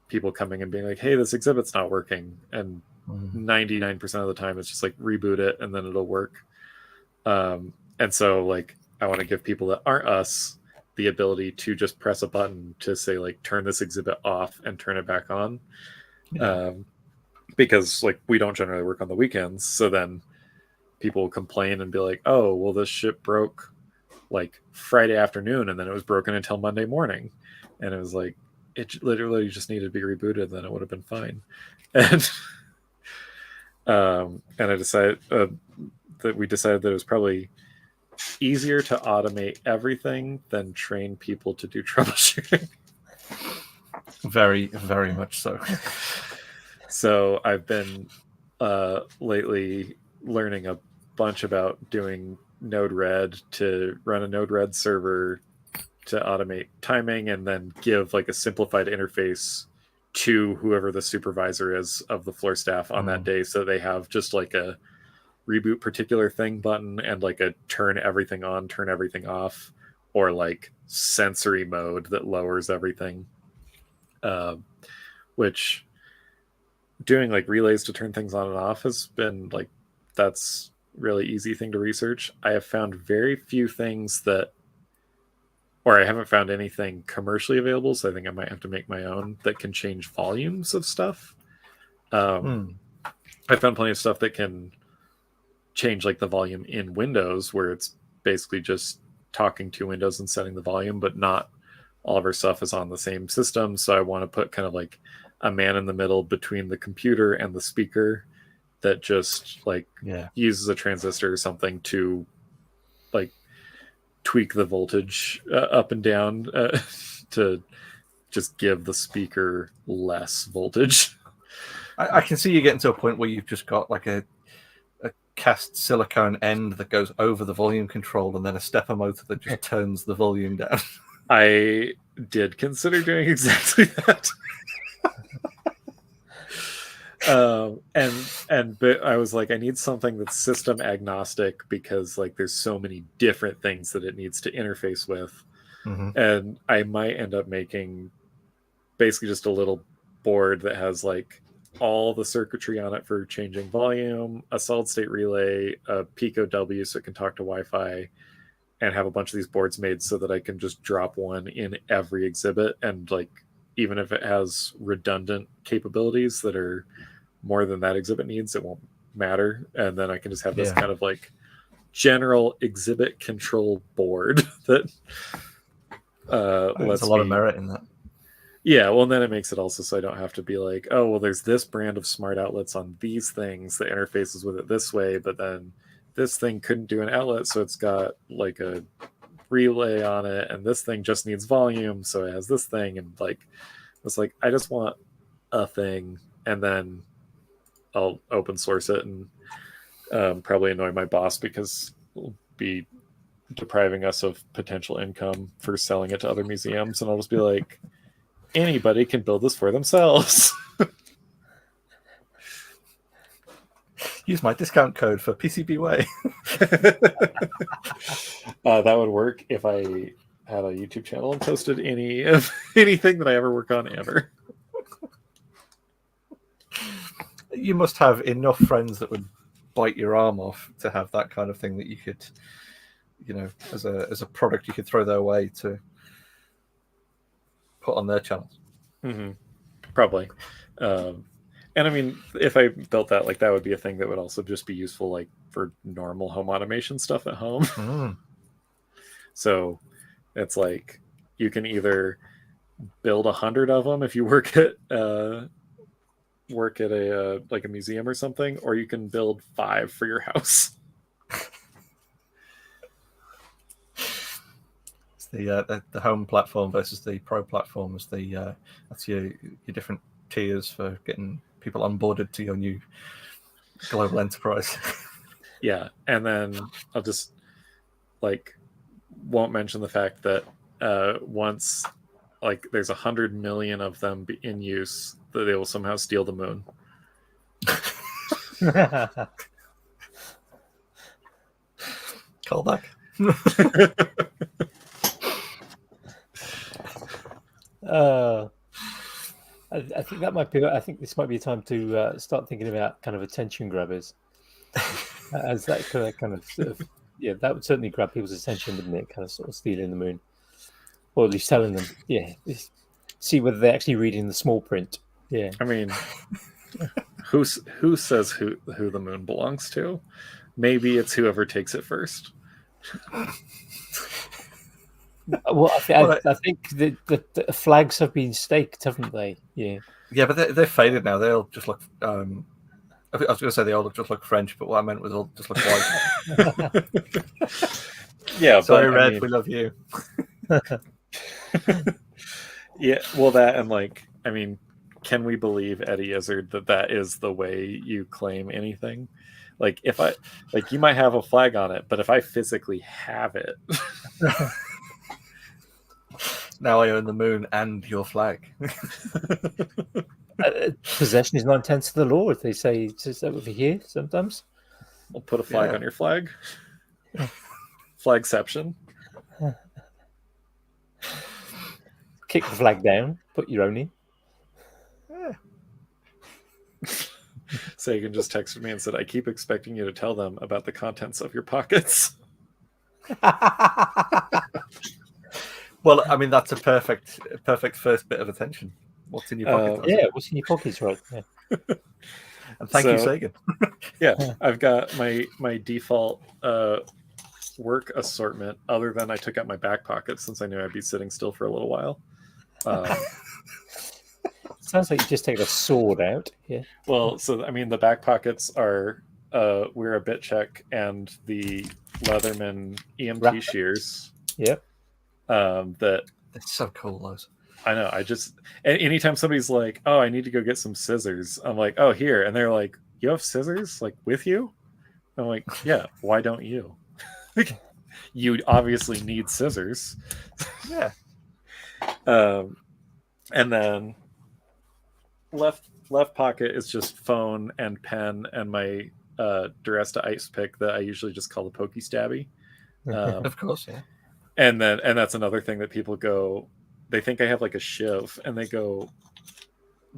people coming and being like, hey, this exhibit's not working, and 99% of the time it's just like reboot it and then it'll work. And so like I want to give people that aren't us the ability to just press a button to say like turn this exhibit off and turn it back on. Because like we don't generally work on the weekends, so then people will complain and be like, oh, well, this shit broke like Friday afternoon and then it was broken until Monday morning. And it was like, it literally just needed to be rebooted, then it would have been fine. And I decided that it was probably easier to automate everything than train people to do troubleshooting.
Very, very much so.
So I've been lately learning a bunch about doing Node-RED to run a Node-RED server to automate timing, and then give like a simplified interface to whoever the supervisor is of the floor staff on that day, so they have just like a reboot particular thing button and like a turn everything on, turn everything off, or like sensory mode that lowers everything. Which doing like relays to turn things on and off has been like, that's really easy thing to research. I have found very few things that, or I haven't found anything commercially available, so I think I might have to make my own, that can change volumes of stuff. I found plenty of stuff that can change like the volume in Windows, where it's basically just talking to Windows and setting the volume, but not all of our stuff is on the same system. So I want to put kind of like a man in the middle between the computer and the speaker that just like uses a transistor or something to like tweak the voltage up and down to just give the speaker less voltage.
I can see you getting to a point where you've just got like a cast silicone end that goes over the volume control, and then a stepper motor that just turns the volume down.
I did consider doing exactly that. But I was like, I need something that's system agnostic, because like there's so many different things that it needs to interface with. And I might end up making basically just a little board that has like all the circuitry on it for changing volume, a solid state relay, a Pico W so it can talk to Wi-Fi, and have a bunch of these boards made so that I can just drop one in every exhibit. And like, even if it has redundant capabilities that are more than that exhibit needs, it won't matter. And then I can just have this kind of like general exhibit control board that
there's a lot of merit in that.
Yeah, well, and then it makes it also so I don't have to be like, oh, well, there's this brand of smart outlets on these things that interfaces with it this way, but then this thing couldn't do an outlet, so it's got like a relay on it, and this thing just needs volume, so it has this thing. And like, it's like, I just want a thing, and then I'll open source it and probably annoy my boss, because it'll be depriving us of potential income for selling it to other museums. And I'll just be like, anybody can build this for themselves.
Use my discount code for PCBWay.
That would work if I had a YouTube channel and posted anything that I ever work on ever.
You must have enough friends that would bite your arm off to have that kind of thing that you could, as a product you could throw their way to put on their channels.
Probably. And I mean, if I built that, like, that would be a thing that would also just be useful, like, for normal home automation stuff at home. So it's like, you can either build 100 of them if you work at a like a museum or something, or you can build 5 for your house.
It's the home platform versus the pro platform. Is that's your different tiers for getting people onboarded to your new global enterprise.
Yeah, and then I'll just won't mention the fact that once there's 100 million of them in use, that they will somehow steal the moon.
Callback.
I think that might be. I think this might be a time to start thinking about kind of attention grabbers, as that kind of sort of, yeah, that would certainly grab people's attention, wouldn't it? Kind of sort of stealing the moon, or at least telling them, yeah, see whether they're actually reading the small print. Yeah,
I mean, who says who the moon belongs to? Maybe it's whoever takes it first.
Well, I think the flags have been staked, haven't they? Yeah.
Yeah, but they're faded now. They all just look. I was going to say they all just look French, but what I meant was all just look white.
Yeah,
sorry,
but,
Red, we love you.
Yeah, well, that and I mean, can we believe Eddie Izzard that is the way you claim anything? If I you might have a flag on it, but if I physically have it.
Now I own the moon and your flag.
Possession is 9/10 of the law. If they say it's over here, sometimes
I'll put a flag on your flag. Flagception.
Kick the flag down, put your own in.
Sagan just texted me and said, "I keep expecting you to tell them about the contents of your pockets."
Well, I mean, that's a perfect first bit of attention. What's in your pocket?
Yeah, what's in your pockets, right? Yeah.
And thank you, Sagan.
Yeah, I've got my default work assortment, other than I took out my back pocket since I knew I'd be sitting still for a little while.
Sounds like you just take a sword out. Yeah.
Well, so I mean, the back pockets are we're a bit check and the Leatherman EMT shears.
Yep.
That
it's so cool, those.
I know. Anytime somebody's like, "Oh, I need to go get some scissors," I'm like, "Oh, here," and they're like, "You have scissors with you?" I'm like, "Yeah. Why don't you? You obviously need scissors."
Yeah.
And then left pocket is just phone and pen and my Duresta ice pick that I usually just call the Pokey Stabby.
Of course, yeah.
And that's another thing that people go, they think I have a shiv, and they go,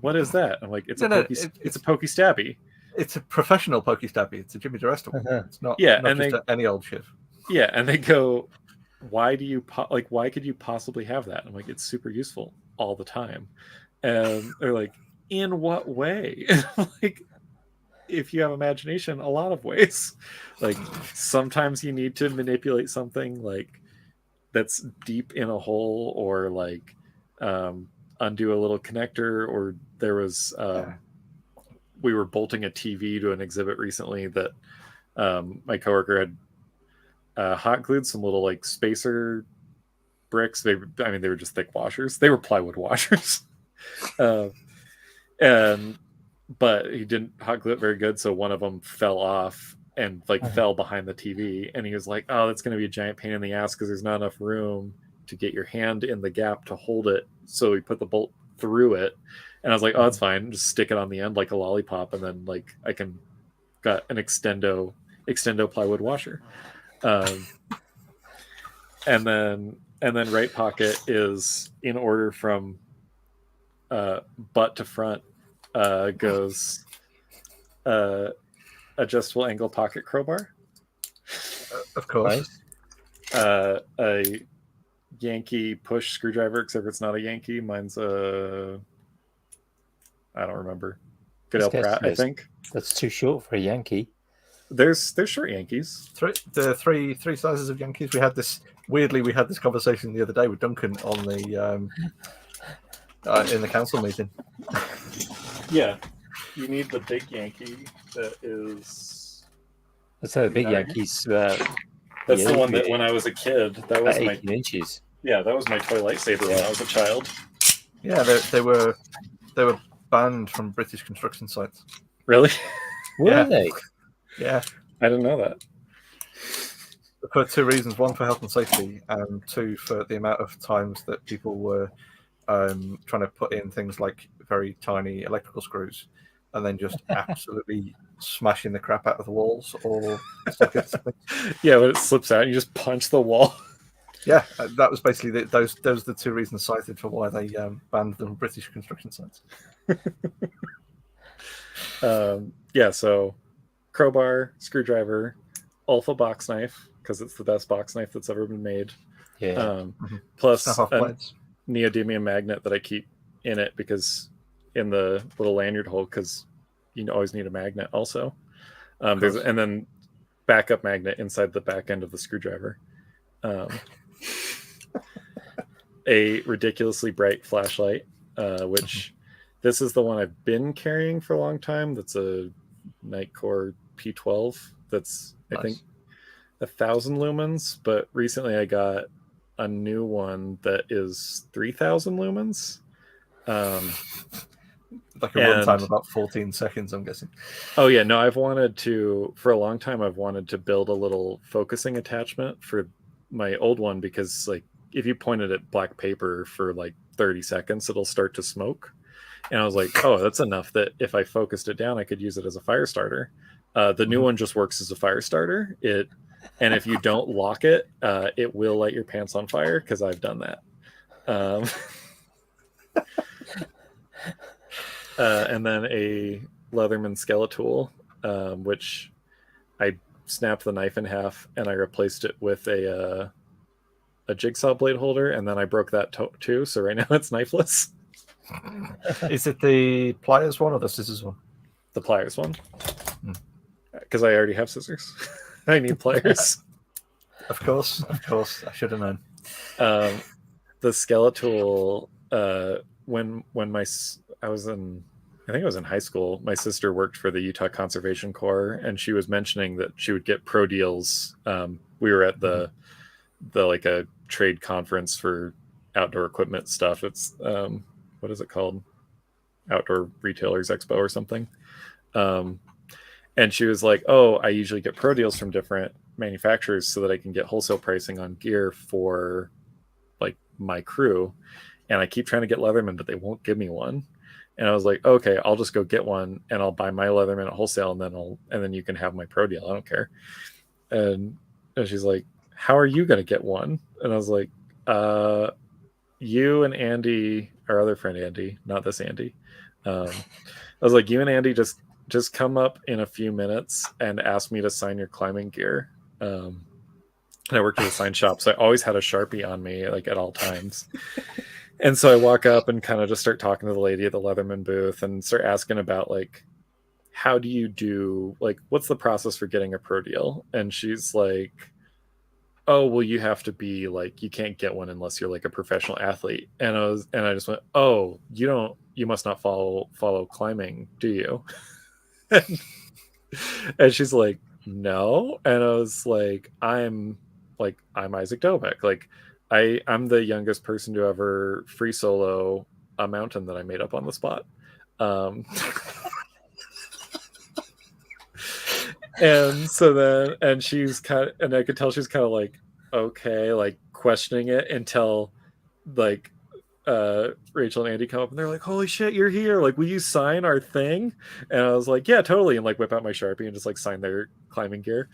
"What is that?" I'm like, it's a Pokey Stabby.
It's a professional Pokey Stabby. It's a Jimmy Duresta one. It's not, any old shiv.
Yeah, and they go, "Why do you why could you possibly have that?" I'm like, "It's super useful all the time." And they're like, "In what way?" If you have imagination, a lot of ways. Sometimes you need to manipulate something that's deep in a hole, or undo a little connector, or there was we were bolting a TV to an exhibit recently that my coworker had hot glued some little spacer bricks. They were just thick washers. They were plywood washers. But he didn't hot glue it very good, so one of them fell off and fell behind the TV, and he was like, "Oh, that's going to be a giant pain in the ass because there's not enough room to get your hand in the gap to hold it." So he put the bolt through it, and I was like, "Oh, that's fine. Just stick it on the end like a lollipop, and then I can got an extendo plywood washer." And then right pocket is in order from butt to front. Goes adjustable angle pocket crowbar,
of course.
A Yankee push screwdriver, except it's not a Yankee. Mine's I don't remember. Goodell Pratt, I think.
That's too short for a Yankee.
There's short Yankees.
Three sizes of Yankees. We had this conversation the other day with Duncan on the in the council meeting.
Yeah, you need the big Yankee that is.
That's how the big
Yeah.
Yankees.
That's
Yeah,
the one that when I was a kid, that was my
18 inches.
that was my toy lightsaber when I was a child.
Yeah, they were banned from British construction sites.
Really?
Were they?
Yeah,
I didn't know that.
for two reasons: one, for health and safety, and two, for the amount of times that people were trying to put in things like very tiny electrical screws, and then just absolutely smashing the crap out of the walls or sockets.
Yeah, when it slips out, you just punch the wall.
Yeah, that was basically those are the two reasons cited for why they banned them from British construction sites.
Yeah, so crowbar, screwdriver, alpha box knife, because it's the best box knife that's ever been made.
Yeah.
Plus
Snap off
a
blades.
neodymium magnet that I keep in it because in the little lanyard hole, because you always need a magnet also. And then backup magnet inside the back end of the screwdriver. A ridiculously bright flashlight, which this is the one I've been carrying for a long time. That's a Nightcore P12. That's
Nice.
I think 1,000 lumens, but recently I got a new one that is 3,000 lumens.
Like a runtime about 14 seconds, I'm guessing.
Oh yeah, no, for a long time I've wanted to build a little focusing attachment for my old one, because like if you point it at black paper for like 30 seconds, it'll start to smoke. And I was like, oh, that's enough that if I focused it down, I could use it as a fire starter. The new one just works as a fire starter. And if you don't lock it, it will light your pants on fire, because I've done that. And then a Leatherman Skeletool, which I snapped the knife in half and I replaced it with a jigsaw blade holder, and then I broke that too. So right now it's knifeless.
Is it the pliers one or the scissors one?
The pliers one, because I already have scissors. I need pliers.
Of course. I should have known.
The Skeletool, when I think I was in high school, my sister worked for the Utah Conservation Corps, and she was mentioning that she would get pro deals. We were at the like a trade conference for outdoor equipment stuff. It's what is it called? Outdoor Retailers Expo or something. And she was like, oh, I usually get pro deals from different manufacturers so that I can get wholesale pricing on gear for like my crew. And I keep trying to get Leatherman, but they won't give me one. And I was like, okay, I'll just go get one and I'll buy my Leatherman at wholesale, and then you can have my pro deal. I don't care. And she's like, how are you going to get one? And I was like, you and Andy, our other friend Andy, not this Andy. I was like, you and Andy just come up in a few minutes and ask me to sign your climbing gear. And I worked at a sign shop, so I always had a Sharpie on me, like at all times. And so I walk up and kind of just start talking to the lady at the Leatherman booth and start asking about like, how do you do, like, what's the process for getting a pro deal? And she's like, oh, well, you have to be like, you can't get one unless you're like a professional athlete. And I just went, oh, you must not follow climbing, do you? And she's like, no. And I was like, I'm Isaac Doubek. Like, I'm the youngest person to ever free solo a mountain that I made up on the spot. And so then, and I could tell she's kind of like, okay, like questioning it, until like Rachel and Andy come up and they're like, holy shit, you're here, like, will you sign our thing? And I was like, yeah, totally. And like whip out my Sharpie and just like sign their climbing gear.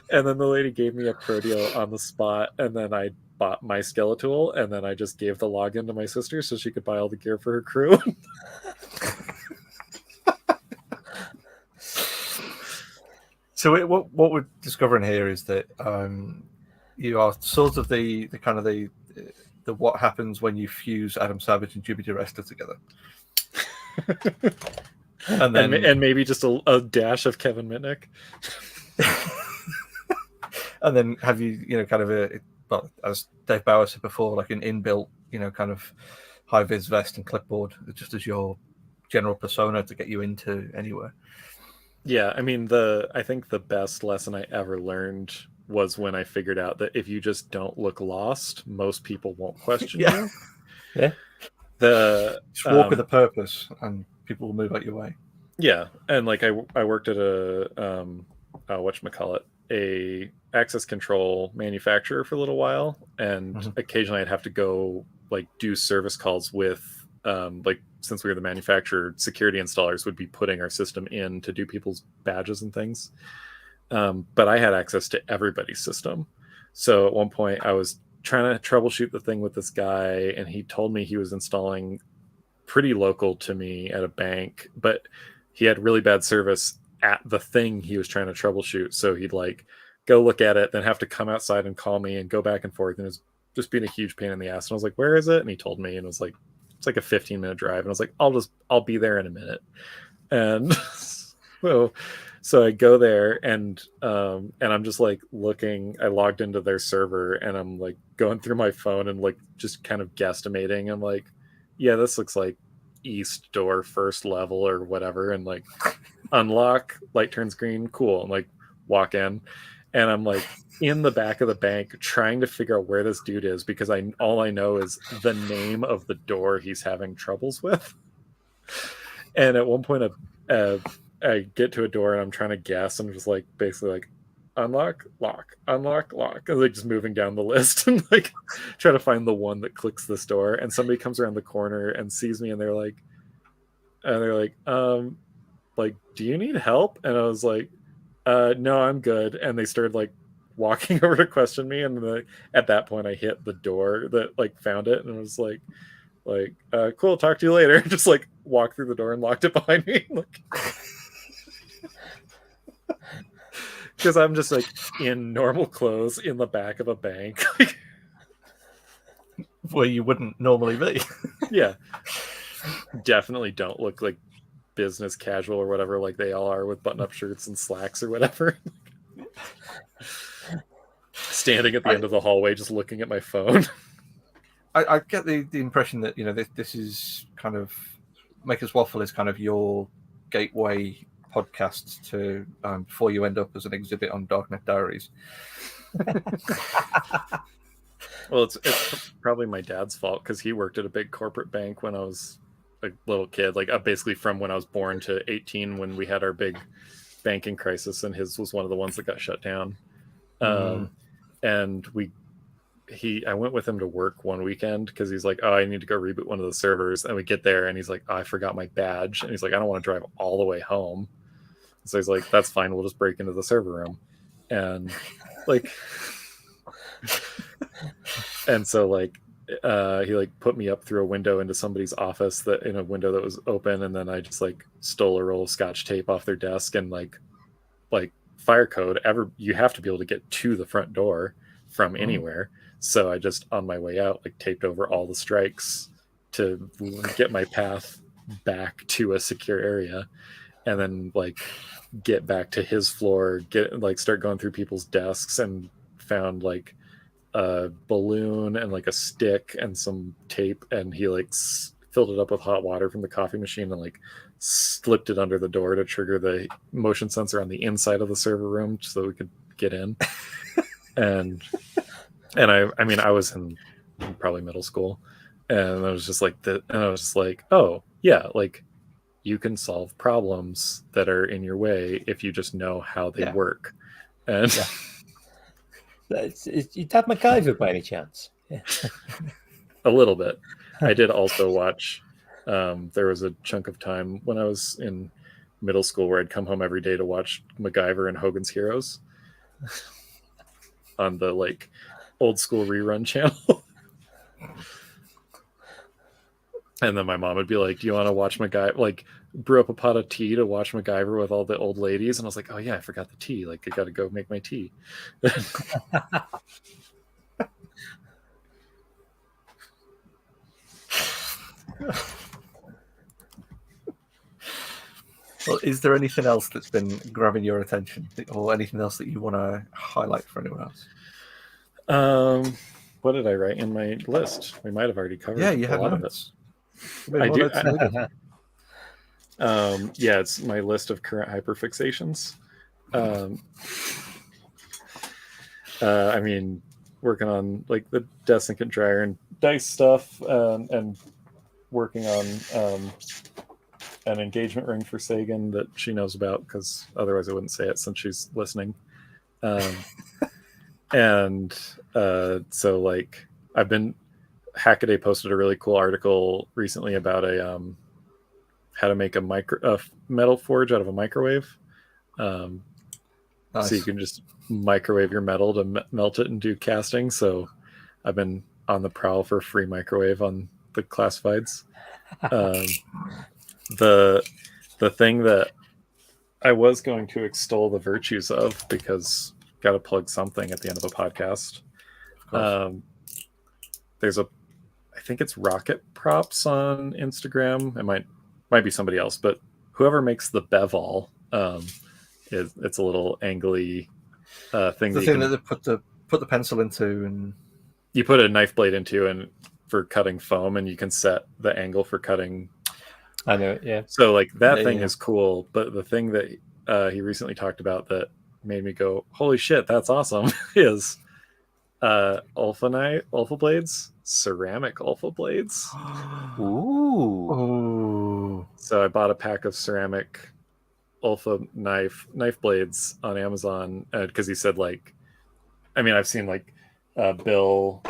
And then the lady gave me a pro deal on the spot, and then I bought my Skeletool, and then I just gave the login to my sister so she could buy all the gear for her crew.
So what we're discovering here is that you are sort of the kind of the what happens when you fuse Adam Savage and Jimmy DeResta together. And then
and maybe just a dash of Kevin Mitnick.
And then have you kind of well, as Dave Bauer said before, like an inbuilt kind of high vis vest and clipboard, just as your general persona to get you into anywhere.
Yeah, I mean, I think the best lesson I ever learned was when I figured out that if you just don't look lost, most people won't question you.
Yeah.
Just walk with a purpose, and people will move out your way.
Yeah, and like I worked at a whatchamacallit, a access control manufacturer for a little while, and occasionally I'd have to go like do service calls with like, since we were the manufacturer, security installers would be putting our system in to do people's badges and things. But I had access to everybody's system. So at one point I was trying to troubleshoot the thing with this guy, and he told me he was installing pretty local to me at a bank, but he had really bad service at the thing he was trying to troubleshoot. So he'd like go look at it, then have to come outside and call me and go back and forth. And it was just being a huge pain in the ass. And I was like, where is it? And he told me, and it was like, it's like a 15-minute drive. And I was like, I'll be there in a minute. And so I go there, and I'm just like looking. I logged into their server, and I'm like going through my phone and like just kind of guesstimating. I'm like, yeah, this looks like east door, first level or whatever. And like, unlock, light turns green, cool. And like walk in, and I'm like in the back of the bank trying to figure out where this dude is, because all I know is the name of the door he's having troubles with. And at one point I get to a door, and I'm trying to guess, and I'm just like basically like unlock, lock, unlock, lock, and like just moving down the list and like try to find the one that clicks this door. And somebody comes around the corner and sees me, and they're like, do you need help? And I was like, no, I'm good. And they started like walking over to question me, and at that point I hit the door that like found it, and I was like cool, talk to you later. Just like walked through the door and locked it behind me. Like, because I'm just like in normal clothes in the back of a bank.
Where you wouldn't normally be.
Yeah, definitely don't look like business casual or whatever like they all are, with button-up shirts and slacks or whatever. Standing at the end of the hallway just looking at my phone.
I get the impression that this is kind of Maker's Waffle is kind of your gateway podcast to before you end up as an exhibit on Darknet Diaries.
Well, it's probably my dad's fault, because he worked at a big corporate bank when I was a little kid, like basically from when I was born to 18, when we had our big banking crisis, and his was one of the ones that got shut down. And I went with him to work one weekend, because he's like, oh, I need to go reboot one of the servers. And we get there, and he's like, oh, I forgot my badge. And he's like, I don't want to drive all the way home. So he's like, that's fine, we'll just break into the server room. And like and so like he like put me up through a window into somebody's office, in a window that was open, and then I just like stole a roll of Scotch tape off their desk, and like fire code, you have to be able to get to the front door from anywhere. So I just, on my way out, like taped over all the strikes to get my path back to a secure area, and then like get back to his floor, start going through people's desks, and found like a balloon and like a stick and some tape, and he like filled it up with hot water from the coffee machine and like slipped it under the door to trigger the motion sensor on the inside of the server room so we could get in. and I mean I was in probably middle school, and I was just like oh yeah, like you can solve problems that are in your way if you just know how they work. And
you have MacGyver by any chance? Yeah.
A little bit. I did also watch, there was a chunk of time when I was in middle school where I'd come home every day to watch MacGyver and Hogan's Heroes on the like old school rerun channel. And then my mom would be like, do you want to watch MacGyver? Like, brew up a pot of tea to watch MacGyver with all the old ladies. And I was like, oh yeah, I forgot the tea. Like, I got to go make my tea.
Well, is there anything else that's been grabbing your attention, or anything else that you want to highlight for anyone else?
what did I write in my list? We might have already covered
Yeah, you
a
had
lot of it.
notes.
I do. Yeah, it's my list of current hyperfixations. I mean, working on like the dessicant, drier, and dice stuff, and working on an engagement ring for Sagan that she knows about, because otherwise I wouldn't say it since she's listening. And so like I've been Hackaday posted a really cool article recently about a how to make a metal forge out of a microwave.
Nice.
So you can just microwave your metal to melt it and do casting. So I've been on the prowl for free microwave on the classifieds. The thing that I was going to extol the virtues of, because got to plug something at the end of a podcast. There's I think it's Rocket Props on Instagram. It might be somebody else, but whoever makes the Bevall, it's a little angly thing.
The thing that they put the pencil into, and
you put a knife blade into, and for cutting foam, and you can set the angle for cutting.
I know it, yeah.
So like that thing is cool, but the thing that he recently talked about that made me go, holy shit, that's awesome, is Alpha blades, ceramic Alpha blades.
Ooh.
So I bought a pack of ceramic Alpha knife blades on Amazon, because he said, like, I mean, I've seen like Bill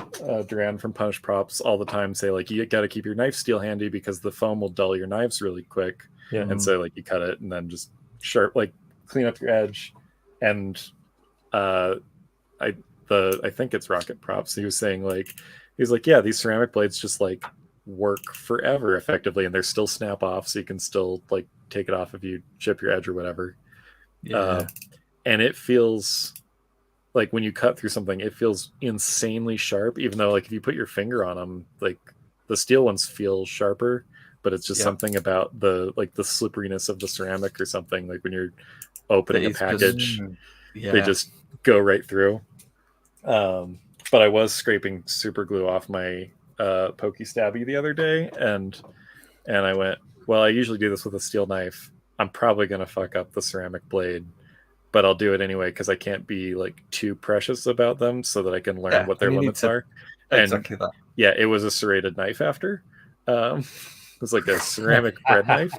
Duran from Punish Props all the time say, like, you got to keep your knife steel handy because the foam will dull your knives really quick.
Yeah.
And so like you cut it and then just like clean up your edge. And I think it's Rocket Props. He was saying, like, he's like, yeah, these ceramic blades just like work forever effectively, and they're still snap off, so you can still like take it off if you chip your edge or whatever.
Yeah.
And it feels like when you cut through something, it feels insanely sharp, even though like if you put your finger on them, like the steel ones feel sharper, but it's just something about the slipperiness of the ceramic or something. Like when you're opening a package, they just go right through. But I was scraping super glue off my pokey stabby the other day, and I went, well, I usually do this with a steel knife. I'm probably going to fuck up the ceramic blade, but I'll do it anyway because I can't be like too precious about them, so that I can learn what their limits are.
Exactly that.
Yeah, it was a serrated knife after. It was like a ceramic bread knife.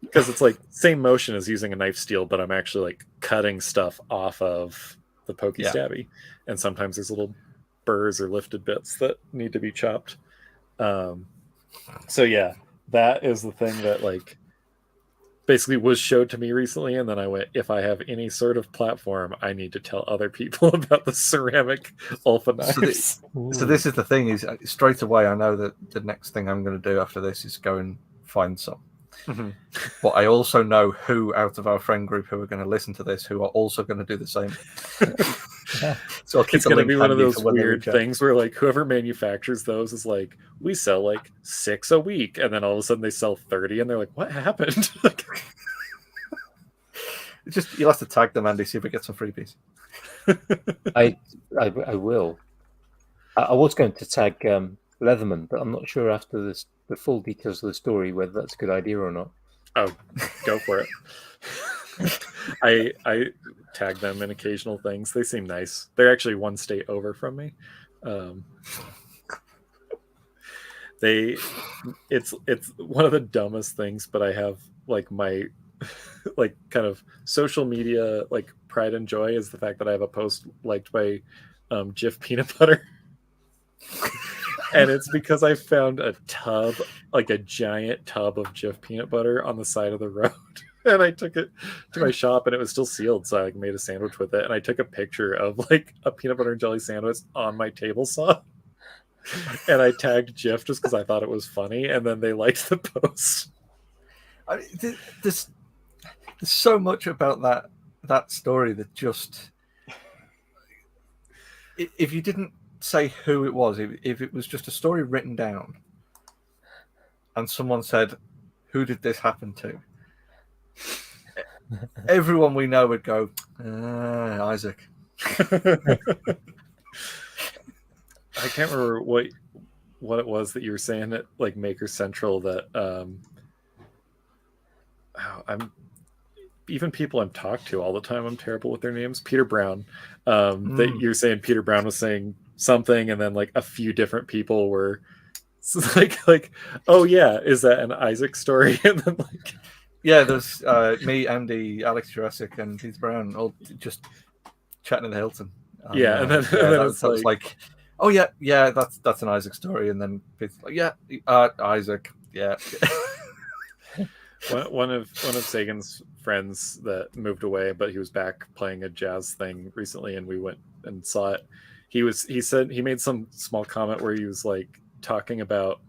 Because it's like same motion as using a knife steel, but I'm actually like cutting stuff off of the pokey stabby, and sometimes there's little burrs or lifted bits that need to be chopped. So yeah, that is the thing that like basically was showed to me recently, and then I went, if I have any sort of platform, I need to tell other people about the ceramic Alpha knives.
So this is the thing, is straight away I know that the next thing I'm going to do after this is go and find some. Mm-hmm. But I also know who out of our friend group who are going to listen to this who are also going to do the same. So I'll keep
it's going to be one of those weird things where like whoever manufactures those is like, we sell like 6 a week, and then all of a sudden they sell 30, and they're like, what happened?
Just you'll have to tag them, Andy, see if we get some freebies.
I will. I was going to tag Leatherman, but I'm not sure after this the full details of the story whether that's a good idea or not.
Oh, go for it. I tag them in occasional things. They seem nice. They're actually one state over from me. It's one of the dumbest things, but I have like my like kind of social media like pride and joy is the fact that I have a post liked by Jif Peanut Butter. And it's because I found a tub, like a giant tub of Jif peanut butter on the side of the road. And I took it to my shop, and it was still sealed. So I like made a sandwich with it. And I took a picture of like a peanut butter and jelly sandwich on my table saw. And I tagged Jif just because I thought it was funny. And then they liked the post.
There's so much about that story that just, if you didn't say who it was, if it was just a story written down and someone said, who did this happen to, everyone we know would go, Isaac.
I can't remember what it was that you were saying at like Maker Central that I'm even people I'm talked to all the time, I'm terrible with their names. Peter Brown. That you're saying Peter Brown was saying something, and then like a few different people were like, oh yeah, is that an Isaac story? And then like,
yeah, there's me, Andy, Alex Jurassic, and Peter Brown all just chatting in the Hilton.
Yeah, and then,
yeah,
and then
that was like, oh yeah, that's an Isaac story, and then Peter's like, yeah, Isaac, yeah.
One of Sagan's friends that moved away, but he was back playing a jazz thing recently, and we went and saw it. He said he made some small comment where he was like talking about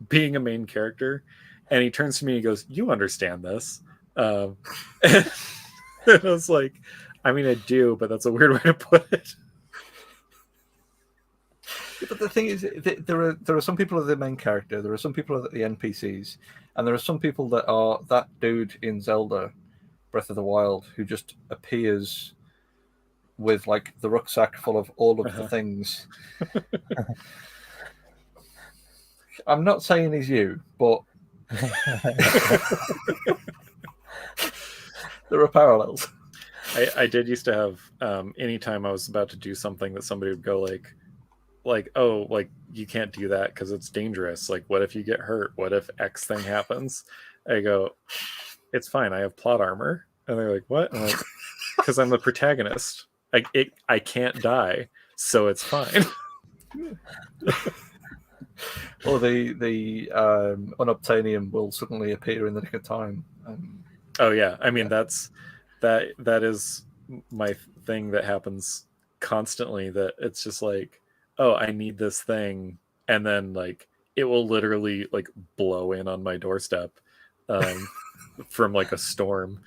being a main character, and he turns to me and he goes, "You understand this?" And I was like, "I mean, I do, but that's a weird way to put it."
But the thing is, there are some people that are the main character, there are some people that are the NPCs, and there are some people that are that dude in Zelda Breath of the Wild who just appears with like the rucksack full of all of the things. I'm not saying he's you, but there are parallels.
I did used to have anytime I was about to do something that somebody would go like, oh, like you can't do that because it's dangerous. Like, what if you get hurt? What if X thing happens? I go, it's fine. I have plot armor. And they're like, what? I'm like, because I'm the protagonist. I can't die, so it's fine.
Or the unobtainium will suddenly appear in the nick of time.
Oh yeah, I mean that is my thing that happens constantly. That it's just like, oh, I need this thing, and then like it will literally like blow in on my doorstep from like a storm.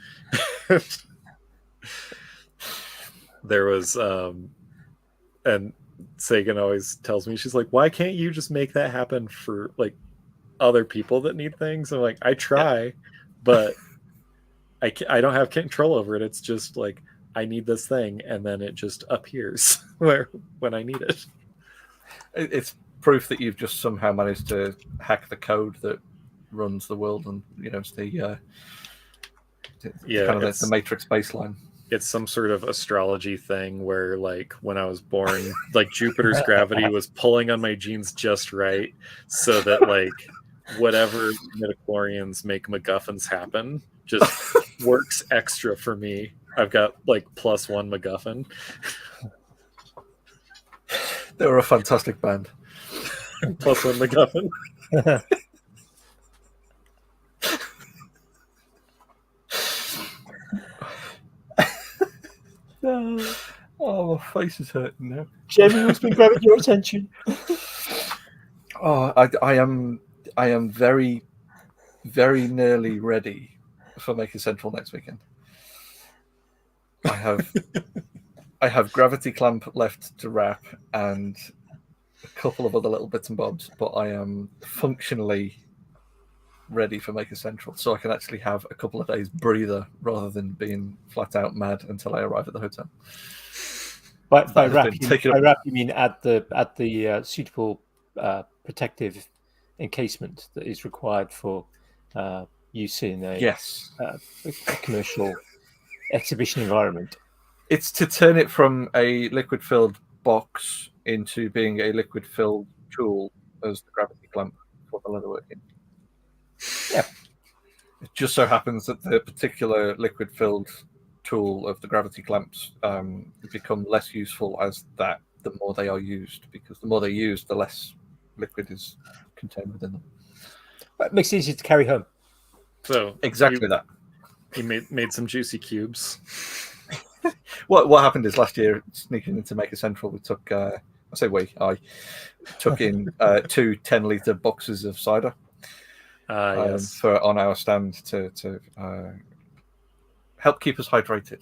There was and Sagan always tells me, she's like, why can't you just make that happen for like other people that need things? I'm like, I try, but I don't have control over it. It's just like I need this thing, and then it just appears when I need it.
It's proof that you've just somehow managed to hack the code that runs the world, and it's the kind of the Matrix baseline.
It's some sort of astrology thing where, like, when I was born, like Jupiter's gravity was pulling on my genes just right, so that like whatever midichlorians make MacGuffins happen just works extra for me. I've got like +1 MacGuffin.
They were a fantastic band.
+1 MacGuffin.
Oh, my face is hurting now.
Jamie, what's been grabbing your attention?
Oh, I am very, very nearly ready for Maker Central next weekend. I have Gravity Clamp left to wrap and a couple of other little bits and bobs, but I am functionally ready for Maker Central, so I can actually have a couple of days breather rather than being flat out mad until I arrive at the hotel.
By wrap, you mean add the suitable protective encasement that is required for use in a commercial exhibition environment.
It's to turn it from a liquid-filled box into being a liquid-filled tool as the Gravity Clamp for the leatherworking.
Yeah.
It just so happens that the particular liquid-filled tool of the Gravity Clamps become less useful as that the more they are used, because the more they're used, the less liquid is contained within them.
It makes it easier to carry home.
So
exactly that.
You made some juicy cubes.
What happened is last year, sneaking into Maker Central, we took I took in 2 10-litre boxes of cider for on our stand to help keep us hydrated.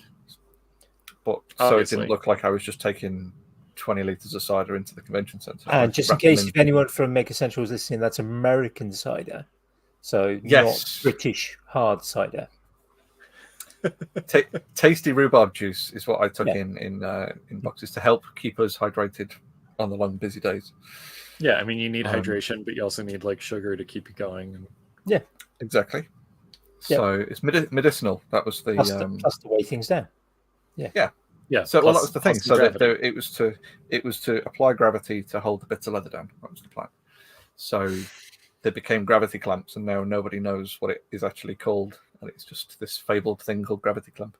But so it didn't look like I was just taking 20 litres of cider into the convention centre.
And just in case if anyone from Maker Central is listening, that's American cider, so not British hard cider.
Tasty rhubarb juice is what I took
Yeah.
in boxes to help keep us hydrated on the long, busy days.
Yeah, I mean, you need hydration, but you also need like sugar to keep you going.
Yeah,
exactly.
Yep.
So it's medicinal. That was the
plus to weigh things down.
Yeah.
So
plus,
that was the thing.
plus
So that
gravity.
it was to apply gravity to hold the bits of leather down. That was the plan. So they became gravity clamps, and now nobody knows what it is actually called, and it's just this fabled thing called gravity clamp.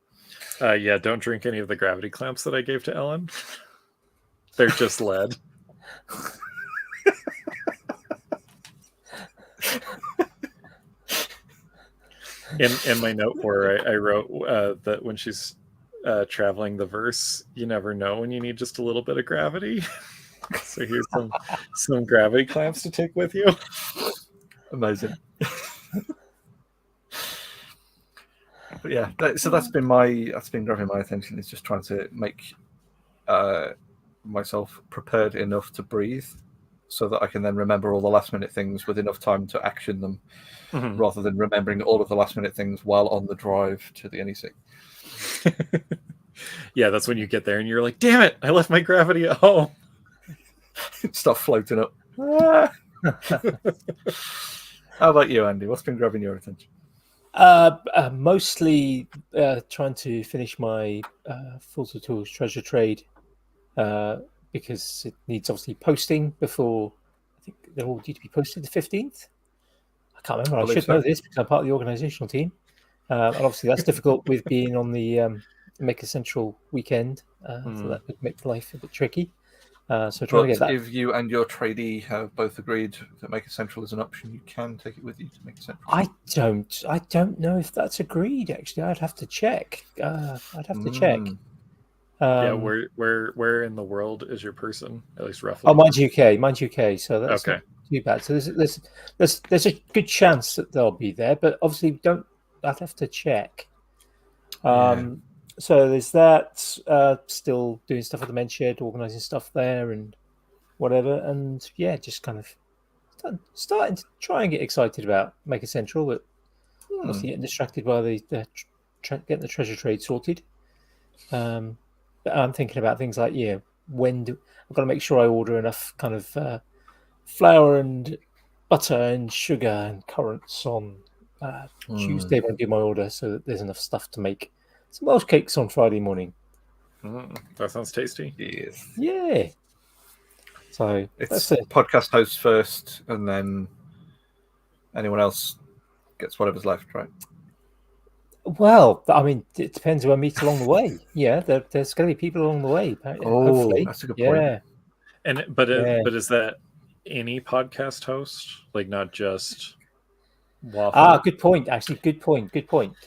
Yeah, don't drink any of the gravity clamps that I gave to Ellen. They're just lead. In my note where I wrote that when she's traveling the verse, you never know when you need just a little bit of gravity. So here's some gravity clamps to take with you.
Amazing. But yeah, so that's been grabbing my attention, is just trying to make myself prepared enough to breathe, so that I can then remember all the last minute things with enough time to action them, rather than remembering all of the last minute things while on the drive to the NEC.
Yeah, that's when you get there and you're like, damn it, I left my gravity at home.
Start floating up. Ah! How about you, Andy? What's been grabbing your attention?
Mostly trying to finish my Full Tools treasure trade, because it needs obviously posting before. I think they're all due to be posted the 15th. I can't remember. I should know this because I'm part of the organisational team. And obviously that's difficult with being on the Maker Central weekend, so that would make life a bit tricky. So trying to get that.
If you and your tradie have both agreed that Maker Central is an option, you can take it with you to Maker Central.
I don't know if that's agreed. Actually, I'd have to check. Check.
Yeah, where in the world is your person? At least roughly.
Oh, mine's UK. So that's
okay.
Not too bad. So there's a good chance that they'll be there, but obviously I'd have to check. So there's that. Still doing stuff at the men's shed, organising stuff there, and whatever. And yeah, just kind of starting to try and get excited about Maker Central, but obviously getting distracted by getting the treasure trade sorted. But I'm thinking about things like, I've got to make sure I order enough kind of flour and butter and sugar and currants on Tuesday when I do my order, so that there's enough stuff to make some Welsh cakes on Friday morning.
That sounds tasty.
Yes.
Yeah. So
it's podcast host first, and then anyone else gets whatever's left, right?
Well, I mean, it depends who I meet along the way. Yeah, there's going to be people along the way. Hopefully.
That's a good point.
But is that any podcast host, like not just Waffle?
Good point. Actually, good point.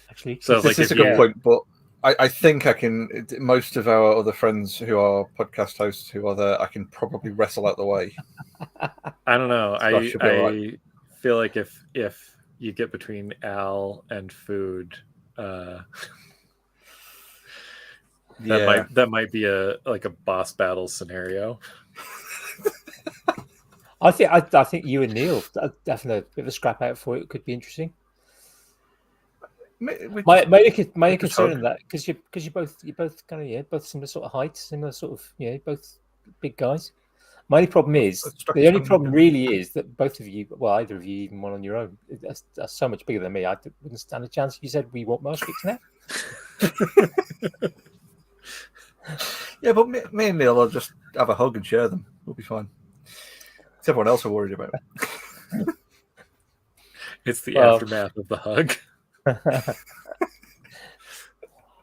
Actually,
so this is a good point, but I think I can. Most of our other friends who are podcast hosts who are there, I can probably wrestle out the way.
I don't know.
So
I feel like if you get between Al and food, that might be a boss battle scenario.
I think you and Neil definitely a bit of a scrap out for it. It could be interesting. My concern in that because you're both kind of both similar sort of height, similar sort of both big guys. My only problem is the only problem really is that both of you, well, either of you, even one on your own, are so much bigger than me. I wouldn't stand a chance if you said we want Welsh cakes now.
Yeah, but me and Neil will just have a hug and share them. We'll be fine. It's everyone else we're worried about.
It's the aftermath of the hug.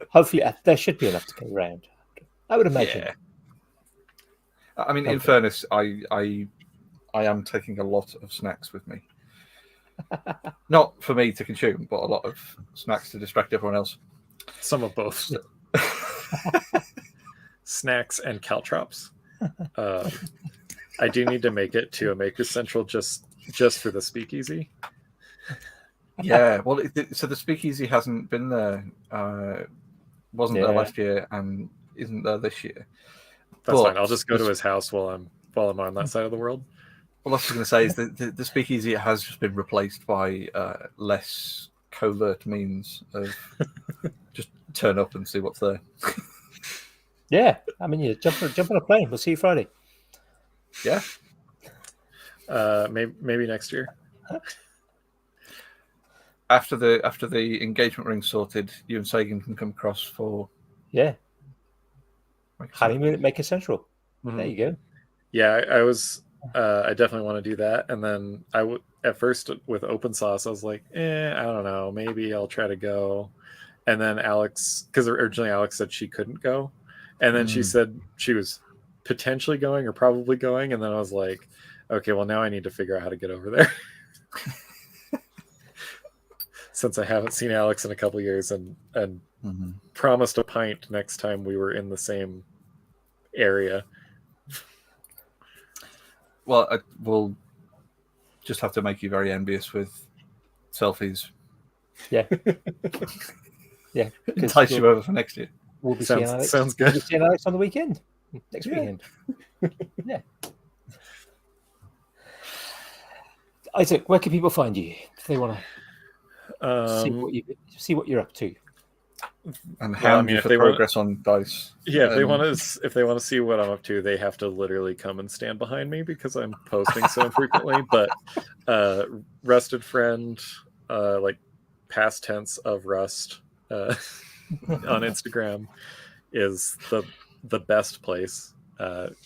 Hopefully, there should be enough to go around. I would imagine.
Yeah. I mean, in fairness, I am taking a lot of snacks with me. Not for me to consume, but a lot of snacks to distract everyone else.
Some of both. Snacks and caltrops. I do need to make it to a Maker Central just for the speakeasy.
Yeah, well, so the speakeasy hasn't been there, wasn't there last year, and isn't there this year.
That's fine. I'll just go to his house while I'm on that side of the world.
Well, that's what I was going to say is the speakeasy has just been replaced by less covert means of just turn up and see what's there.
Yeah, I mean, you jump on a plane. We'll see you Friday.
Yeah.
Maybe next year.
After the engagement ring sorted, you and Sagan can come across for
honeymoon at Maker Central.
Mm-hmm.
There you go.
Yeah, I definitely want to do that. And then at first with open sauce, I was like, I don't know, maybe I'll try to go. And then Alex, because originally Alex said she couldn't go, and then she said she was potentially going or probably going, and then I was like, okay, well now I need to figure out how to get over there. Since I haven't seen Alex in a couple of years and promised a pint next time we were in the same area.
Well, we'll just have to make you very envious with selfies.
Yeah. Yeah.
Entice you over for next year.
We'll be seeing Alex.
Sounds good.
We'll be seeing Alex on the weekend. Next weekend. Yeah. Isaac, where can people find you if they want to see what you're up to?
And hound you for progress on Dice.
Yeah, if they want to see what I'm up to, they have to literally come and stand behind me because I'm posting so infrequently. But Rusted Friend, like past tense of Rust, on Instagram is the best place.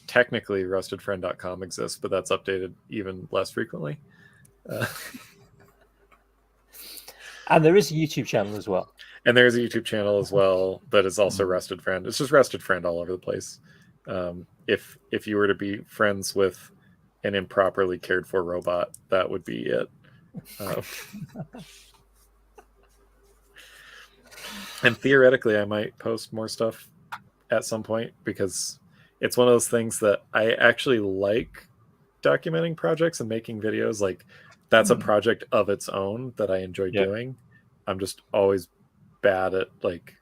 Technically, rustedfriend.com exists, but that's updated even less frequently.
And there is a YouTube channel as well.
And there's a YouTube channel as well that is also Rusted Friend. It's just Rusted Friend all over the place. If you were to be friends with an improperly cared for robot, that would be it. And theoretically, I might post more stuff at some point because it's one of those things that I actually like documenting projects and making videos. Like that's a project of its own that I enjoy doing. I'm just always bad at like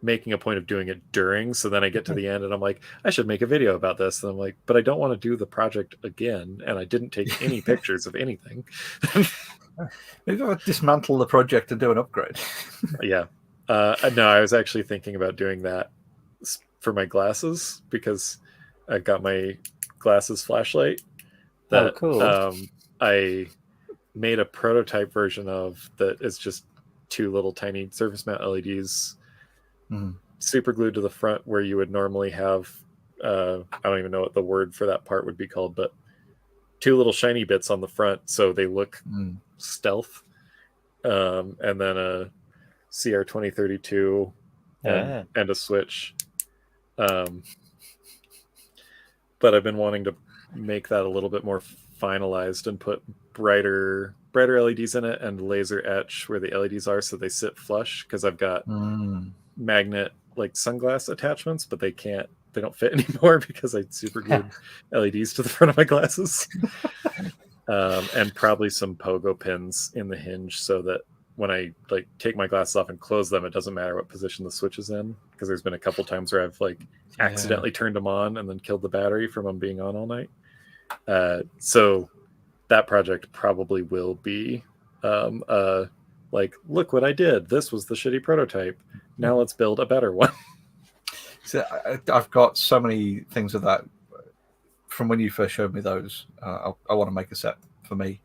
making a point of doing it during, so then I get to the end and I'm like, I should make a video about this, and I'm like, but I don't want to do the project again, and I didn't take any pictures of anything.
Maybe I'll dismantle the project and do an upgrade.
No, I was actually thinking about doing that for my glasses because I got my glasses flashlight that
cool.
I made a prototype version of that is just two little tiny surface mount LEDs super glued to the front where you would normally have I don't even know what the word for that part would be called, but two little shiny bits on the front so they look stealth, and then a CR2032 and a switch, but I've been wanting to make that a little bit more finalized and put brighter LEDs in it and laser etch where the LEDs are so they sit flush, because I've got magnet like sunglass attachments, but they don't fit anymore because I super glued LEDs to the front of my glasses. And probably some pogo pins in the hinge so that when I like take my glasses off and close them, it doesn't matter what position the switch is in, because there's been a couple times where I've like accidentally turned them on and then killed the battery from them being on all night. So that project probably will be like, look what I did. This was the shitty prototype. Now let's build a better one.
So I've got so many things of that from when you first showed me those. I want to make a set for me.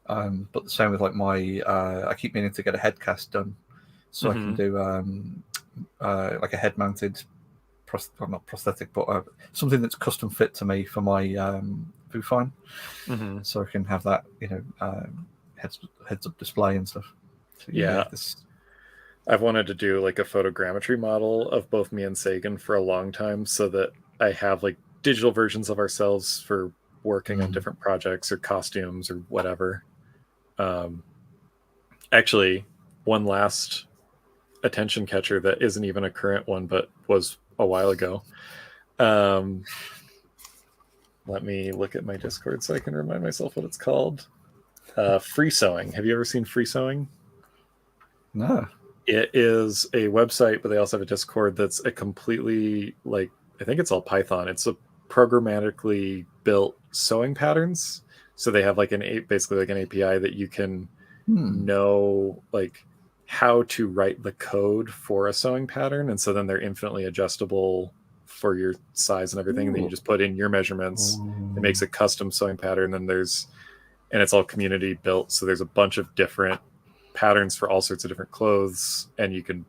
But the same with like my, I keep meaning to get a head cast done so I can do like a head mounted, not prosthetic, but something that's custom fit to me for my Vufine. So I can have that, heads up display and stuff. So,
I've wanted to do like a photogrammetry model of both me and Sagan for a long time so that I have like digital versions of ourselves for working on different projects or costumes or whatever. Actually, one last attention catcher that isn't even a current one, but was a while ago. Let me look at my Discord so I can remind myself what it's called. Free sewing. Have you ever seen free sewing?
No.
It is a website, but they also have a Discord that's a completely, like, I think it's all Python. It's a programmatically built sewing patterns. So they have like basically like an API that you can know, like, how to write the code for a sewing pattern, and so then they're infinitely adjustable for your size and everything. And then you just put in your measurements. It makes a custom sewing pattern, and it's all community built. So there's a bunch of different patterns for all sorts of different clothes, and you can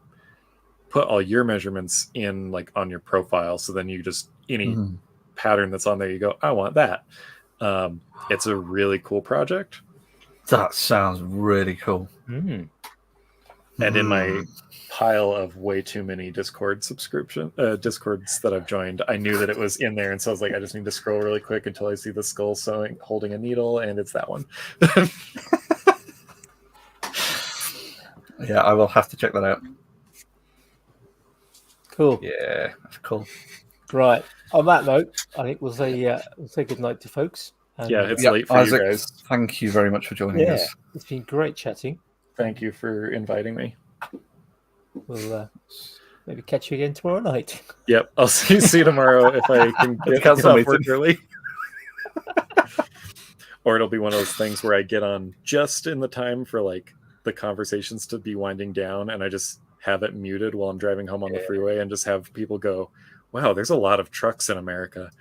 put all your measurements in like on your profile. So then you just any pattern that's on there, you go, I want that. It's a really cool project.
That sounds really cool.
And in my pile of way too many Discords that I've joined, I knew that it was in there, and so I was like, I just need to scroll really quick until I see the skull sewing holding a needle, and it's that one.
Yeah, I will have to check that out.
Cool.
Yeah, that's cool.
Right. On that note, I think we'll say good night to folks. And,
yeah, it's late for
Isaac,
you guys.
Thank you very much for joining us.
It's been great chatting.
Thank you for inviting me.
We'll maybe catch you again tomorrow night.
Yep, I'll see you tomorrow if I can get off work early. Or it'll be one of those things where I get on just in the time for like the conversations to be winding down, and I just have it muted while I'm driving home on the freeway, and just have people go, wow, there's a lot of trucks in America.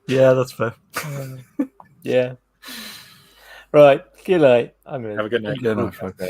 Yeah, that's fair.
Yeah. Right. Good night. I'm gonna
Have a good night.
Good night, folks.